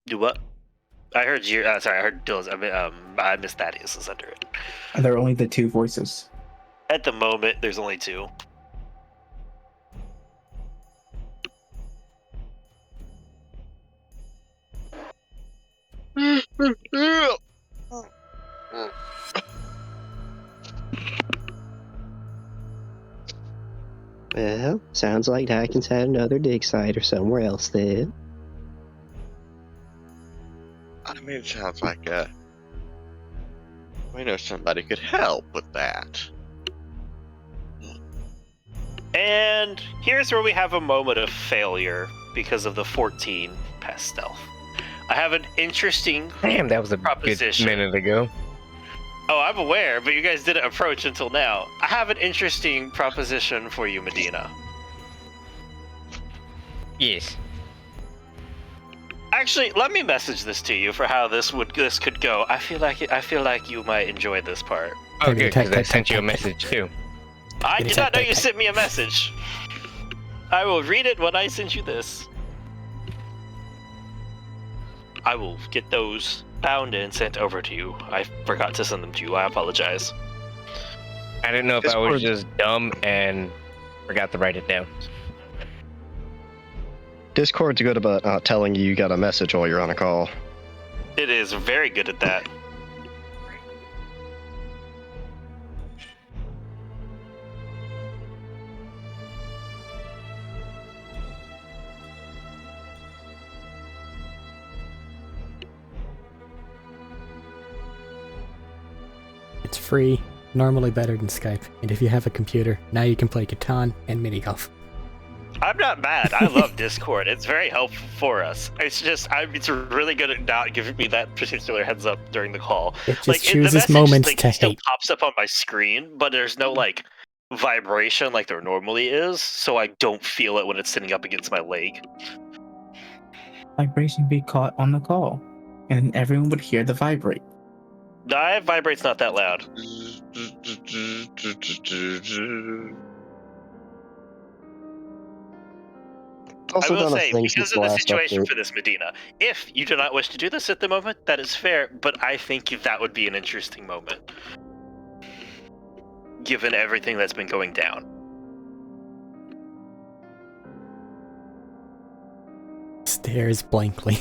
Do what? I heard you. Sorry, I heard Dylan's. I missed Thaddeus is under it. Are there only the 2 voices? At the moment, there's only 2. Well, sounds like Dykins had another dig site or somewhere else then. I mean, it sounds like we know somebody could help with that. And here's where we have a moment of failure because of the 14 past stealth. I have an interesting Damn, that was a proposition. good minute ago. Oh, I'm aware, but you guys didn't approach until now. I have an interesting proposition for you, Medina. Yes. Actually, let me message this to you for how this could go. I feel like you might enjoy this part. Okay, because I sent you a message too. I did not know you sent me a message. I will read it when I send you this. I will get those bound and sent over to you. I forgot to send them to you. I apologize. I didn't know if I was just dumb and forgot to write it down. Discord's good about not telling you got a message while you're on a call. It is very good at that. It's free, normally better than Skype, and if you have a computer, now you can play Catan and mini golf. I'm not mad. I love Discord. It's very helpful for us. It's just, it's really good at not giving me that particular heads up during the call. It just like, chooses the message moments to still hate. pops up on my screen, but there's no like vibration like there normally is, so I don't feel it when it's sitting up against my leg. Vibration be caught on the call, and everyone would hear the vibrate. Vibrate's not that loud. Also I will done a say, thing because since of the the last situation update. for this Medina, if you do not wish to do this at the moment, that is fair, but I think that would be an interesting moment, given everything that's been going down. Stares blankly.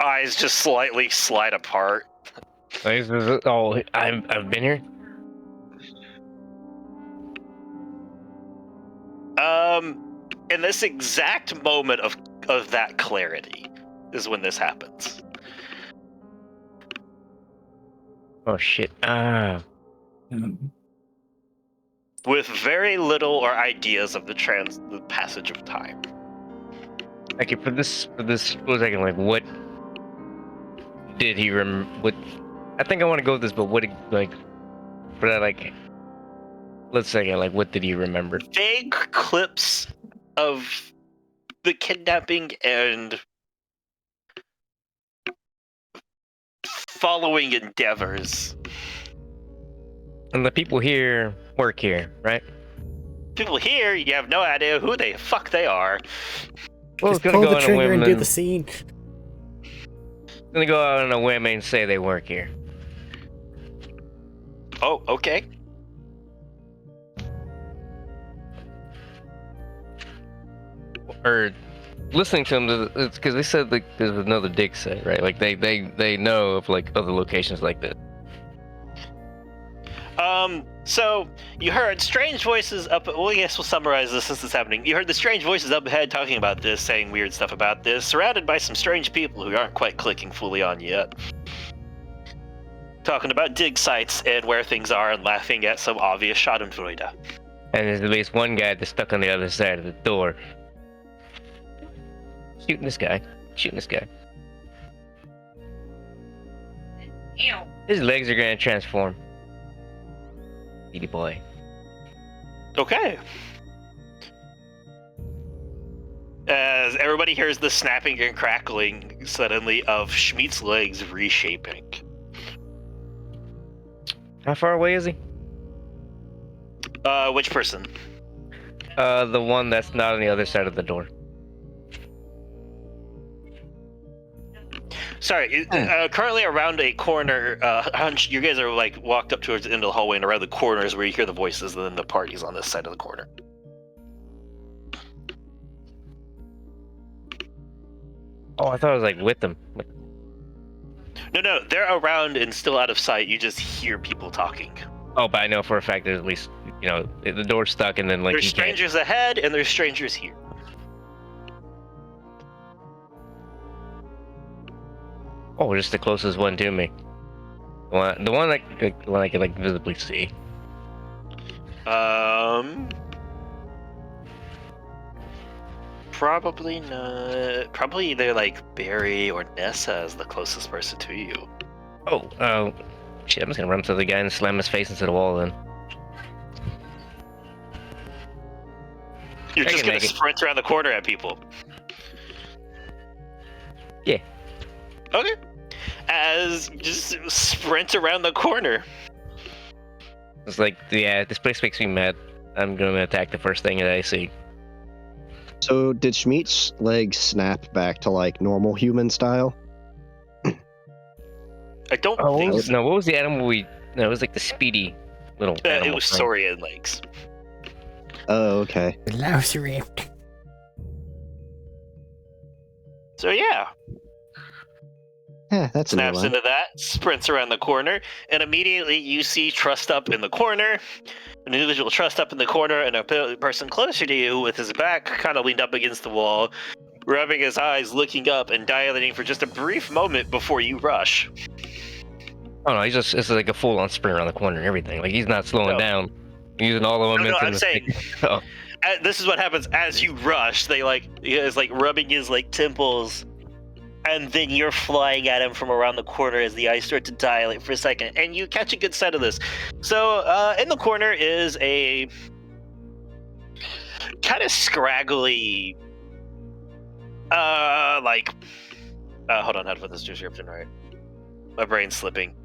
Eyes just slightly slide apart. Oh, I've been here. In this exact moment of that clarity is when this happens. Oh shit. With very little or ideas of the passage of time. Okay, for this split second, like, what did he what? I think I want to go with this, but what, like, for that, like, let's say, like, what did he remember? Vague clips of the kidnapping and following endeavors. And the people here work here, right? People here, you have no idea who the fuck they are. Well, Just it's gonna pull go the on a trigger whim and do the scene. gonna go out on a whim and say they work here. Oh, okay. Or listening to them, it's because they said, like, there's another dig site, right? Like, they know of, like, other locations like this. So you heard strange voices up. Well, I guess we'll summarize this since it's happening. You heard the strange voices up ahead talking about this, saying weird stuff about this, surrounded by some strange people who aren't quite clicking fully on yet. Talking about dig sites and where things are and laughing at some obvious Schadenfreude. And there's at least one guy that's stuck on the other side of the door. Shooting this guy. Shooting this guy. Ew. His legs are gonna transform. Beady boy. Okay. As everybody hears the snapping and crackling suddenly of Schmied's legs reshaping. How far away is he? Which person? The one that's not on the other side of the door. Sorry, currently around a corner, you guys are like walked up towards the end of the hallway, and around the corners where you hear the voices, and then the party's on this side of the corner. Oh, I thought I was, like, with them. No, they're around and still out of sight. You just hear people talking. Oh, but I know for a fact there's at least, you know, the door's stuck, and then, like, There's he can't. strangers ahead, and there's strangers here. Oh, just the closest one to me. The one I can, like, visibly see. Probably not. Probably either like Barry or Nessa is the closest person to you. Oh, shit, I'm just gonna run up to the guy and slam his face into the wall then. You're I just can gonna make it. sprint around the corner at people. Yeah. Okay. As you just sprint around the corner. It's like, yeah, this place makes me mad. I'm gonna attack the first thing that I see. So did Schmeat's legs snap back to like normal human style? I don't Oh, think so. no, what was the animal No, it was like the speedy little animal It was thing. Saurian legs. Oh, okay. Velociraptor. So yeah, Yeah, that's a new snaps one. into that, sprints around the corner, and immediately you see Trust up in the corner. An individual Trust up in the corner, and a person closer to you with his back kind of leaned up against the wall, rubbing his eyes, looking up, and dilating for just a brief moment before you rush. Oh no, it's like a full-on sprint around the corner and everything. Like, he's not slowing down. He's using all the momentum. No, I'm saying Oh. This is what happens as you rush. He is like rubbing his like temples, and then you're flying at him from around the corner as the eyes start to dilate for a second, and you catch a good sight of this. So in the corner is a kind of scraggly, hold on, how to put this description right? My brain's slipping.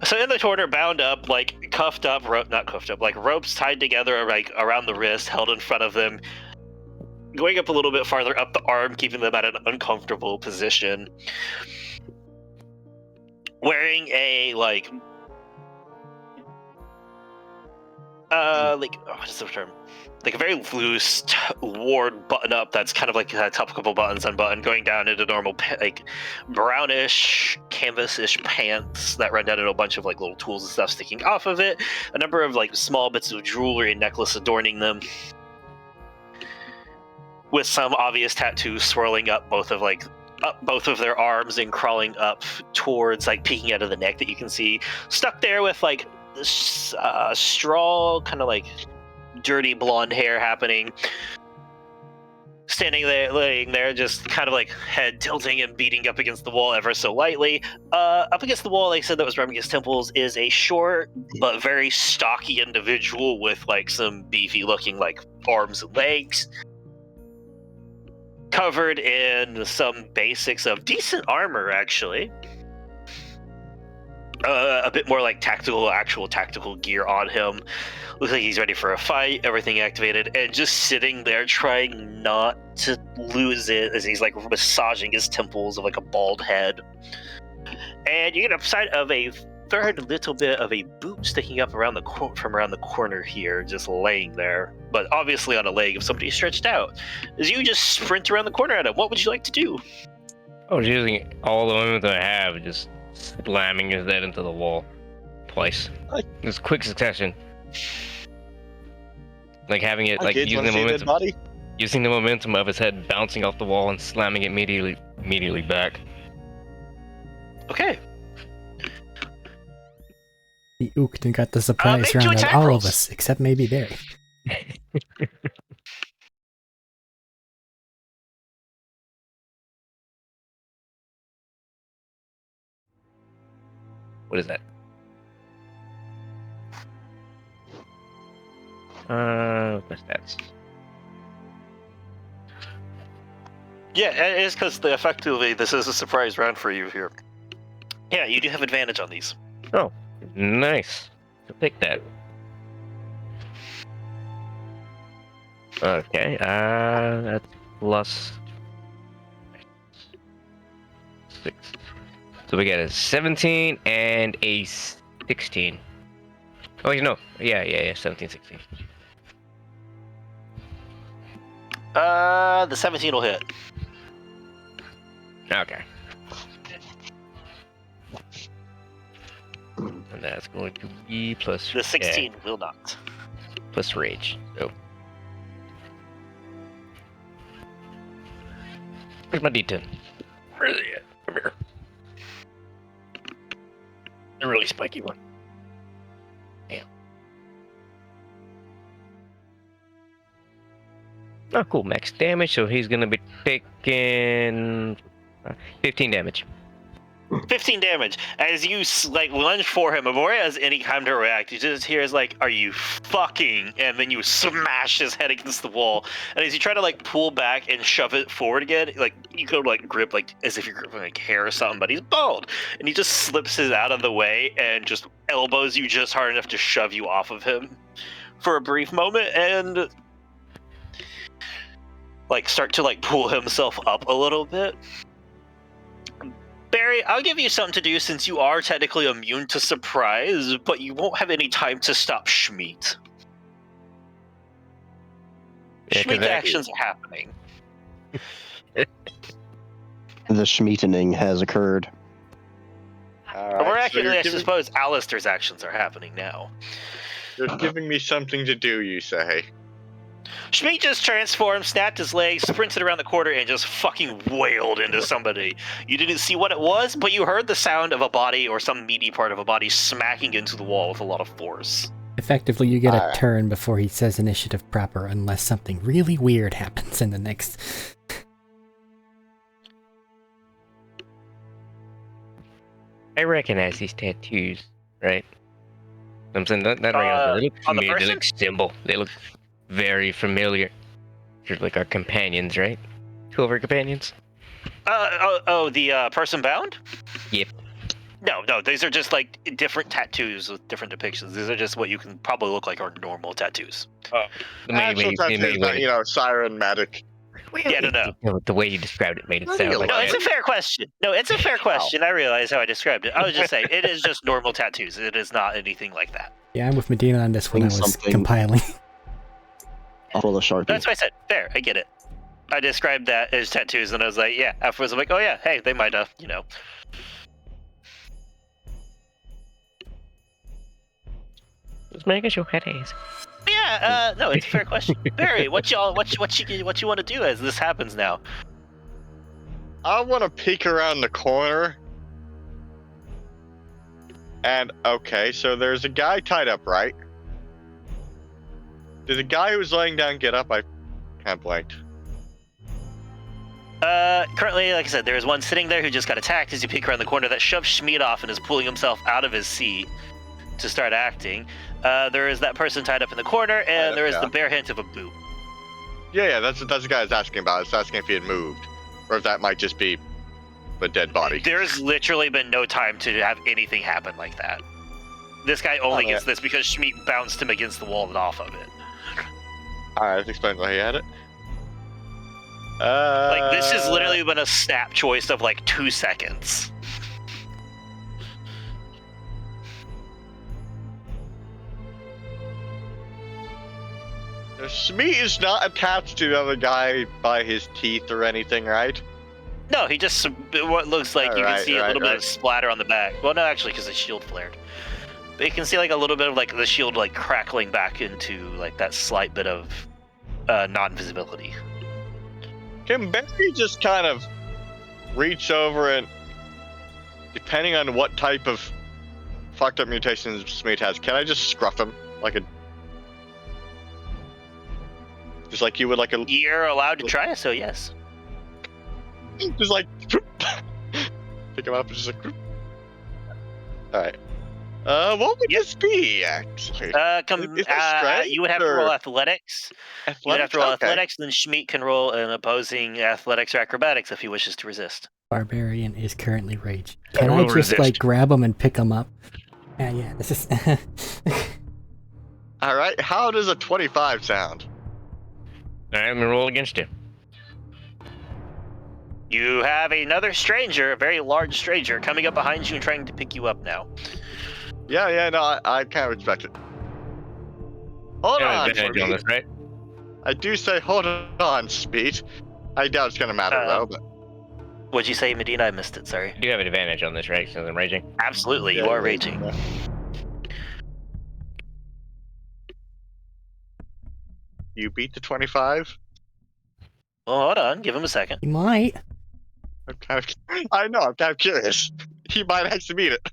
So in the corner, bound up, like cuffed up, not cuffed up, like ropes tied together, like around the wrist, held in front of them, going up a little bit farther up the arm, keeping them at an uncomfortable position. Wearing a what is the term? Like a very loose, worn button-up that's kind of like a top couple buttons unbuttoned, going down into normal, like, brownish, canvas-ish pants that run down into a bunch of, like, little tools and stuff sticking off of it. A number of, like, small bits of jewelry and necklace adorning them. With some obvious tattoos swirling up both of their arms and crawling up towards, like, peeking out of the neck that you can see. Stuck there with, like, this straw, kind of, like, dirty blonde hair happening. Standing there, laying there, just kind of, like, head tilting and beating up against the wall ever so lightly. Up against the wall, they said that was rubbing his temples, is a short but very stocky individual with, like, some beefy-looking, like, arms and legs. Covered in some basics of decent armor, actually. A bit more like actual tactical gear on him. Looks like he's ready for a fight, everything activated, and just sitting there trying not to lose it as he's like massaging his temples of like a bald head. And you get a sight of a third little bit of a boot sticking up from around the corner here, just laying there, but obviously on a leg of somebody stretched out. As you just sprint around the corner at him, what would you like to do? I was using all the momentum I have, just slamming his head into the wall twice. Just quick succession. Like having it, like using the momentum of his head bouncing off the wall and slamming it immediately back. Okay. The Ookton got the surprise round on all of us, except maybe Barry. What is that? What's that? Yeah, it is because effectively this is a surprise round for you here. Yeah, you do have advantage on these. Oh, nice. I'll take that. Okay, that's plus 6. So we got a 17 and a 16. Oh, no. Yeah, 17, 16. The 17 will hit. Okay. And that's going to be plus... The 16 will not. Plus rage, so... Where's my D10? Where is it? Come here. A really spiky one. Damn. Oh, cool. Max damage, so he's gonna be taking 15 damage. 15 damage. As you lunge for him, before he has any time to react, you just hear his are you fucking? And then you smash his head against the wall. And as you try to pull back and shove it forward again, you go to grip as if you're gripping hair or something, but he's bald. And he just slips his out of the way and just elbows you just hard enough to shove you off of him for a brief moment and start to pull himself up a little bit. Barry, I'll give you something to do since you are technically immune to surprise, but you won't have any time to stop Schmeat. Yeah, Schmeat actions are happening. The Schmeatening has occurred. Miraculously, I suppose Alistair's actions are happening now. You're giving me something to do, you say? Schmeat just transformed, snapped his legs, sprinted around the corner, and just fucking wailed into somebody. You didn't see what it was, but you heard the sound of a body or some meaty part of a body smacking into the wall with a lot of force. Effectively, you get a turn before he says initiative proper, unless something really weird happens in the next... I recognize these tattoos, right? I'm saying not right now. They look familiar. They look simple. They look very familiar. They're like our companions, right? 2 of our companions. The person bound? Yep. No, these are just different tattoos with different depictions. These are just what you can probably look like are normal tattoos. Actual tattoos, siren, magic. Yeah, no. The way you described it made it What do sound you like No, like? it's a fair question. No, it's a fair question. I realize how I described it. I was just saying, it is just normal tattoos. It is not anything like that. Yeah, I'm with Medina on this when I Doing was something. compiling. Full of Sharpie. That's what I said. Fair, I get it. I described that as tattoos, and I was like, yeah. Afterwards, I'm like, oh yeah, hey, they might have, you know. Just making sure it is. Yeah, no, it's a fair question. Barry, what you want to do as this happens now? I want to peek around the corner. And, okay, so there's a guy tied up, right? Did the guy who was laying down get up? I kind of blanked. Currently, like I said, there is one sitting there who just got attacked as you peek around the corner that shoves Schmied off and is pulling himself out of his seat to start acting. There is that person tied up in the corner, and there is the bare hint of a boot. Yeah, that's the guy I was asking about. It's asking if he had moved. Or if that might just be a dead body. There's literally been no time to have anything happen like that. This guy only gets this because Schmied bounced him against the wall and off of it. Alright, that explains why he had it. Like, this has literally been a snap choice of like 2 seconds. Schmied is not attached to the other guy by his teeth or anything, right? No, he just, what looks like you can see a little bit of splatter on the back. Well, no, actually, because the shield flared. But you can see like a little bit of like the shield like crackling back into like that slight bit of non-visibility. Can Barry just kind of reach over and, depending on what type of fucked up mutations Schmied has, can I just scruff him like a... Just like you would like a... You're allowed to try, so yes. Just like... Pick him up and just like... Alright. What would this be, actually? You would have to roll athletics. You would have to roll athletics, then Schmied can roll an opposing athletics or acrobatics if he wishes to resist. Barbarian is currently raging. Can I just like grab him and pick him up? Yeah, this is... Alright, how does a 25 sound? Alright, I'm gonna roll against you. You have another stranger, a very large stranger, coming up behind you and trying to pick you up now. Yeah, no, I kind of expect it. Hold on, on this, right? I do say hold on, Speed. I doubt it's gonna matter though, but... What'd you say, Medina? I missed it, sorry. You do have an advantage on this, right? Since I'm raging? Absolutely, you are raging. Yeah. You beat the 25? Well, hold on, give him a second. You might. I know, I'm kind of curious. He might actually beat it.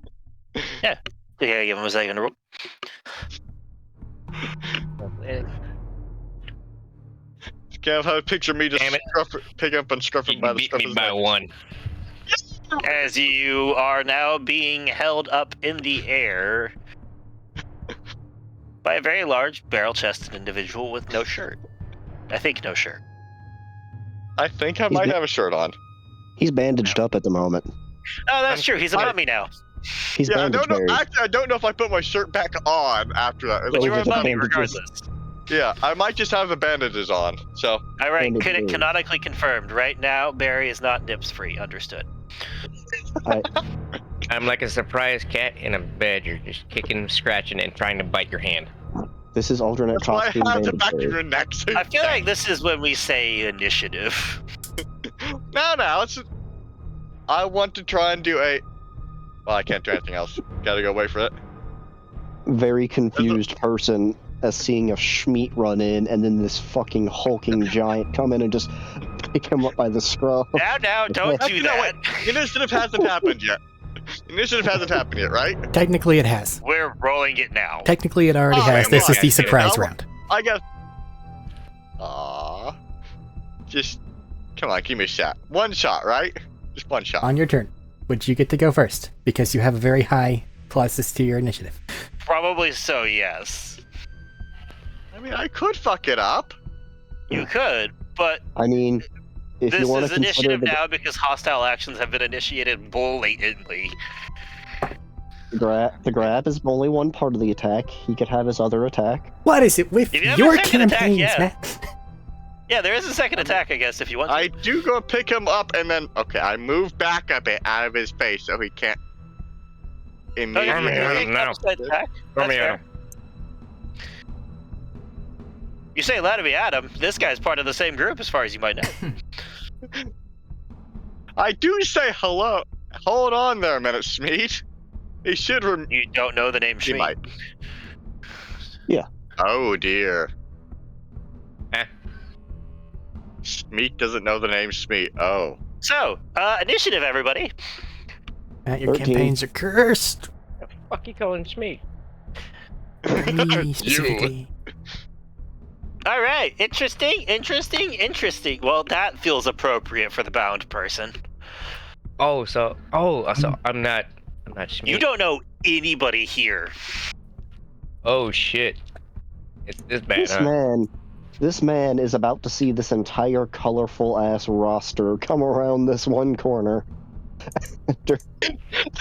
Yeah, give him a second to roll. Can't have a picture of me just pick up and scruff him by the scruff of his neck. 1. As you are now being held up in the air by a very large barrel-chested individual with no shirt. I think no shirt. I think I might have a shirt on. He's bandaged up at the moment. Oh, that's true. He's a mummy now. He's bandaged. I don't know if I put my shirt back on after that. But you're a just mummy bandages. regardless. Yeah, I might just have the bandages on. So. All right, Bandages. canonically confirmed. Right now, Barry is not nips free. Understood. I'm like a surprised cat in a bed. You're just kicking, scratching, and trying to bite your hand. This is alternate That's why costume I have the back of bandage. your neck. So I feel like this is when we say initiative. No, I want to try and do a... Well, I can't do anything else. Gotta go wait for it. Very confused person as seeing a Schmied run in and then this fucking hulking giant come in and just pick him up by the scruff. Now, don't do Actually, that. No, wait. Initiative hasn't happened yet. Initiative hasn't happened yet, right? Technically it has. We're rolling it now. Technically it already Oh, has. man, This is okay. the surprise Yeah, round. I guess... Aww. Just... Come on, give me a shot. One shot, right? Just one shot. On your turn, would you get to go first? Because you have a very high pluses to your initiative. Probably so, yes. I mean, I could fuck it up. You could, but I mean, if this you want is to consider initiative now because hostile actions have been initiated blatantly. the grab is only one part of the attack. He could have his other attack. What is it with If you have your a second attack, campaigns, yeah. man? Yeah, there is a second attack, I guess, if you want to. I do go pick him up and then I move back a bit out of his face so he can't immediately. Okay. now. Attack. Throw That's me at fair. him. You say let me at him. This guy's part of the same group, as far as you might know. I do say hello. Hold on there a minute, Smeet. He should You don't know the name He Shmeet. might. Yeah. Oh dear. Eh. Smeet doesn't know the name Smeet. Oh. So, initiative, everybody. Matt, your 13. campaigns are cursed. Fuck you calling me? Me specifically. All right, interesting. Well, that feels appropriate for the bound person. So I'm not Schmeat. You don't know anybody here. Oh shit. It's this bad, This man is about to see this entire colorful ass roster come around this one corner. I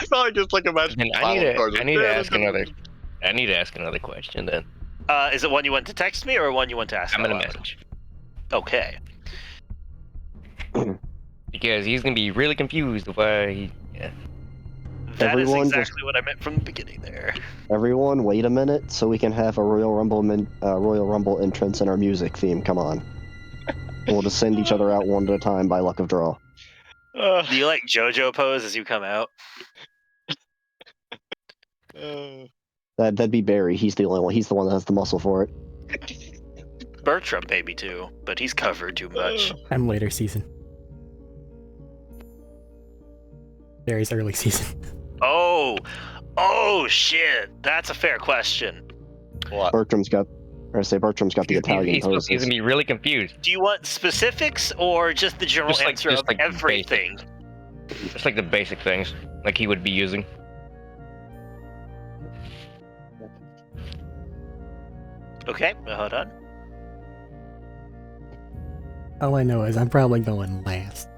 probably just like a bunch Then of I need flower to ask another question then. Is it one you want to text me or one you want to ask? I'm gonna out loud? message. Okay. Because he's gonna be really confused why he That is Everyone exactly what I meant from the beginning there. Everyone, wait a minute, so we can have a Royal Rumble entrance and our music theme. Come on. We'll just send each other out one at a time by luck of draw. Do you like JoJo pose as you come out? That'd be Barry. He's the only one. He's the one that has the muscle for it. Bertram maybe too, but he's covered too much. I'm later season. Barry's early season. Oh shit! That's a fair question. What? Bertram's got the Italian he's poses. gonna be really confused. Do you want specifics or just the general answer of everything? Just like the basic things, like he would be using. Okay, hold on. All I know is I'm probably going last.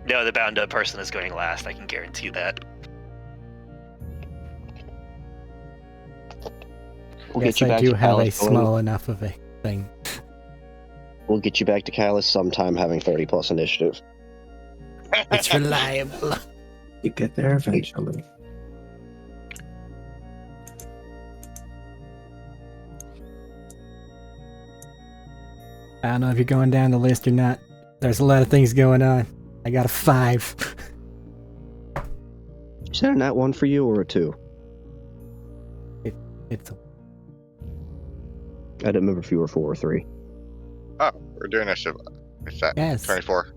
No, the bound up person is going last. I can guarantee that. We'll Yes, get you I back do to have a Callus going- small enough of a thing. We'll get you back to Callus sometime having 30 plus initiative. It's reliable. You get there eventually. I don't know if you're going down the list or not. There's a lot of things going on. I got a 5. Is that a nat 1 for you or a 2? It's I didn't remember if you were 4 or 3. Oh, we're doing this. It's that yes. 24.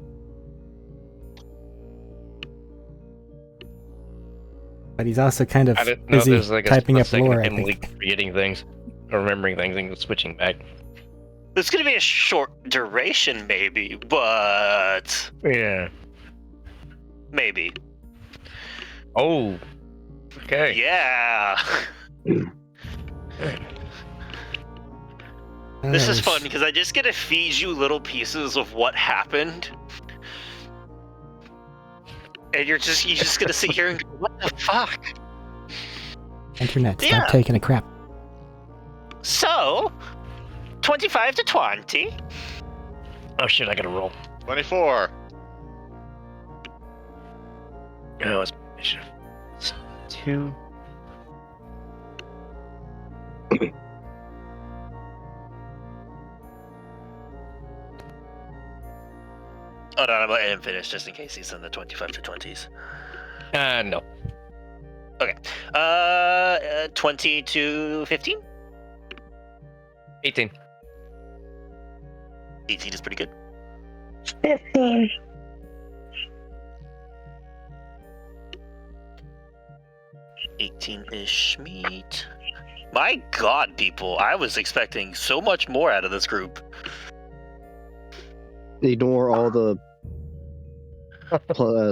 But he's also kind of I didn't know busy there's like a typing split up second lore, of I him think. like forgetting things, or remembering things, and switching back. It's gonna be a short duration, maybe, but Yeah. maybe. Oh. Okay. Yeah. This is fun because I just get to feed you little pieces of what happened, and you're just gonna sit here and go, what the fuck? Internet, stop Yeah. taking a crap. So, 25 to 20. Oh shit! I gotta roll. 24. Oh, it's 2. Hold on, I'm letting him finish just in case he's in the 25 to 20s. No. 20 to 15? 18. 18 is pretty good. 15. 18-ish meat. My god, people, I was expecting so much more out of this group. Ignore all the,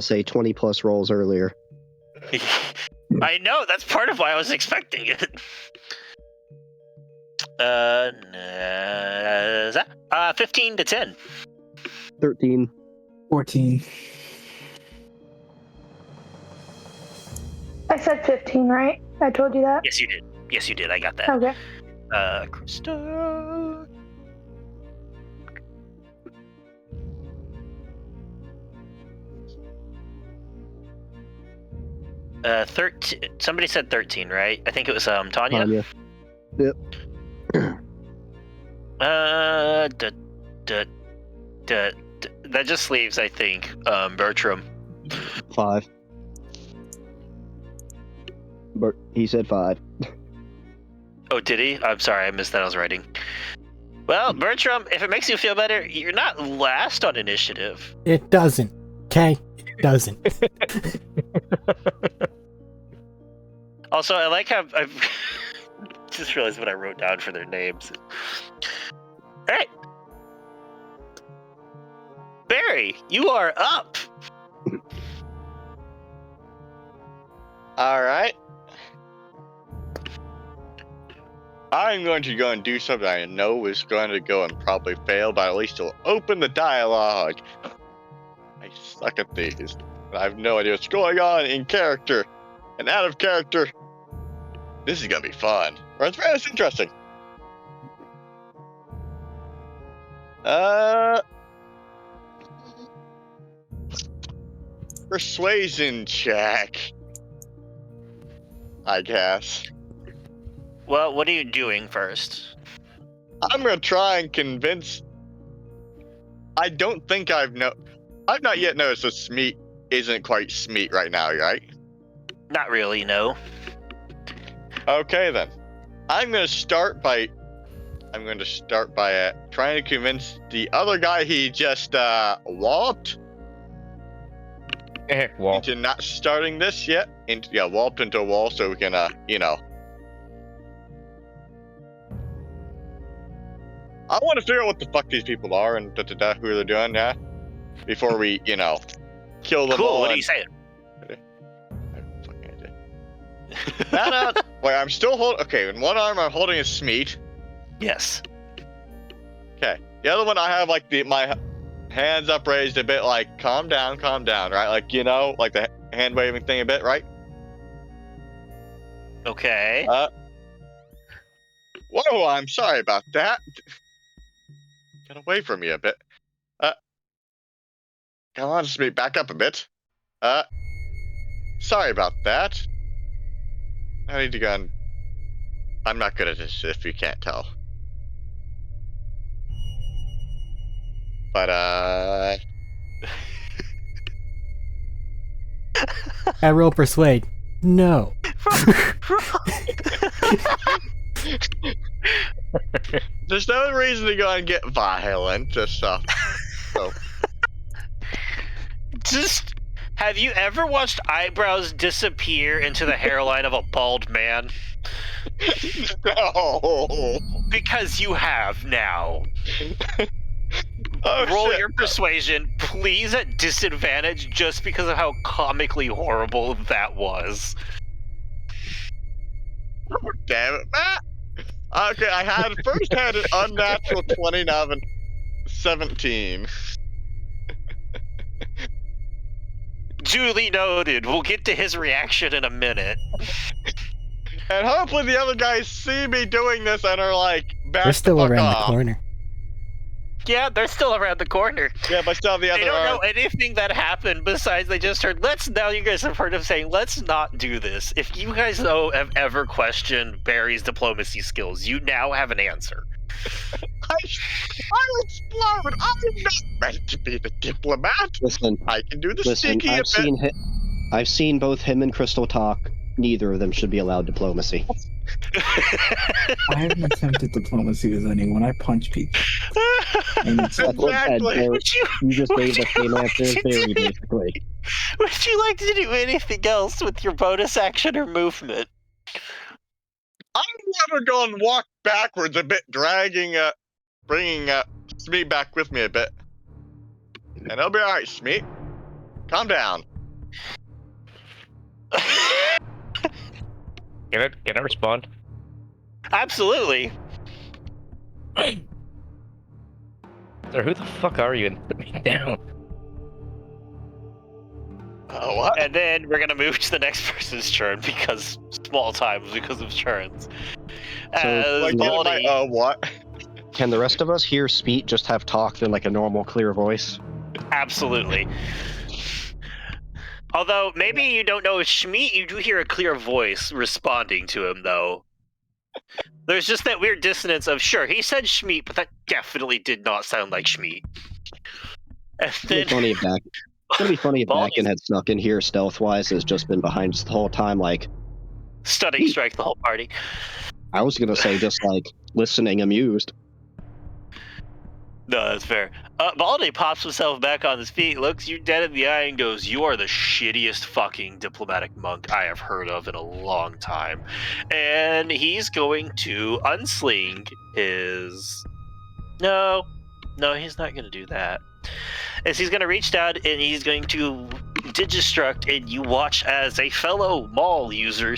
say, 20 plus rolls earlier. I know, that's part of why I was expecting it. 15 to 10. 13. 14. I said 15, right? I told you that? Yes, you did. I got that. Okay. Krista. 13. Somebody said 13, right? I think it was Tanya. Tanya. Yep. That just leaves, I think, Bertram. 5. He said 5. Oh, did he? I'm sorry, I missed that. I was writing. Well, Bertram, if it makes you feel better, you're not last on initiative. It doesn't. Okay? It doesn't. Also, I like how I've just realized what I wrote down for their names. All right. Barry, you are up. All right. I'm going to go and do something I know is going to go and probably fail, but at least it'll open the dialogue. I suck at these. I have no idea what's going on in character and out of character. This is going to be fun. Or it's interesting. Persuasion check, I guess. Well, what are you doing first? I'm gonna try and convince. I don't think I've not yet noticed that Smeet isn't quite Smeet right now, right? Not really, no. Okay then. I'm gonna start by trying to convince the other guy he just walloped Wall. into not starting this yet. Walloped into a wall so we can I want to figure out what the fuck these people are and who they're doing, yeah. Before we, kill them all. Cool, what are you saying? Wait, I'm still holding. Okay, in one arm I'm holding a Smeet. Yes. Okay, the other one I have like my hands upraised a bit, like calm down, right? Like like the hand waving thing a bit, right? Okay. Whoa, I'm sorry about that. Get away from me a bit. Come on, Smeet, back up a bit. Sorry about that. I need to go and... I'm not good at this, if you can't tell. But, I roll persuade. No. There's no reason to go and get violent or stuff. So. Just, have you ever watched eyebrows disappear into the hairline of a bald man? No. Because you have now. Oh, Roll shit. your persuasion, please, at disadvantage, just because of how comically horrible that was. Oh, damn it, Matt. Okay, I first had an unnatural 20, now I have a 17. Duly noted. We'll get to his reaction in a minute. And hopefully the other guys see me doing this and are like, back They're still the fuck around off. the corner. Yeah, they're still around the corner. Yeah, but still the other They don't know arm. anything that happened besides they just heard, now you guys have heard him saying, let's not do this. If you guys have ever questioned Barry's diplomacy skills, you now have an answer. I'll explode. I'm not meant to be the diplomat. Listen, I can do the sneaky a bit. I've seen both him and Crystal talk. Neither of them should be allowed diplomacy. I haven't attempted diplomacy with anyone. I punch people. And it's That's what I said, Exactly. Barry. Would you, You just gave the same like answer as to Barry, do- basically. Would you like to do anything else with your bonus action or movement? I'm never going to walk backwards a bit, bringing Smeet back with me a bit. And it'll be alright, Smeet. Calm down. Can I respond? Absolutely. Sir, who the fuck are you? And put me down. What? And then we're gonna move to the next person's turn because small times because of turns. As Like, Baldy, what? Can the rest of us hear Speet just have talked in like a normal, clear voice? absolutely. Although, maybe you don't know if Schmeat, you do hear a clear voice responding to him, though. There's just that weird dissonance of, sure, he said Schmeat, but that definitely did not sound like Schmeat. And It's then, gonna be funny if Baldy's- Bakken had snuck in here stealth-wise, has just been behind us the whole time, like, stunning strike the whole party. I was gonna say just, like, listening amused. No, that's fair. Baldy pops himself back on his feet, looks you dead in the eye, and goes, "You are the shittiest fucking diplomatic monk I have heard of in a long time." And he's going to unsling his... No, he's not going to do that. As he's going to reach down and he's going to Digistruct, and you watch as a fellow mall user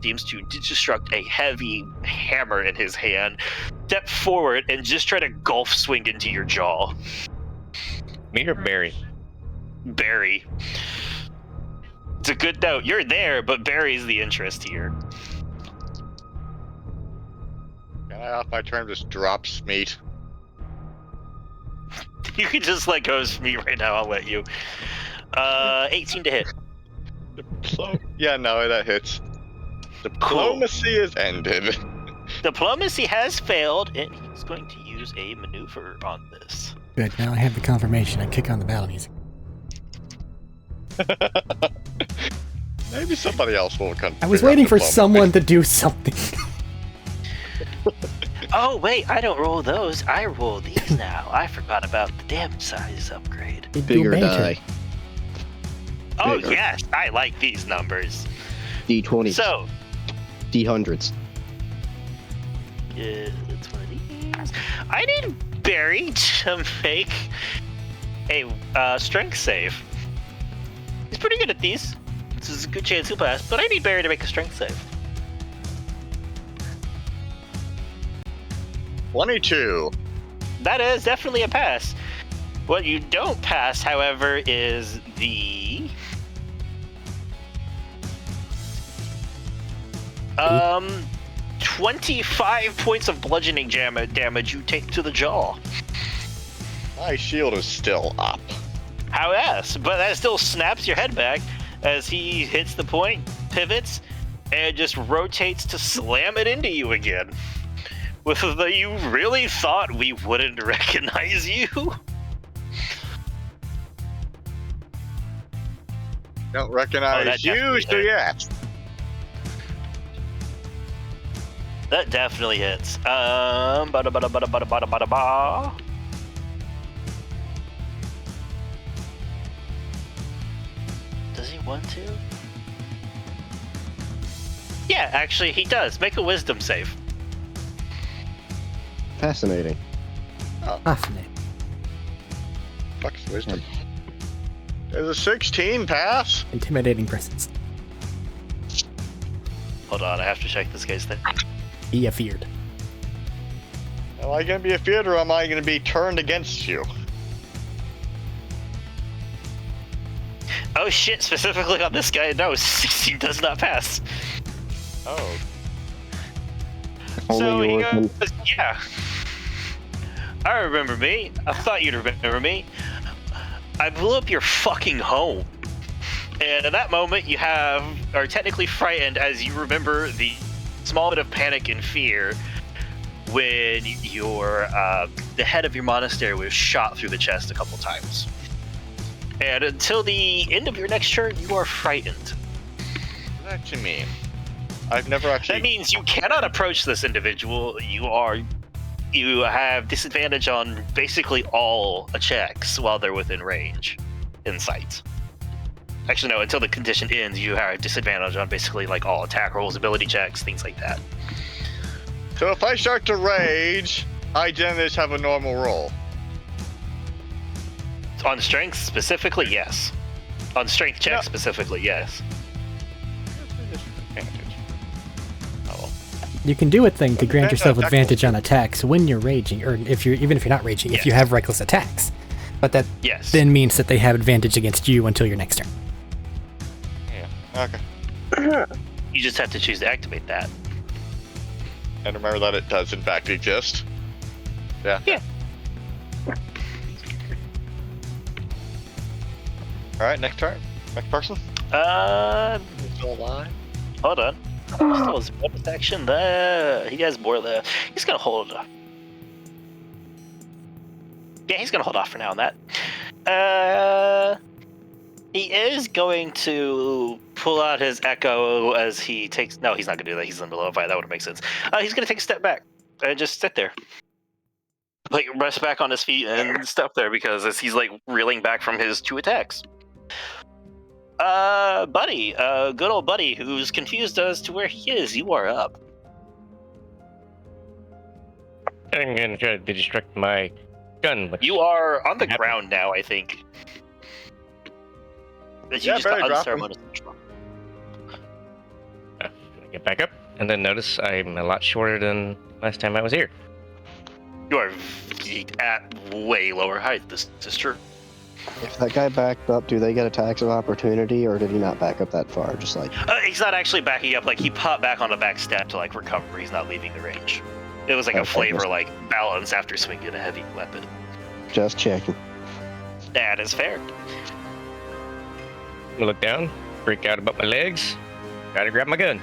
seems to Digistruct a heavy hammer in his hand, step forward, and just try to golf swing into your jaw. Me or Barry? Barry. It's a good note. You're there, but Barry's the interest here. Can I, off my turn, just drop Smeat? You can just let go of me right now. I'll let you. 18 to hit. Yeah, no, that hits. Diplomacy is ended. Diplomacy has failed, and he's going to use a maneuver on this. Good, now I have the confirmation. I kick on the battle music. Maybe somebody else will come. I was waiting for someone to do something. Oh, wait, I don't roll those. I roll these now. I forgot about the damage size upgrade. You do Bigger banter. die. Oh, Bigger. yes, I like these numbers. D20s. So, D100s. it's one of these. I need Barry to make a strength save. He's pretty good at these. This is a good chance he'll pass, but I need Barry to make a strength save. 22. That is definitely a pass. What you don't pass, however, is the 25 points of bludgeoning damage you take to the jaw. My shield is still up. How yes, but that still snaps your head back as he hits the point, pivots, and just rotates to slam it into you again. With the you really thought we wouldn't recognize you? Don't Oh, recognize that you, definitely so hit. yes. That definitely hits. Ba-da-ba-da-ba-da-ba-da-ba-da-ba. Does he want to? Yeah, actually, he does. Make a wisdom save. Fascinating. Fascinating. Fuck's wisdom. There's a 16 pass. Intimidating presence. Hold on, I have to check this guy's thing. Be afeared. Am I going to be afeared or am I going to be turned against you? Oh shit, specifically on this guy, no, 16 does not pass. Oh. So Only he you goes, yeah. I remember me. I thought you'd remember me. I blew up your fucking home. And at that moment, you are technically frightened as you remember the small bit of panic and fear when the head of your monastery was shot through the chest a couple times. And until the end of your next turn, you are frightened. What does that actually mean? I've never actually... That means you cannot approach this individual. You have disadvantage on basically all checks while they're within range, in sight. Actually, no, until the condition ends, you have disadvantage on basically like all attack rolls, ability checks, things like that. So if I start to rage, I then just have a normal roll. On strength specifically, yes. On strength checks No. specifically, yes. Oh, You can do a thing to grant yourself Attack advantage on attacks when you're raging, or even if you're not raging, if you Yes. have reckless attacks. But that Yes. then means that they have advantage against you until your next turn. yeah. Okay. You just have to choose to activate that. And remember that it does in fact exist. Yeah. Yeah. Alright, next turn. Next person? Still alive? Hold on. Still his bonus action there. He has more there. He's gonna hold off. Yeah, he's gonna hold off for now on that. He is going to pull out his echo as he takes. No, he's not gonna do that. He's in the middle of a fight. That would make sense. He's gonna take a step back and just sit there. Like rest back on his feet and step there because as he's like reeling back from his 2 attacks. Buddy, good old Buddy, who's confused as to where he is. You are up. I'm gonna try to distract my gun. But You are on the ground now, I think. But you Yeah, just got better drop him. unceremoniously drop. get back up, and then notice I'm a lot shorter than last time I was here. You are at way lower height. This is true. If that guy backed up, do they get attacks of opportunity, or did he not back up that far? Just like, He's not actually backing up. Like he popped back on a back step to like recover. He's not leaving the range. It was like a Okay, flavor just- like balance after swinging a heavy weapon. just checking. That is fair. I look down, freak out about my legs, try to grab my gun.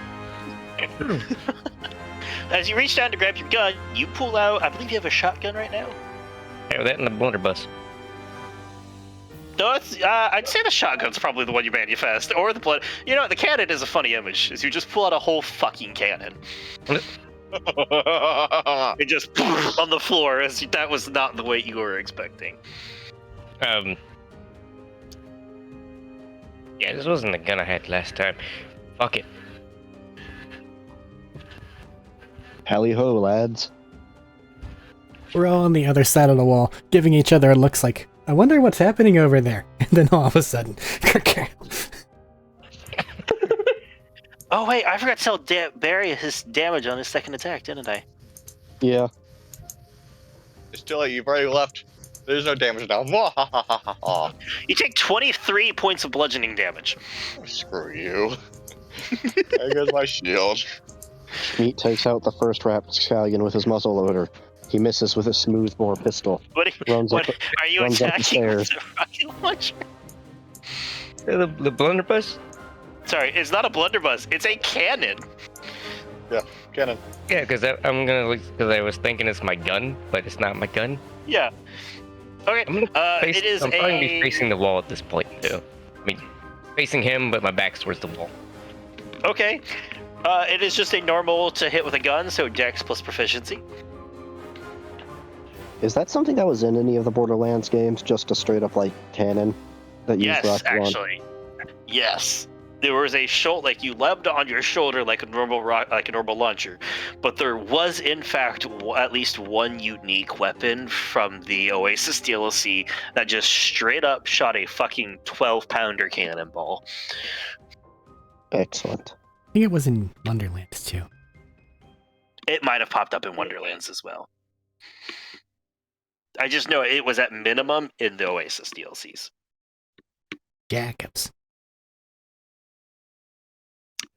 As you reach down to grab your gun, you pull out. I believe you have a shotgun right now. Have that in the blunderbuss. No, it's, I'd say the shotgun's probably the one you manifest, or the blood. You know, the cannon is a funny image. Is you just pull out a whole fucking cannon. It just on the floor. As that was not the way you were expecting. Yeah, this wasn't the gun I had last time. Fuck it. Hally ho, lads. We're all on the other side of the wall, giving each other looks like, I wonder what's happening over there. And then all of a sudden, Oh wait, I forgot to tell Barry his damage on his second attack, didn't I? Yeah. It's too late. You've already left. There's no damage now. You take 23 points of bludgeoning damage. Screw you. There goes my shield. Meat takes out the first rapscallion with his muzzle loader. He misses with a smoothbore pistol. What, Runs what up, are you runs up the attacking with stairs. the rocket launcher? The blunderbuss? Sorry, it's not a blunderbuss. It's a cannon. Cannon. Yeah, because I was thinking it's my gun, but it's not my gun. Yeah. Okay. I'm probably gonna be facing the wall at this point too. I mean, facing him, but my back's towards the wall. Okay. It is just a normal to hit with a gun, so Dex plus proficiency. Is that something that was in any of the Borderlands games? Just a straight up like cannon that you Yes, rocket launch? actually. Yes. There was a shoulder, like you leapt on your shoulder like a normal like a normal launcher, but there was in fact at least one unique weapon from the Oasis DLC that just straight up shot a fucking 12-pounder cannonball. Excellent. I think it was in Wonderlands too. It might have popped up in Wonderlands as well. I just know it was at minimum in the Oasis DLCs. Jacobs.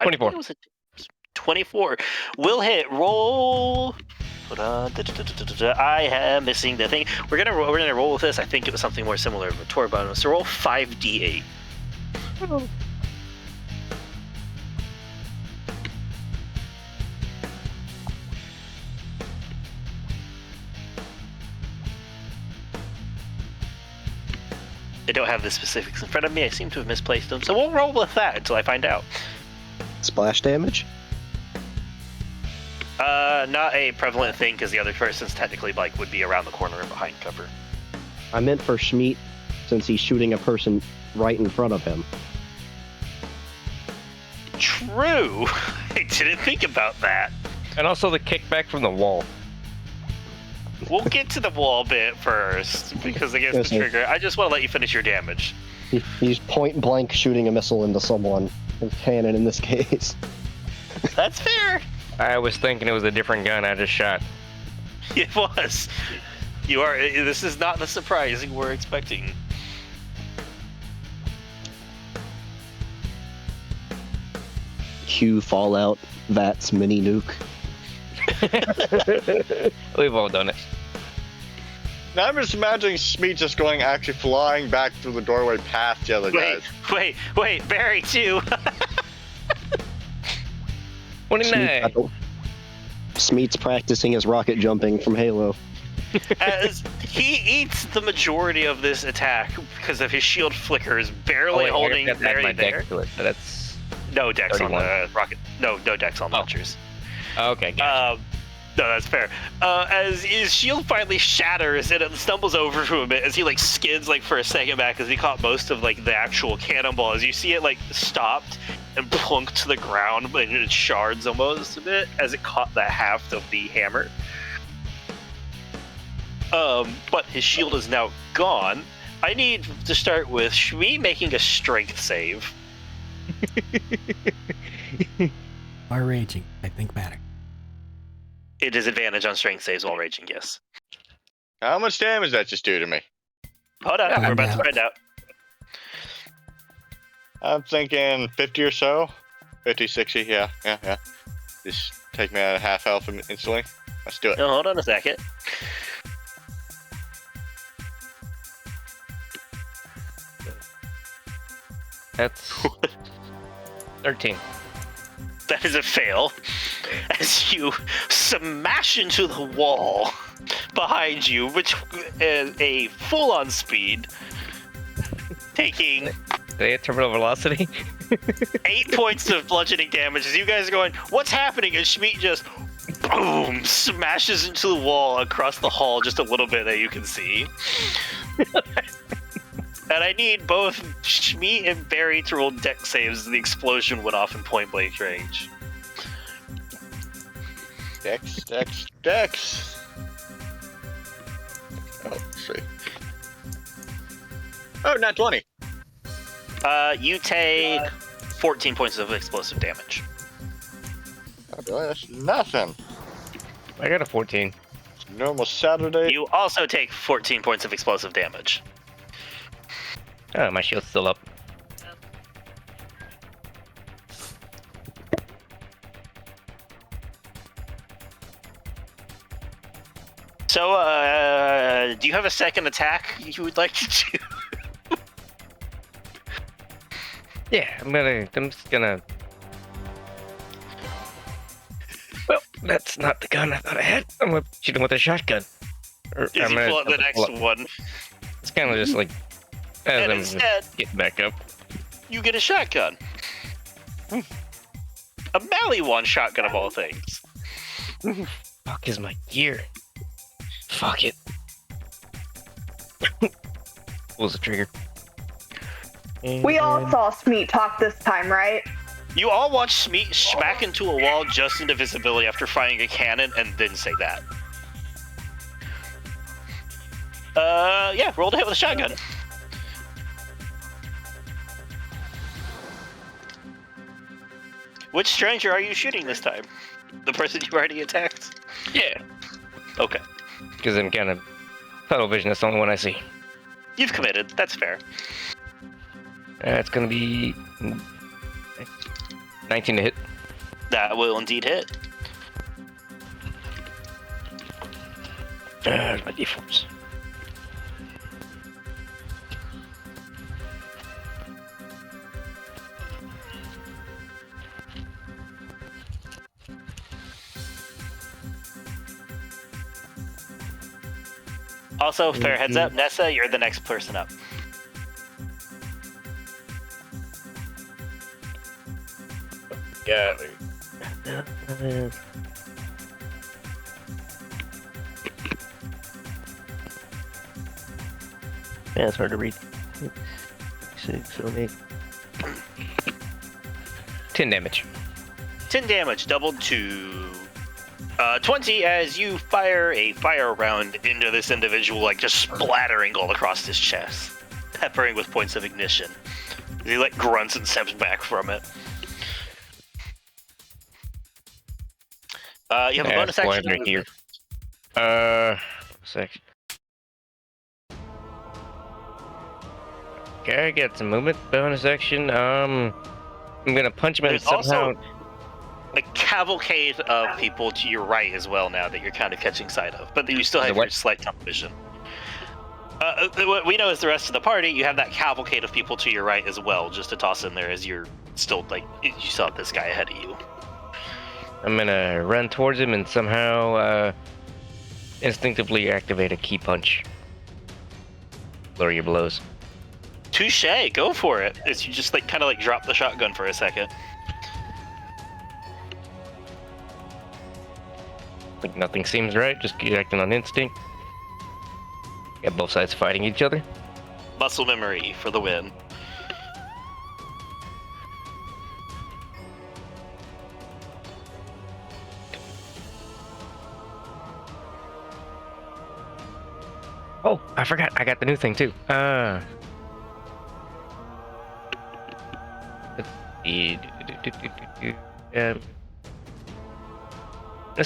24. I think it was 24. Will hit. Roll. Hold on. I am missing the thing. We're gonna roll with this. I think it was something more similar to a tour bonus. So roll 5d8. I don't have the specifics in front of me. I seem to have misplaced them. So we'll roll with that until I find out. Splash damage? Not a prevalent thing because the other person's technically like would be around the corner and behind cover. I meant for Schmeat, since he's shooting a person right in front of him. True. I didn't think about that. And also the kickback from the wall. We'll get to the wall bit first because against the Okay. trigger. I just want to let you finish your damage. He's point blank shooting a missile into someone. With cannon in this case. That's fair. I was thinking it was a different gun I just shot. It was. You are. This is not the surprise you were expecting. Cue Fallout, that's mini nuke. We've all done it. Now I'm just imagining Smeet just going actually flying back through the doorway past the other guys. Wait, Barry too. 29. Smeet's practicing his rocket jumping from Halo. As he eats the majority of this attack because of his shield flickers, barely holding Barry there. To it, but that's No dex 31. on the rocket. No dex on launchers. okay. Gotcha. No, that's fair. As his shield finally shatters and it stumbles over for a bit as he like skids like for a second back as he caught most of like the actual cannonball. As you see it like stopped and plunked to the ground, but it shards almost a bit as it caught the haft of the hammer. But his shield is now gone. I need to start with Shmi making a strength save. Are raging, I think matter. It is advantage on strength saves while raging, yes. How much damage that just do to me? Hold on, we're about to find out. I'm thinking 50 or so. 50, 60, yeah. Just take me out of half health instantly. Let's do it. Hold on a second. That's 13. That is a fail. As you smash into the wall behind you, which is a full-on speed, taking Did I hit terminal velocity? 8 points of bludgeoning damage. As you guys are going, what's happening? And Schmeat just, boom, smashes into the wall across the hall just a little bit that you can see. And I need both Shmi and Barry to roll dex saves. The explosion went off in point blank range. Dex. Oh, let's see. Oh, not 20. You take 14 points of explosive damage. Oh, boy, that's nothing. I got a 14. It's normal Saturday. You also take 14 points of explosive damage. Oh, my shield's still up. So, do you have a second attack you would like to do? Yeah, I'm just gonna. Well, that's not the gun I thought I had. I'm gonna shoot him with a shotgun. Or, As you pull up the next one. It's kind of just like. As And I'm instead, getting back up. you get a shotgun. A Maliwan shotgun of all things. Fuck is my gear? Fuck it. Pulls the trigger. We all saw Smeet talk this time, right? You all watch Smeet smack into a wall just into visibility after firing a cannon and then say that. Yeah, roll to hit with a shotgun. Which stranger are you shooting this time? The person you already attacked? Yeah. Okay. Because I'm kind of tunnel vision. That's the only one I see. You've committed. That's fair. It's gonna be 19 to hit. That will indeed hit. There's my d4s. Also, fair heads up, Nessa, you're the next person up. Yeah. Yeah, it's hard to read. 6, 7, 8. 10 damage. 10 damage, doubled to 20 as you fire a fire round into this individual, like just splattering all across his chest, peppering with points of ignition. He like grunts and steps back from it. You have a bonus action right here. Section. Okay, I got some movement. Bonus action. I'm gonna punch him and There's somehow. also a cavalcade of people to your right as well now that you're kind of catching sight of, but you still have what? your slight tunnel vision. What we know is the rest of the party. You have that cavalcade of people to your right as well, just to toss in there as you're still like you saw this guy ahead of you. I'm gonna run towards him and somehow instinctively activate a key punch. Lower your blows. Touche, go for it. As you just like kind of like drop the shotgun for a second. Like nothing seems right, just acting on instinct. Got both sides fighting each other. Muscle memory for the win. Oh, I forgot. I got the new thing too. Let's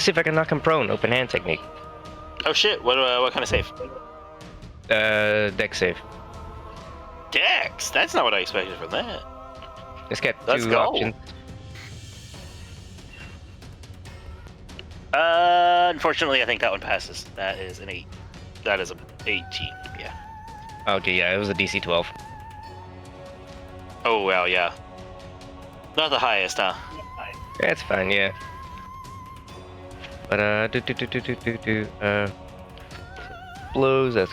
see if I can knock him prone. Open hand technique. Oh shit! What kind of save? Dex save. Dex. That's not what I expected from that. It's got Let's two go. options. Unfortunately, I think that one passes. That is an 8. That is a 18. Yeah. Okay, yeah, it was a DC 12. Oh wow, yeah. Not the highest, huh? That's fine, yeah. But blows. That's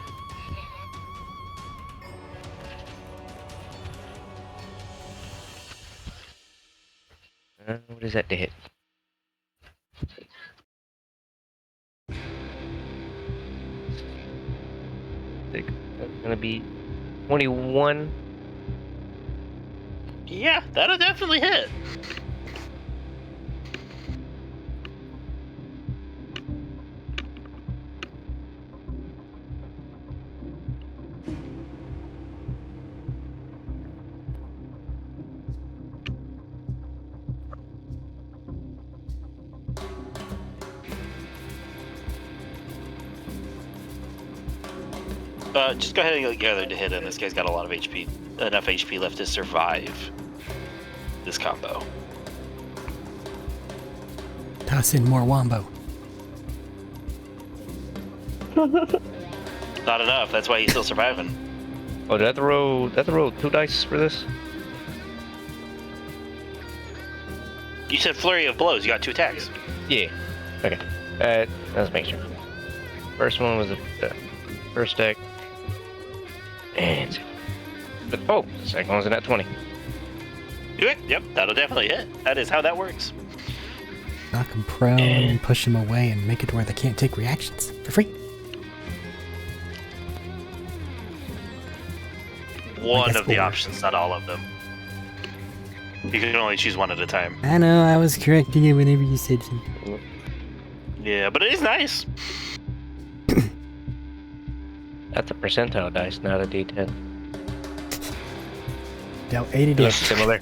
what is that to hit? That's gonna be 21. Yeah, that'll definitely hit. Just go ahead and get the other to hit him. This guy's got a lot of HP. Enough HP left to survive this combo. Toss in more wombo. Not enough. That's why he's still surviving. Oh, did I have to roll 2 dice for this? You said flurry of blows. You got 2 attacks. Yeah. Okay. Let's make sure. First one was the first deck. And oh, the second one was an at 20. Do it. Yep, that'll definitely hit. That is how that works. Knock them prone, push them away, and make it to where they can't take reactions for free. One of the options, not all of them. You can only choose one at a time. I know, I was correcting it whenever you said something. Yeah, but it is nice. That's a percentile dice, not a D10. Dealt 80 Looks damage. similar.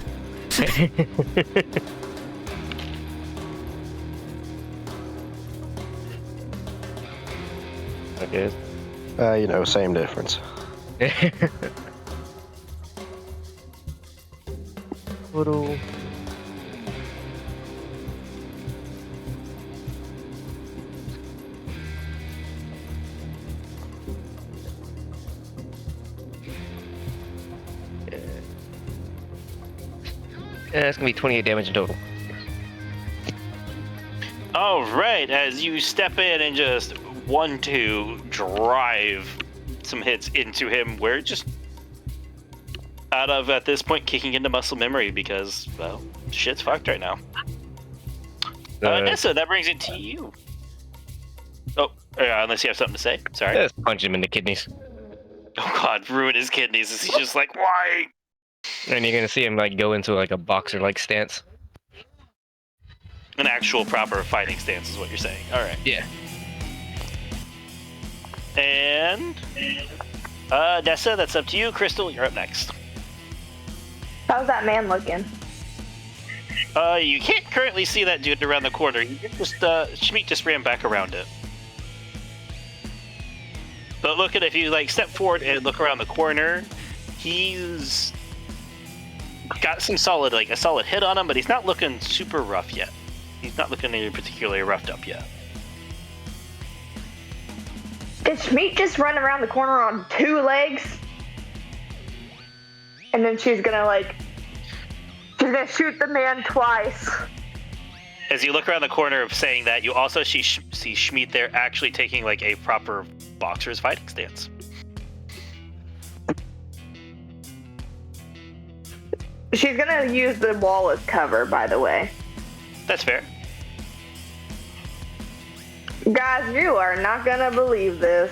Okay. Same difference. Little. Yeah, it's gonna be 28 damage in total. All right, as you step in and just 1-2 drive some hits into him, we're just out of, at this point, kicking into muscle memory because, well, shit's fucked right now. Nessa, that brings it to you. Oh, yeah, unless you have something to say. Sorry. Just punch him in the kidneys. Oh god, ruin his kidneys. Is he just like, why? And you're gonna see him like go into like a boxer-like stance. An actual proper fighting stance is what you're saying. All right. Yeah. And Nessa, that's up to you. Crystal, you're up next. How's that man looking? You can't currently see that dude around the corner. You just Schmeat just ran back around it. But look at if you like step forward and look around the corner, he's got some solid a solid hit on him, but he's not looking super rough yet. He's not looking any particularly roughed up yet. Did Schmeat just run around the corner on 2 legs? And then she's gonna shoot the man twice. As you look around the corner of saying that, you also see Schmeat there actually taking like a proper boxer's fighting stance. She's gonna use the wall as cover, by the way. That's fair. Guys, you are not gonna believe this.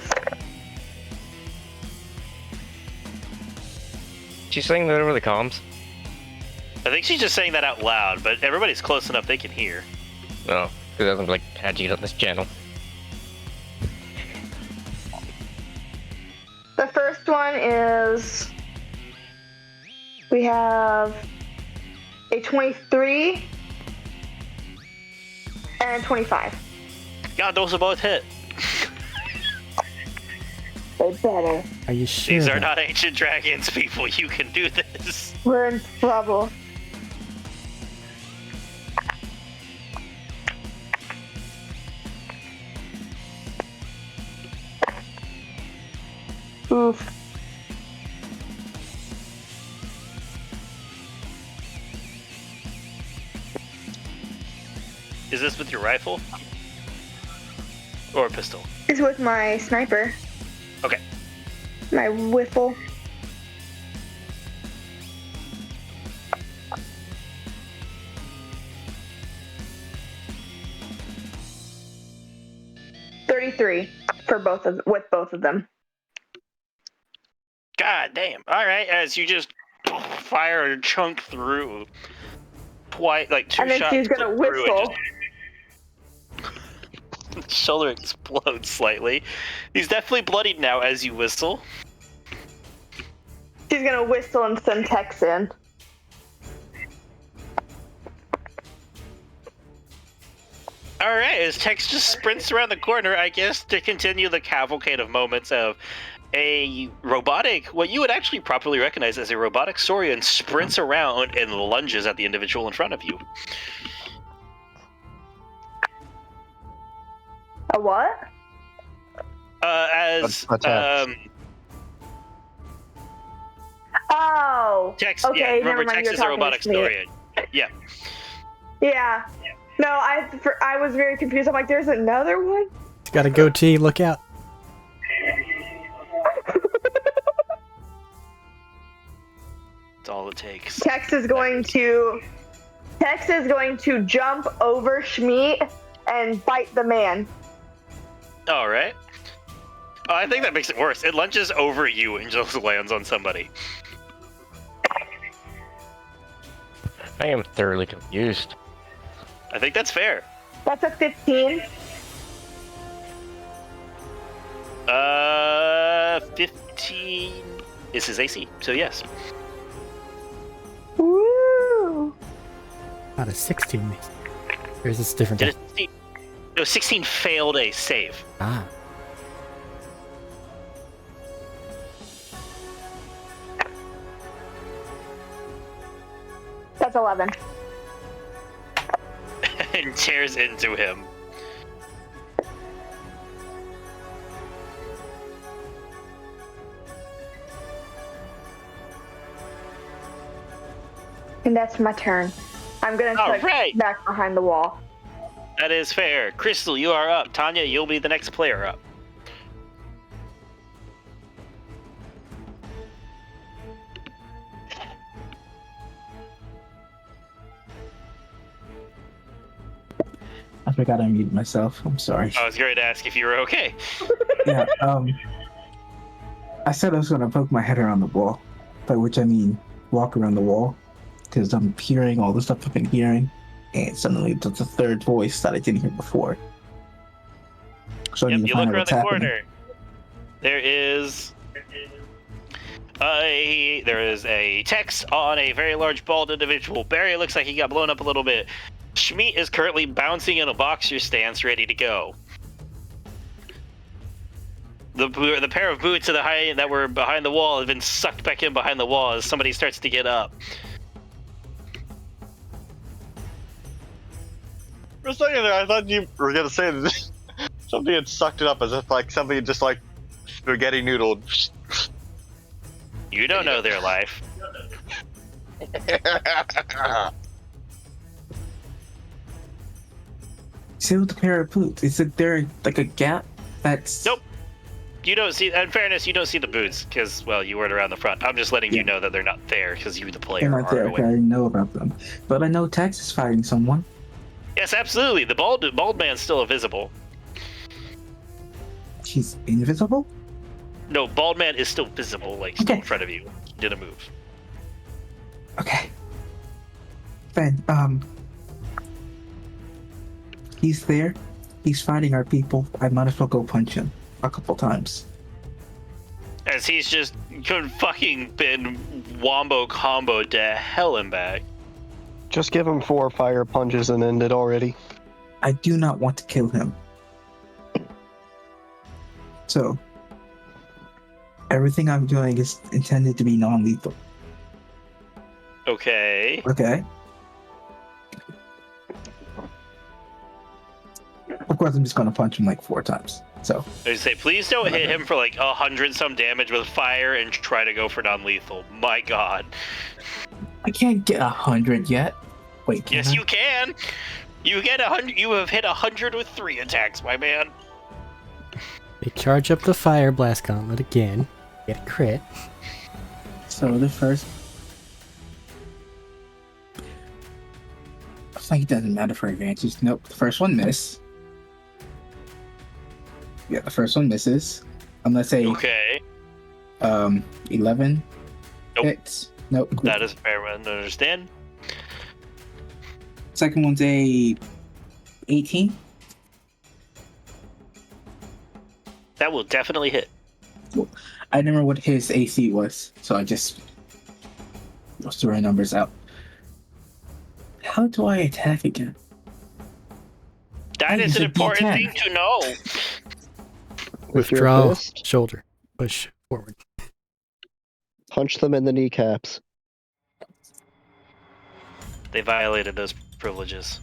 She's saying that over the comms? I think she's just saying that out loud, but everybody's close enough they can hear. No, because I'm like agitated on this channel. The first one is... We have a 23 and 25. God, those are both hit. They better. Are you sure? These are not ancient dragons, people. You can do this. We're in trouble. Oof. Is this with your rifle? Or a pistol? It's with my sniper. Okay. My whiffle. $33 for with both of them. God damn. Alright, as you just fire a chunk through. Twice, like 2 and then shots. she's gonna through it, whistle. His shoulder explodes slightly. He's definitely bloodied now as you whistle. She's gonna whistle and send Tex in. Alright, as Tex just sprints around the corner, I guess, to continue the cavalcade of moments of a robotic, what you would actually properly recognize as a robotic saurian, sprints around and lunges at the individual in front of you. A what? Oh. Tex, Okay, yeah, remember never mind, Tex you're is a talking to robotic Schmeat. saurian. Yeah. Yeah. No, I was very confused. I'm like, there's another one? He's got a goatee, look out. That's all it takes. Tex is going to jump over Schmeat and bite the man. Alright. Oh, I think that makes it worse. It lunges over you and just lands on somebody. I am thoroughly confused. I think that's fair. That's a 15. 15 is his AC, so yes. Woo! Not a 16. Or is this different? Did it, no, 16 failed a save. Ah. That's 11. And tears into him. And that's my turn. I'm gonna tuck back behind the wall. That is fair. Crystal, you are up. Tanya, you'll be the next player up. I forgot I muted myself. I'm sorry. I was going to ask if you were okay. Yeah, I said I was gonna poke my head around the wall, by which I mean walk around the wall, because I'm hearing all the stuff I've been hearing, and suddenly there's a third voice that I didn't hear before. So I Yep, need to you find look out around what's the happening. corner. There is a text on a very large bald individual. Barry looks like he got blown up a little bit. Schmeat is currently bouncing in a boxer stance, ready to go. The pair of boots that were behind the wall have been sucked back in behind the wall as somebody starts to get up. For a second there, I thought you were gonna say that Somebody had sucked it up as if like somebody had just like spaghetti noodled. You don't know their life. See with the pair of boots. Is there like a gap that's... Nope. You don't see. In fairness, you don't see the boots because, well, you weren't around the front. I'm just letting you know that they're not there because you, the player, They're not are there. away. Okay, I didn't know about them. But I know Tex is fighting someone. Yes, absolutely. The bald man's still invisible. She's invisible? No, bald man is still visible, like still in front of you. He didn't move. Okay. Then, he's there. He's fighting our people. I might as well go punch him a couple times. As he's just fucking been wombo comboed to hell and back. Just give him 4 fire punches and end it already. I do not want to kill him. So, everything I'm doing is intended to be non-lethal. Okay. Okay? Of course, I'm just gonna punch him like 4 times. So, I say, please don't hit him for like 100-some damage with fire and try to go for non-lethal. My God. I can't get 100 yet. Wait, can Yes, I? you can. You get 100. You have hit 100 with 3 attacks, my man. They charge up the fire blast gauntlet again. Get a crit. So the first... I think it doesn't matter for advantage. Nope, the first one miss. Yeah, the first one misses. Unless a Okay. 11 Nope. hits. Nope. Cool. That is a fair one to understand. Second one's a 18. That will definitely hit. I remember what his AC was, so I just threw our numbers out. How do I attack again? That Hey, is an it's a important D10. thing to know. With your Withdraw, fist, shoulder, push forward. punch them in the kneecaps. They violated those privileges.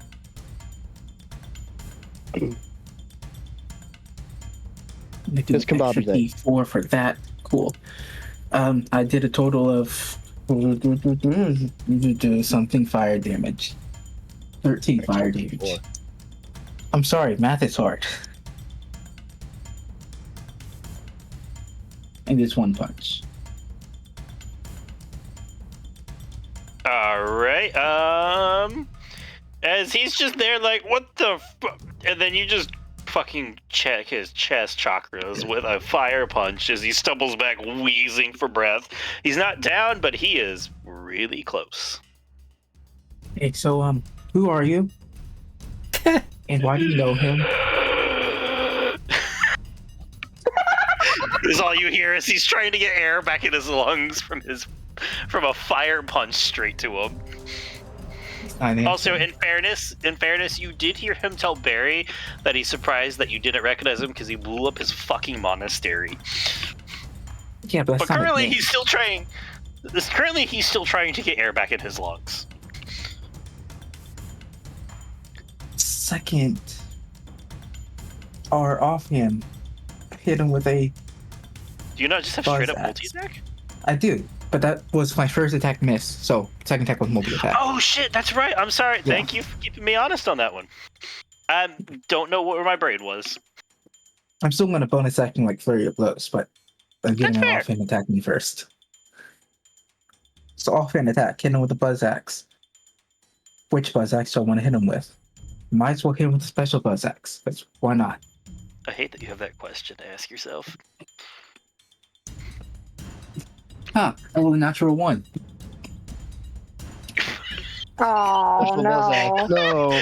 Discombobulate. 54 for that. Cool. I did a total of something fire damage. 13 fire damage. I'm sorry, math is hard. And it's 1 punch. Alright, as he's just there like, what the fuck? And then you just fucking check his chest chakras with a fire punch as he stumbles back wheezing for breath. He's not down, but he is really close. Hey, so, who are you? And why do you know him? This is all you hear as he's trying to get air back in his lungs from a fire punch straight to him. Also, in fairness, you did hear him tell Barry that he's surprised that you didn't recognize him because he blew up his fucking monastery. Yeah, but that's But not a currently, game. he's still trying. Currently, he's still trying to get air back in his lungs. Second, or off him, hit him with a... Do you not just have Buzz straight up axe. multi-attack? I do, but that was my first attack miss, so second attack was multi-attack. Oh shit, that's right. I'm sorry. Yeah. Thank you for keeping me honest on that one. I don't know where my brain was. I'm still going to bonus action like flurry of blows, but I'm getting That's an fair. offhand attack me first. So offhand attack, hit him with a buzz axe. Which buzz axe do I want to hit him with? Might as well hit him with a special buzz axe. That's why not? I hate that you have that question to ask yourself. Huh? I rolled a natural 1. Oh no. No.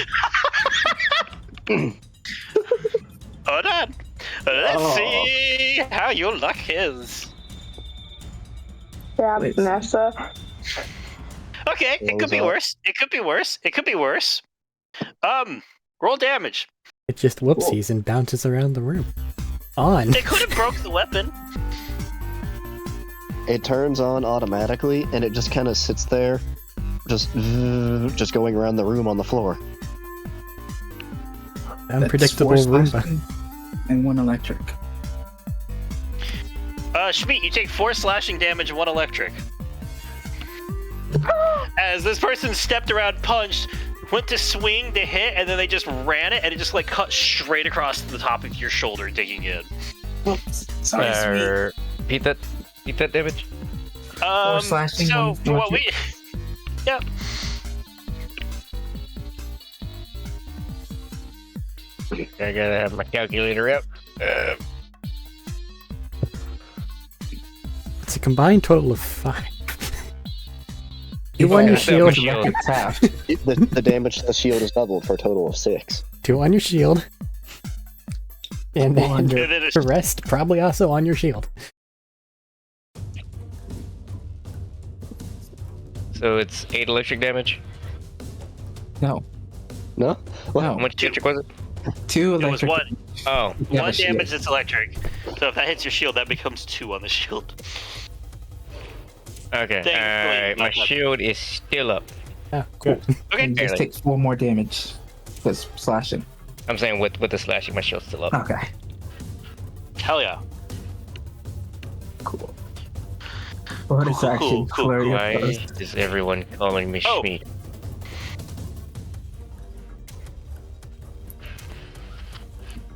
Hold on. Let's Oh. see how your luck is. Yeah, Wait. Vanessa. Okay, it could be Close up. worse. It could be worse. It could be worse. Roll damage. It just whoopsies and bounces around the room. On. They could have broke the weapon. It turns on automatically, and it just kind of sits there, just going around the room on the floor. Unpredictable That's force Roomba. slashing. and 1 electric. Schmeat, you take 4 slashing damage and 1 electric. As this person stepped around, punched, went to swing to hit, and then they just ran it, and it just like cut straight across the top of your shoulder, digging in. Whoops. Sorry, Schmeat. Repeat that damage. 4 slashing, So 1 what we, electric. yep. I gotta have my calculator out. It's a combined total of 5. If 2 on I your had that shield, electric craft, The damage to the shield is doubled for a total of 6. 2 on your shield, and then 400. And then it's the rest probably also on your shield. So it's 8 electric damage. No. No? No. How much electric was it? 2 It was electric. 1. Oh, Yeah, 1 the shield. damage that's electric. So if that hits your shield, that becomes 2 on the shield. okay. Thankfully, Alright, my not that- shield is still up. Oh, good. Okay. And just Barely. take 4 more damage. Because slashing. I'm saying with the slashing, my shield's still up. Okay. Hell yeah. Cool. Bonus Cool, action. cool, cool, flurry of Why blows. is everyone calling me Oh. Schmeat?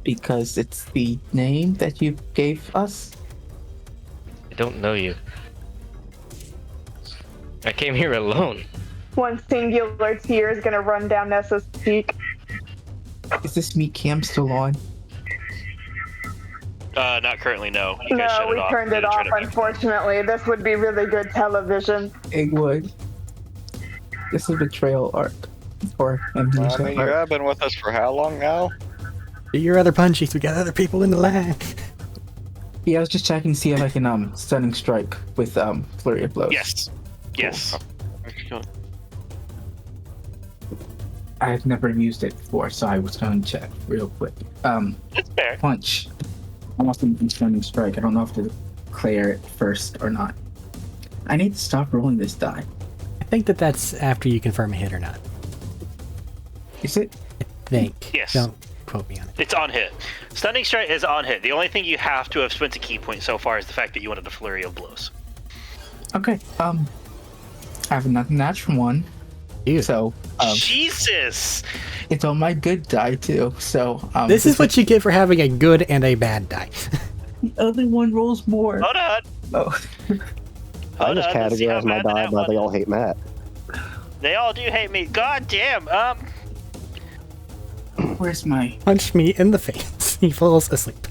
Because it's the name that you gave us. I don't know you. I came here alone. One singular tear is gonna run down Nessa's cheek. Is this me cam still on? Not currently, no. You guys No, shut we it off. turned You it gotta off, turn it back on. unfortunately. This would be really good television. It would. This is betrayal arc. Or amnesia I mean, you arc. have been with us for how long now? Do your other punchies. We got other people in the line. Yeah, I was just checking to see if I can stunning strike with flurry of blows. Yes. Yes. I've never used it before, so I was going to check real quick. That's fair. Punch. I want to do stunning strike. I don't know if to declare it first or not. I need to stop rolling this die. I think that's after you confirm a hit or not. Is it? I think. Yes. Don't quote me on it. It's on hit. Stunning strike is on hit. The only thing you have to have spent a key point so far is the fact that you wanted a flurry of blows. Okay. I have a natural 1. Dude, So Jesus! it's on my good die too. So this is what you get for having a good and a bad die. the other one rolls more. Hold on. Oh. I Hold just on, let's see how categorize my bad that die by one they is. all hate Matt. They all do hate me. God damn. Where's my? Punch me in the face. He falls asleep.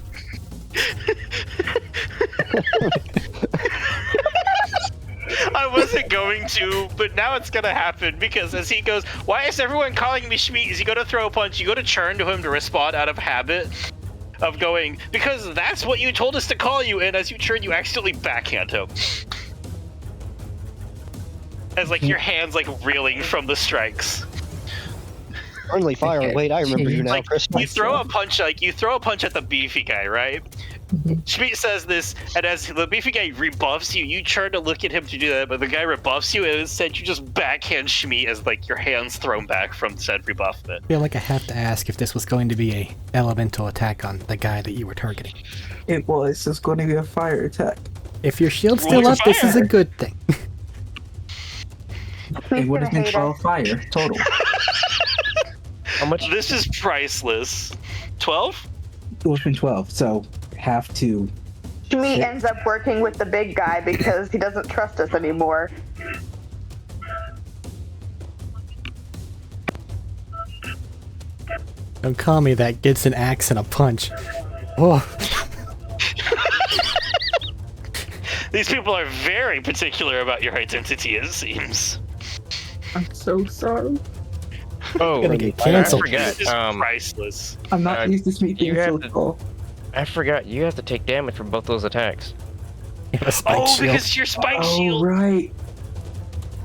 I wasn't going to, but now it's gonna happen because as he goes, why is everyone calling me Schmeat? As you go to throw a punch, you go to churn to him to respond out of habit of going, because that's what you told us to call you, and as you churn, you accidentally backhand him. As like your hands like reeling from the strikes. Friendly fire. Wait, I remember you now, Like Chris. you throw a punch at the beefy guy, right? Schmeat says this, and as the beefy guy rebuffs you, you turn to look at him to do that, but the guy rebuffs you, and instead you just backhand Schmeat as like your hands thrown back from said rebuffment. I feel like I have to ask if this was going to be a elemental attack on the guy that you were targeting. It was. It's going to be a fire attack. If your shield's Roll still your up, this is a fire. good thing. It would have gonna been hate 12 fire total. How much? This is priceless. 12? It would have been 12. So have to. Schmeat ends up working with the big guy because he doesn't trust us anymore. Don't call me that. Gets an axe and a punch. Oh, These people are very particular about your identity, it seems. I'm so sorry. Oh, gonna get I canceled. forgot. This is priceless. I'm not used to Schmeat you being so have to- tall. I forgot. You have to take damage from both those attacks. you have a spike Oh, shield. because your spike Oh, shield. right.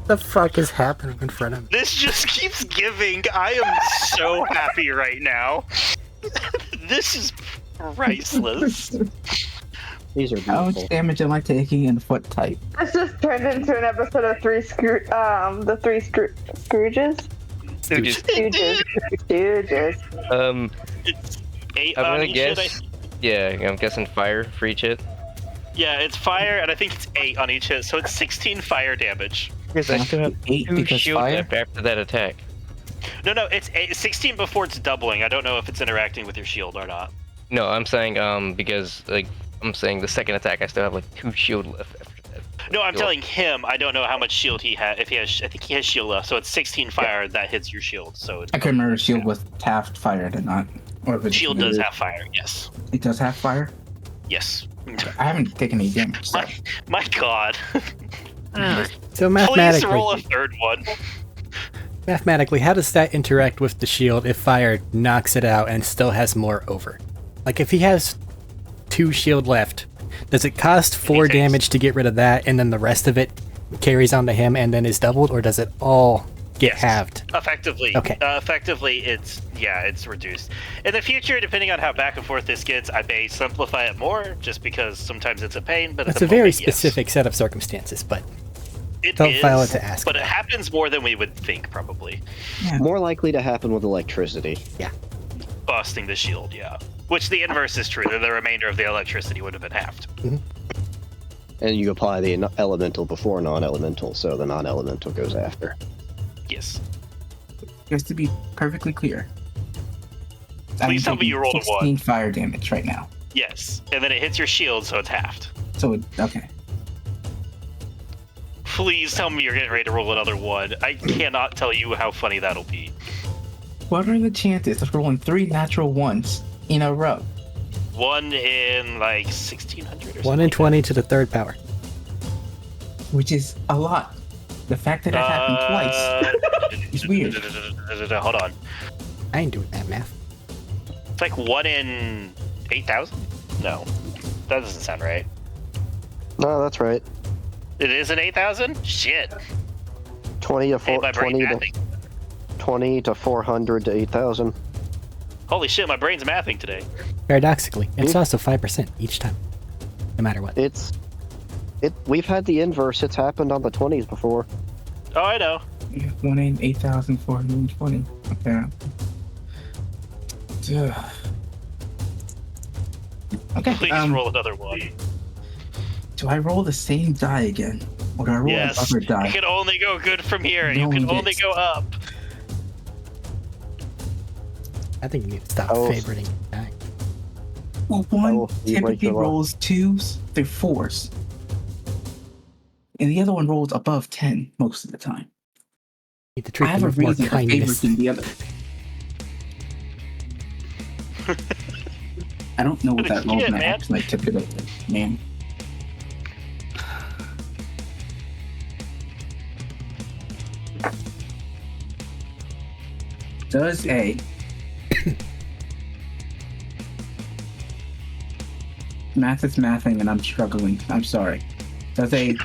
What the fuck is happening in front of me? This just keeps giving. I am so happy right now. This is priceless. These are How beautiful. much damage am I taking in foot type? This just turned into an episode of the three Scrooges? Stooges. Stooges. It's 8 I'm on gonna each guess. hit, Yeah, I'm guessing fire for each hit. Yeah, it's fire, and I think it's 8 on each hit, so it's 16 fire damage. Because I still have 8 2 because shield fire? left after that attack. No, it's 16 before it's doubling. I don't know if it's interacting with your shield or not. No, I'm saying because like I'm saying the second attack I still have like 2 shield left after that. No, I'm Shield. telling him. I don't know how much shield he has. If he has, I think he has shield left. So it's 16 fire that hits your shield. So it's I couldn't remember if shield was half fire or not. Or if shield does have fire. Yes. It does have fire? Yes. I haven't taken any damage. So. My God. So Please roll a third one. mathematically, how does that interact with the shield if fire knocks it out and still has more over? Like if he has 2 shield left, does it cost 4 damage to get rid of that, and then the rest of it carries on to him and then is doubled, or does it all get halved? Effectively. Okay. Effectively, it's reduced. In the future, depending on how back and forth this gets, I may simplify it more, just because sometimes it's a pain. But That's at a the very moment, specific set of circumstances, but it don't is, file it to ask. But it happens more than we would think, probably. More likely to happen with electricity. Busting the shield, yeah. Which the inverse is true. That the remainder of the electricity would have been halved. And you apply the elemental before non-elemental, so the non-elemental goes after. Yes. Just to be perfectly clear. Please tell me you rolled a 16 1. fire damage right now. Yes. And then it hits your shield, so it's halved. So, okay. Please tell me you're getting ready to roll another 1. I cannot tell you how funny that'll be. What are the chances of rolling 3 natural 1s in a row? 1 in like 1600 or something. 1 in 20 to the 3rd power. Which is a lot. The fact that it happened twice is weird. Hold on. I ain't doing that math. It's like 1 in 8,000? No. That doesn't sound right. No, that's right. It is an 8,000? Shit. 20 to Hey, my brain 20 to mathing. 20 to 400 to 8,000. Holy shit, my brain's mathing today. Paradoxically, it's also 5% each time, no matter what. We've had the inverse. It's happened on the 20s before. Oh, I know. 1 in 8,420. Okay. Ugh. Okay. Please roll another 1. Do I roll the same die again? Or do I roll Yes. another die? You can only go good from here. No You can one only gets- go up. I think you need to stop Oh. favoriting that. Well, one Oh, you break typically your law. rolls 2s through 4s. And the other one rolls above 10 most of the time. You need to treat I have them a with more reason for kindness. favoriting the other. I don't know what that roll Shit, gonna man. actually typically, man. Does a math is mathing and I'm struggling. I'm sorry. Does a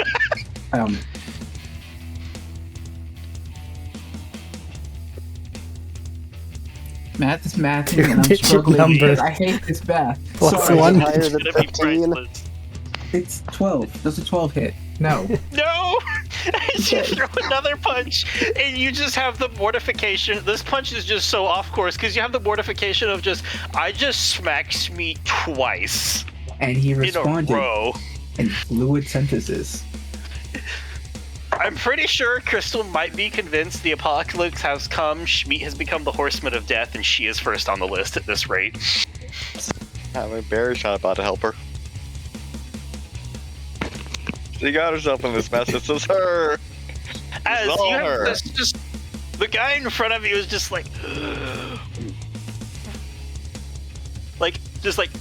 math is mathing and I'm Two-digit struggling. number. I hate this math. Plus Sorry. one. Higher It's than gonna be 15. priceless. It's 12. Does a 12 hit? No. No! As you throw another punch, and you just have the mortification. This punch is just so off course, because you have the mortification of I just smacked me twice And he in a responded row. in fluid sentences. I'm pretty sure Crystal might be convinced the apocalypse has come, Schmeat has become the horseman of death, and she is first on the list at this rate. Barry's not about to help her. She got herself in this mess. This is her. As It's all you have her. this, the guy in front of you is just like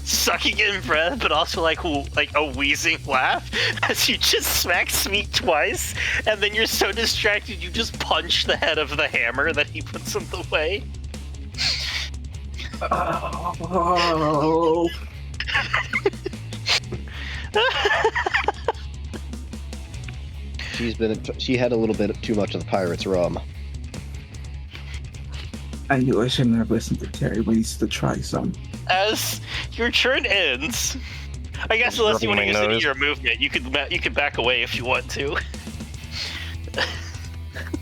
sucking in breath, but also like a wheezing laugh as you just smack Smeat twice, and then you're so distracted you just punch the head of the hammer that he puts in the way. Oh. She had a little bit too much of the pirate's rum. I knew I shouldn't have listened to Terry, but he's to try some. As your turn ends, I guess unless you want to rubbing use my any of nose. your movement, you could back away if you want to.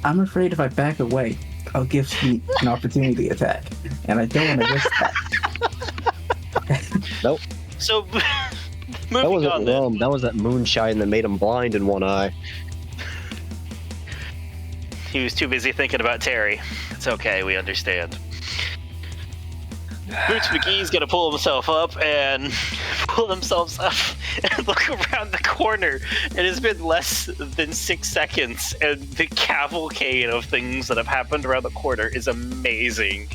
I'm afraid if I back away, I'll give Sweet an opportunity attack, and I don't want to risk that. Nope. So, That moving wasn't on then. rum. That was that moonshine that made him blind in one eye. He was too busy thinking about Terry. It's okay, we understand. Boots McGee's gonna pull himself up and pull themselves up and look around the corner. It has been less than 6 seconds, and the cavalcade of things that have happened around the corner is amazing.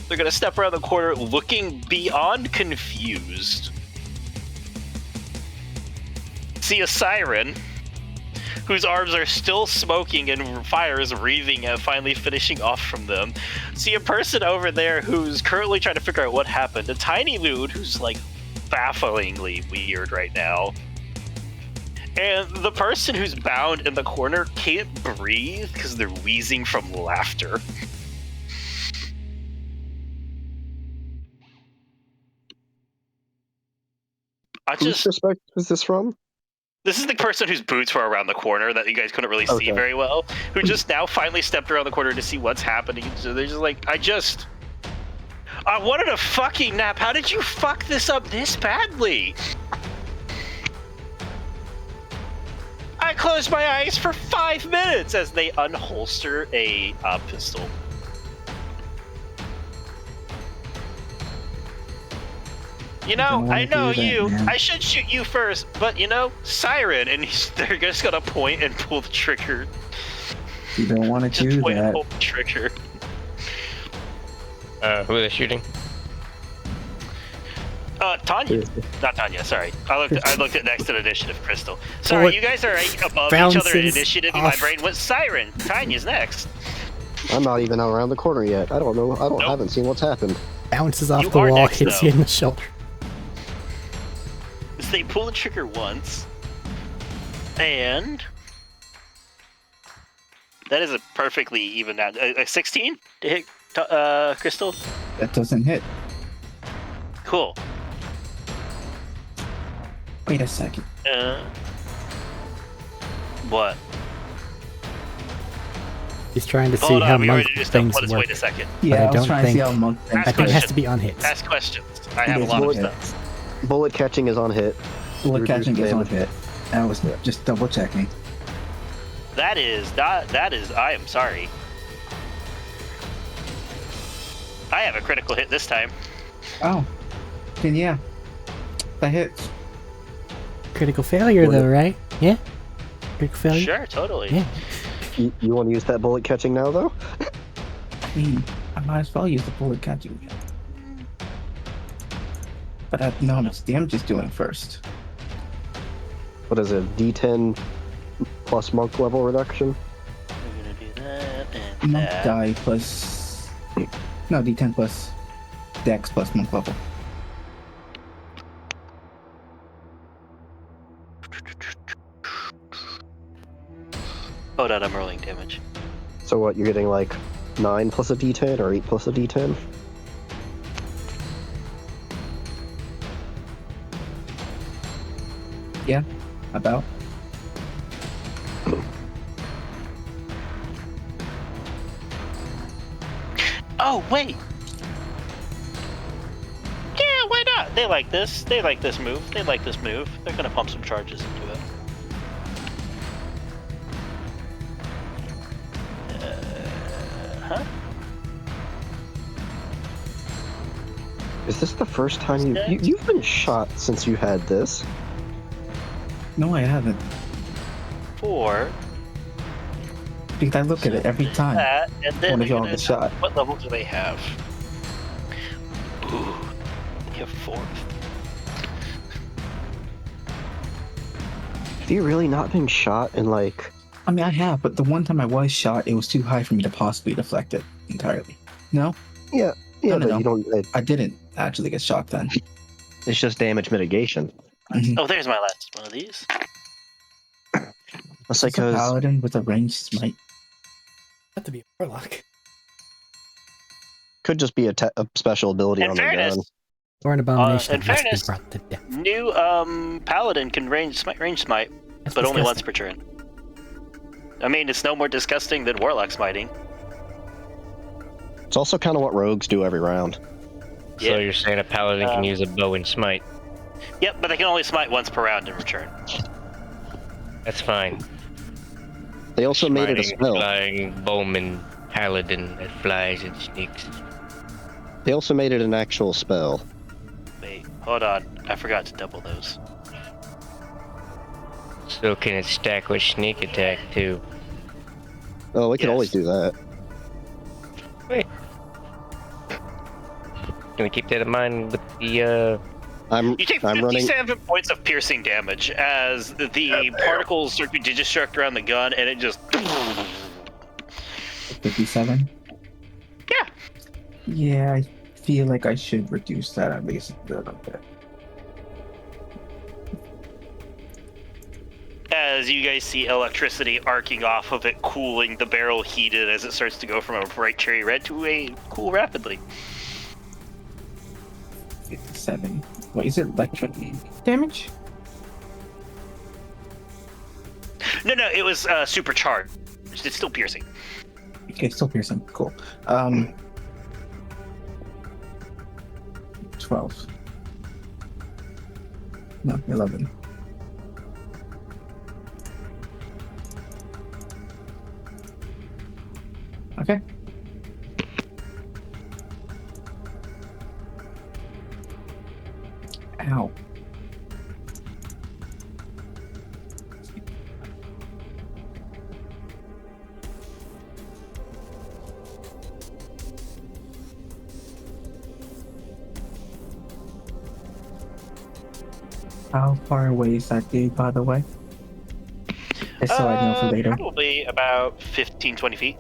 They're gonna step around the corner looking beyond confused. See a siren whose arms are still smoking and fire is wreathing and finally finishing off from them. See a person over there who's currently trying to figure out what happened. A tiny dude who's like bafflingly weird right now. And the person who's bound in the corner can't breathe because they're wheezing from laughter. Whose perspective is this from? This is the person whose boots were around the corner that you guys couldn't really see Okay. very well, who just now finally stepped around the corner to see what's happening. So they're just like, I wanted a fucking nap. How did you fuck this up this badly? I closed my eyes for 5 minutes as they unholster a pistol. You know, don't I wanna know do that, you. man. I should shoot you first, but you know, siren, and they're just gonna point and pull the trigger. You don't want to Just do point and that. pull the trigger. Who are they shooting? Tanya. Not Tanya, sorry. I looked at next in initiative, Crystal. Well, Sorry, it you guys are above each other in bounces initiative, and my off. brain went siren. Tanya's next. I'm not even around the corner yet. I don't know. Nope. Haven't seen what's happened. Bounces off You the are wall, next, hits though. you in the shoulder. So they pull the trigger once. And that is a perfectly even now. A 16 to hit Crystal? That doesn't hit. Cool. Wait a second. What? He's trying to see Hold how on, we monk already just done. things Let us work. wait a second. Yeah, I I was don't trying to see think- how monk things I think it has question. to be on hits. Ask questions. I have a It is lot of bullet stuff. Bullet catching is on hit. Bullet Reduce catching is on damage. hit. I was just double checking. That is, I am sorry. I have a critical hit this time. Oh, then yeah, that hits. Critical failure, What though, right? Yeah? Critical failure? Sure, totally. Yeah. You want to use that bullet catching now, though? I mean, I might as well use the bullet catching. But I know how much damage it's doing first. What is it? D10 plus monk level reduction? We're gonna do that and Monk that. die plus. No, D10 plus Dex plus monk level. Hold on, I'm rolling damage. So what? You're getting like 9 plus a D10 or 8 plus a D10? Yeah, about. Oh, wait! Yeah, why not? They like this. They like this move. They like this move. They're gonna pump some charges into it. Huh? Is this the first time you've been shot since you had this? No, I haven't. 4. Because I look at it every time. That, and then One of they're y'all gonna- get shot. What level do they have? Ooh, they have 4. Have you really not been shot in like... I mean, I have, but the one time I was shot, it was too high for me to possibly deflect it entirely. No, Yeah, No, but no. you don't... I didn't actually get shot then. It's just damage mitigation. Mhm. Oh, there's my last one of these. That's It's a because... paladin with a ranged smite. Have to be a warlock. Could just be a special ability In on the gun. fairness, Or an abomination in that must fairness, be brought to death. new paladin can range smite, That's but only once disgusting. per turn. I mean, it's no more disgusting than warlock smiting. It's also kind of what rogues do every round. Yeah. So you're saying a paladin Um, can use a bow and smite? Yep, but they can only smite once per round in return. That's fine. They also made it a Smiting, spell. Flying bowman paladin that flies and sneaks. They also made it an actual spell. Wait, hold on. I forgot to double those. So can it stack with sneak attack too? Oh, we can Yes. always do that. Wait. Can we keep that in mind with the I'm You take I'm running. 57 points of piercing damage as the particles start to be digistruct around the gun, and it just. 57? Yeah. Yeah, I feel like I should reduce that at least a little bit. As you guys see electricity arcing off of it, cooling the barrel, heated as it starts to go from a bright cherry red to a cool rapidly. 57. What is it? Electric damage? No, it was supercharged. It's still piercing. Okay, still piercing. Cool. 12. No, 11. Okay. Ow. How far away is that dude, by the way? Just so I know for later. Probably about 15, 20 feet.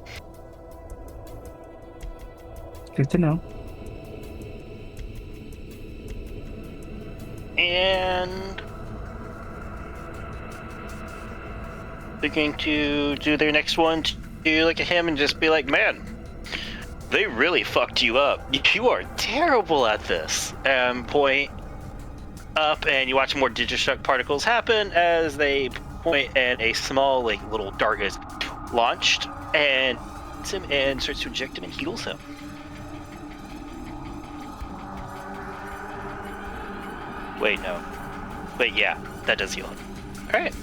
Good to know. And they're going to do their next one to look at him and just be like, man, they really fucked you up. You are terrible at this. And point up, and you watch more digistruct particles happen as they point, and a small, like, little dart is launched and hits him and starts to inject him and heals him. Wait, no. But yeah, that does heal him. Alright.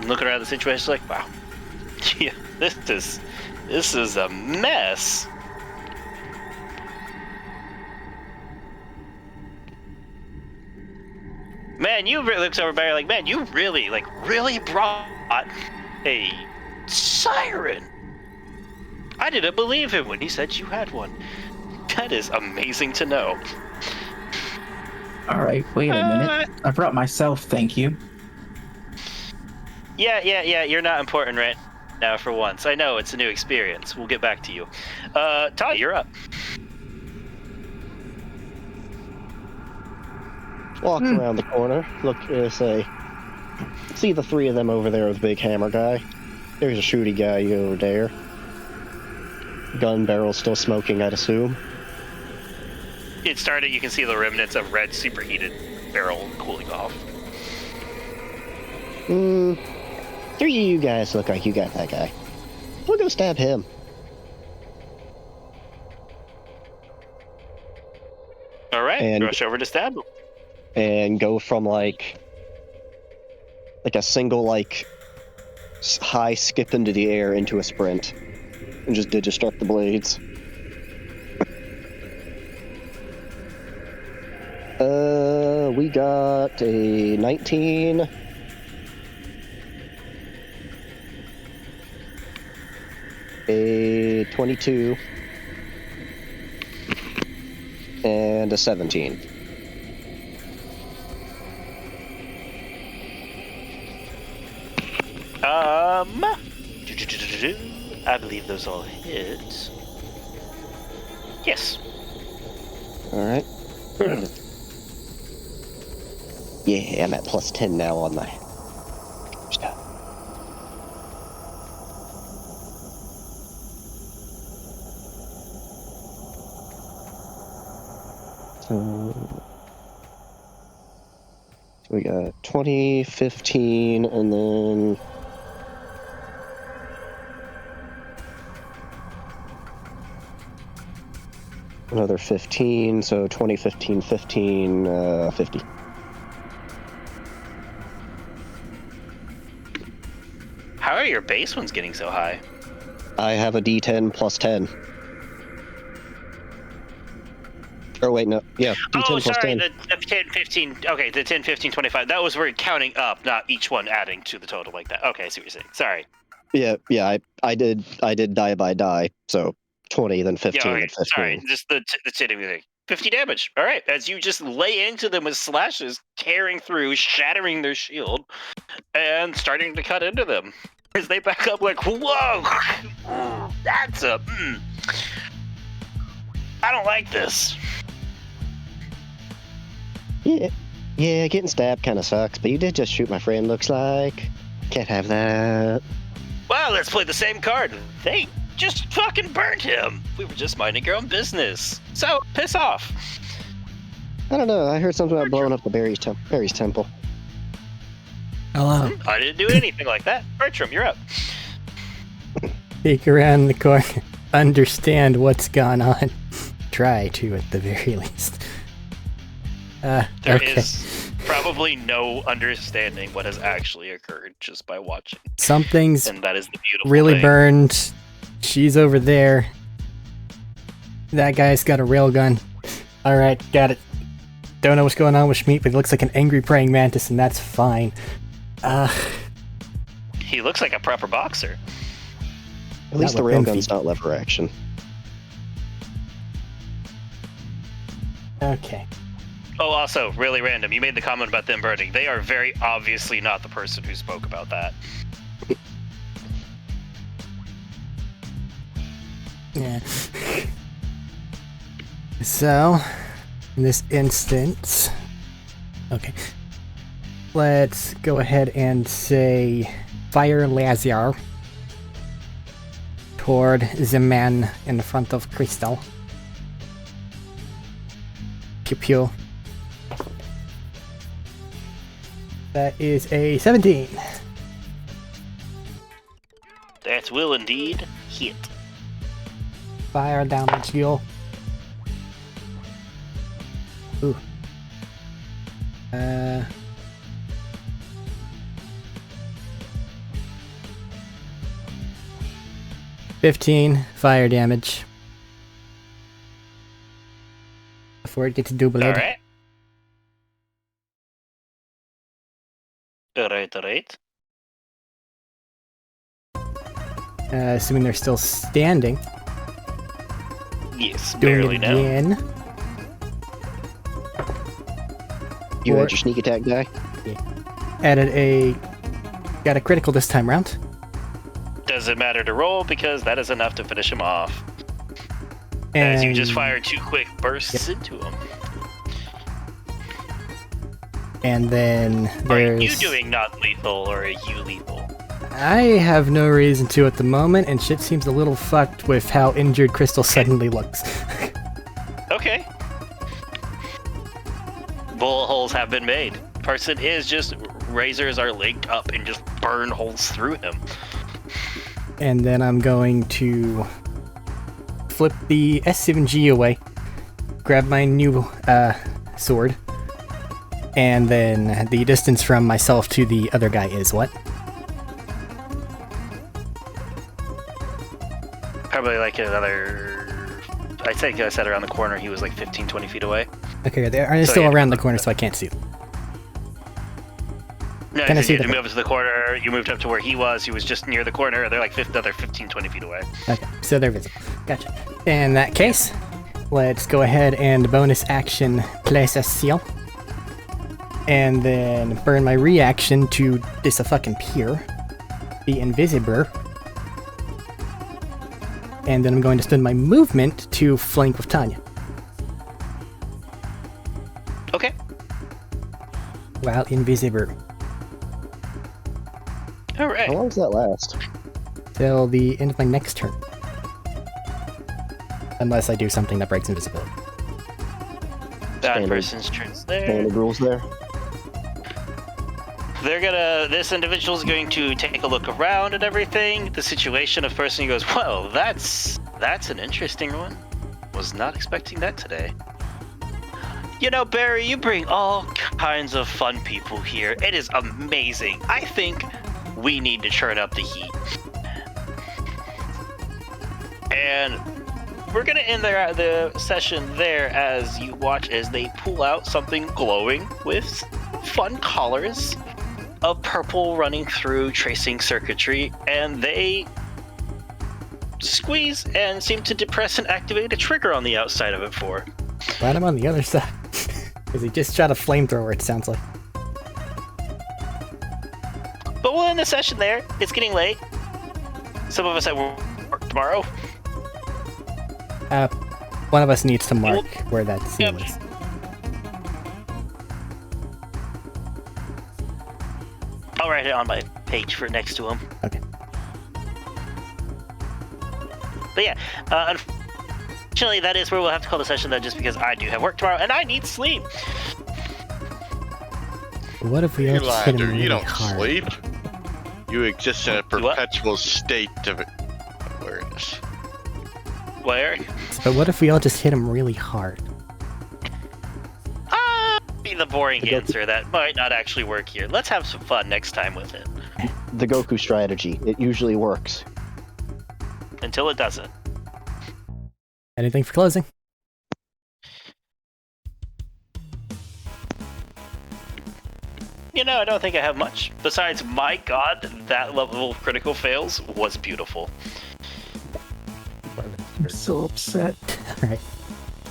Looking around the situation like, wow. Yeah, this is a mess. Man, you really looks over Barry like, man, you really brought a siren. I didn't believe him when he said you had one. That is amazing to know. Alright, wait a minute. I brought myself, thank you. Yeah, you're not important right now for once. I know, it's a new experience. We'll get back to you. Todd, you're up. Walk around the corner. Look, see the three of them over there with the big hammer guy. There's a shooty guy over there. Gun barrel still smoking, I'd assume. It started, you can see the remnants of red superheated barrel cooling off. Three of you guys look like you got that guy. We'll go stab him. Alright, And- rush over to stab him. And go from like a single high skip into the air into a sprint. And just digistruct the blades. We got a 19. A 22. And a 17. I believe those all hit. Yes. Alright. Yeah, I'm at plus 10 now on my stuff. So we got 20, 15, and then Another 15, so 20, 15, 15, 50. How are your base ones getting so high? I have a D10 plus 10. Oh, wait, no. Yeah, D10 Oh, plus sorry, 10. the 10, 15, okay, the 10, 15, 25. That was where counting up, not each one adding to the total like that. Okay, I see what you're saying. Sorry. Yeah, I did die by die, so 20, then 15, Yeah, okay, then 15. sorry, just the hitting thing. 50 damage. All right, as you just lay into them with slashes, tearing through, shattering their shield, and starting to cut into them. As they back up like, whoa, that's a... I don't like this. Yeah, getting stabbed kind of sucks, but you did just shoot my friend, looks like. Can't have that. Well, let's play the same card. They just fucking burned him. We were just minding our own business. So, piss off. I don't know, I heard something about blowing up the Barry's temple. Hello. I didn't do anything like that. Bertram, you're up. Peek around the corner. Understand what's gone on. Try to, at the very least. There okay. is probably no understanding what has actually occurred just by watching. Something's And that is the beautiful really thing. burned. She's over there. That guy's got a railgun. Alright, got it. Don't know what's going on with Schmeat, but he looks like an angry praying mantis, and that's fine. He looks like a proper boxer. At least the Not with railgun's not lever action. Okay. Oh, also, really random. You made the comment about them burning. They are very obviously not the person who spoke about that. Yeah. So, in this instance... Okay. Let's go ahead and say fire laser toward the man in front of Crystal. Pew pew. That is a 17. That will indeed hit. Fire damage deal. Ooh. 15 fire damage. Before it gets doubled. Alright. Alright. Assuming they're still standing. Yes, Doing barely it now. again. You Or- had your sneak attack die? Got a critical this time round. Doesn't matter to roll because that is enough to finish him off. And As you just fire 2 quick bursts into him. And then Are there's... you doing not lethal or are you lethal? I have no reason to at the moment, and shit seems a little fucked with how injured Crystal suddenly looks. Okay. Bullet holes have been made. Person is just razors are linked up and just burn holes through him. And then I'm going to flip the S7G away, grab my new sword, and then the distance from myself to the other guy is what? Probably like another... I think I said around the corner he was like 15, 20 feet away. Okay, they're So still yeah, around the corner, so I can't see them. No, Can I see you them? moved to the corner, you moved up to where he was just near the corner, they're like another 15, 20 feet away. Okay, so they're visible. Gotcha. In that case, let's go ahead and bonus action place a seal. And then burn my reaction to disappear. Be invisible. And then I'm going to spend my movement to flank with Tanya. Okay. While invisible. Alright. How long does that last? Till the end of my next turn. Unless I do something that breaks invisibility. That Standard. person's turn's there. Standard rules there. This individual's going to take a look around at everything, the situation of person who goes, well, that's an interesting one. Was not expecting that today. You know, Barry, you bring all kinds of fun people here. It is amazing. I think we need to turn up the heat. And we're gonna end the session there as you watch as they pull out something glowing with fun colors of purple running through tracing circuitry, and they squeeze and seem to depress and activate a trigger on the outside of it for. Glad I'm on the other side. Because he just shot a flamethrower, it sounds like. But we'll end the session there. It's getting late. Some of us have work tomorrow. One of us needs to mark where that scene is. I'll write it on my page for next to him. Okay. But yeah, unfortunately, that is where we'll have to call the session though, just because I do have work tomorrow and I need sleep. What if we all just hit him really you don't hard? sleep. You exist in a perpetual state of awareness. Where? But what if we all just hit him really hard? Be the boring answer that might not actually work here. Let's have some fun next time with it. The Goku strategy. It usually works. Until it doesn't. Anything for closing? You know, I don't think I have much. Besides, my god, that level of critical fails was beautiful. I'm so upset. Alright.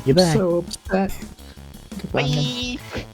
You back. So upset. Goodbye. Bye!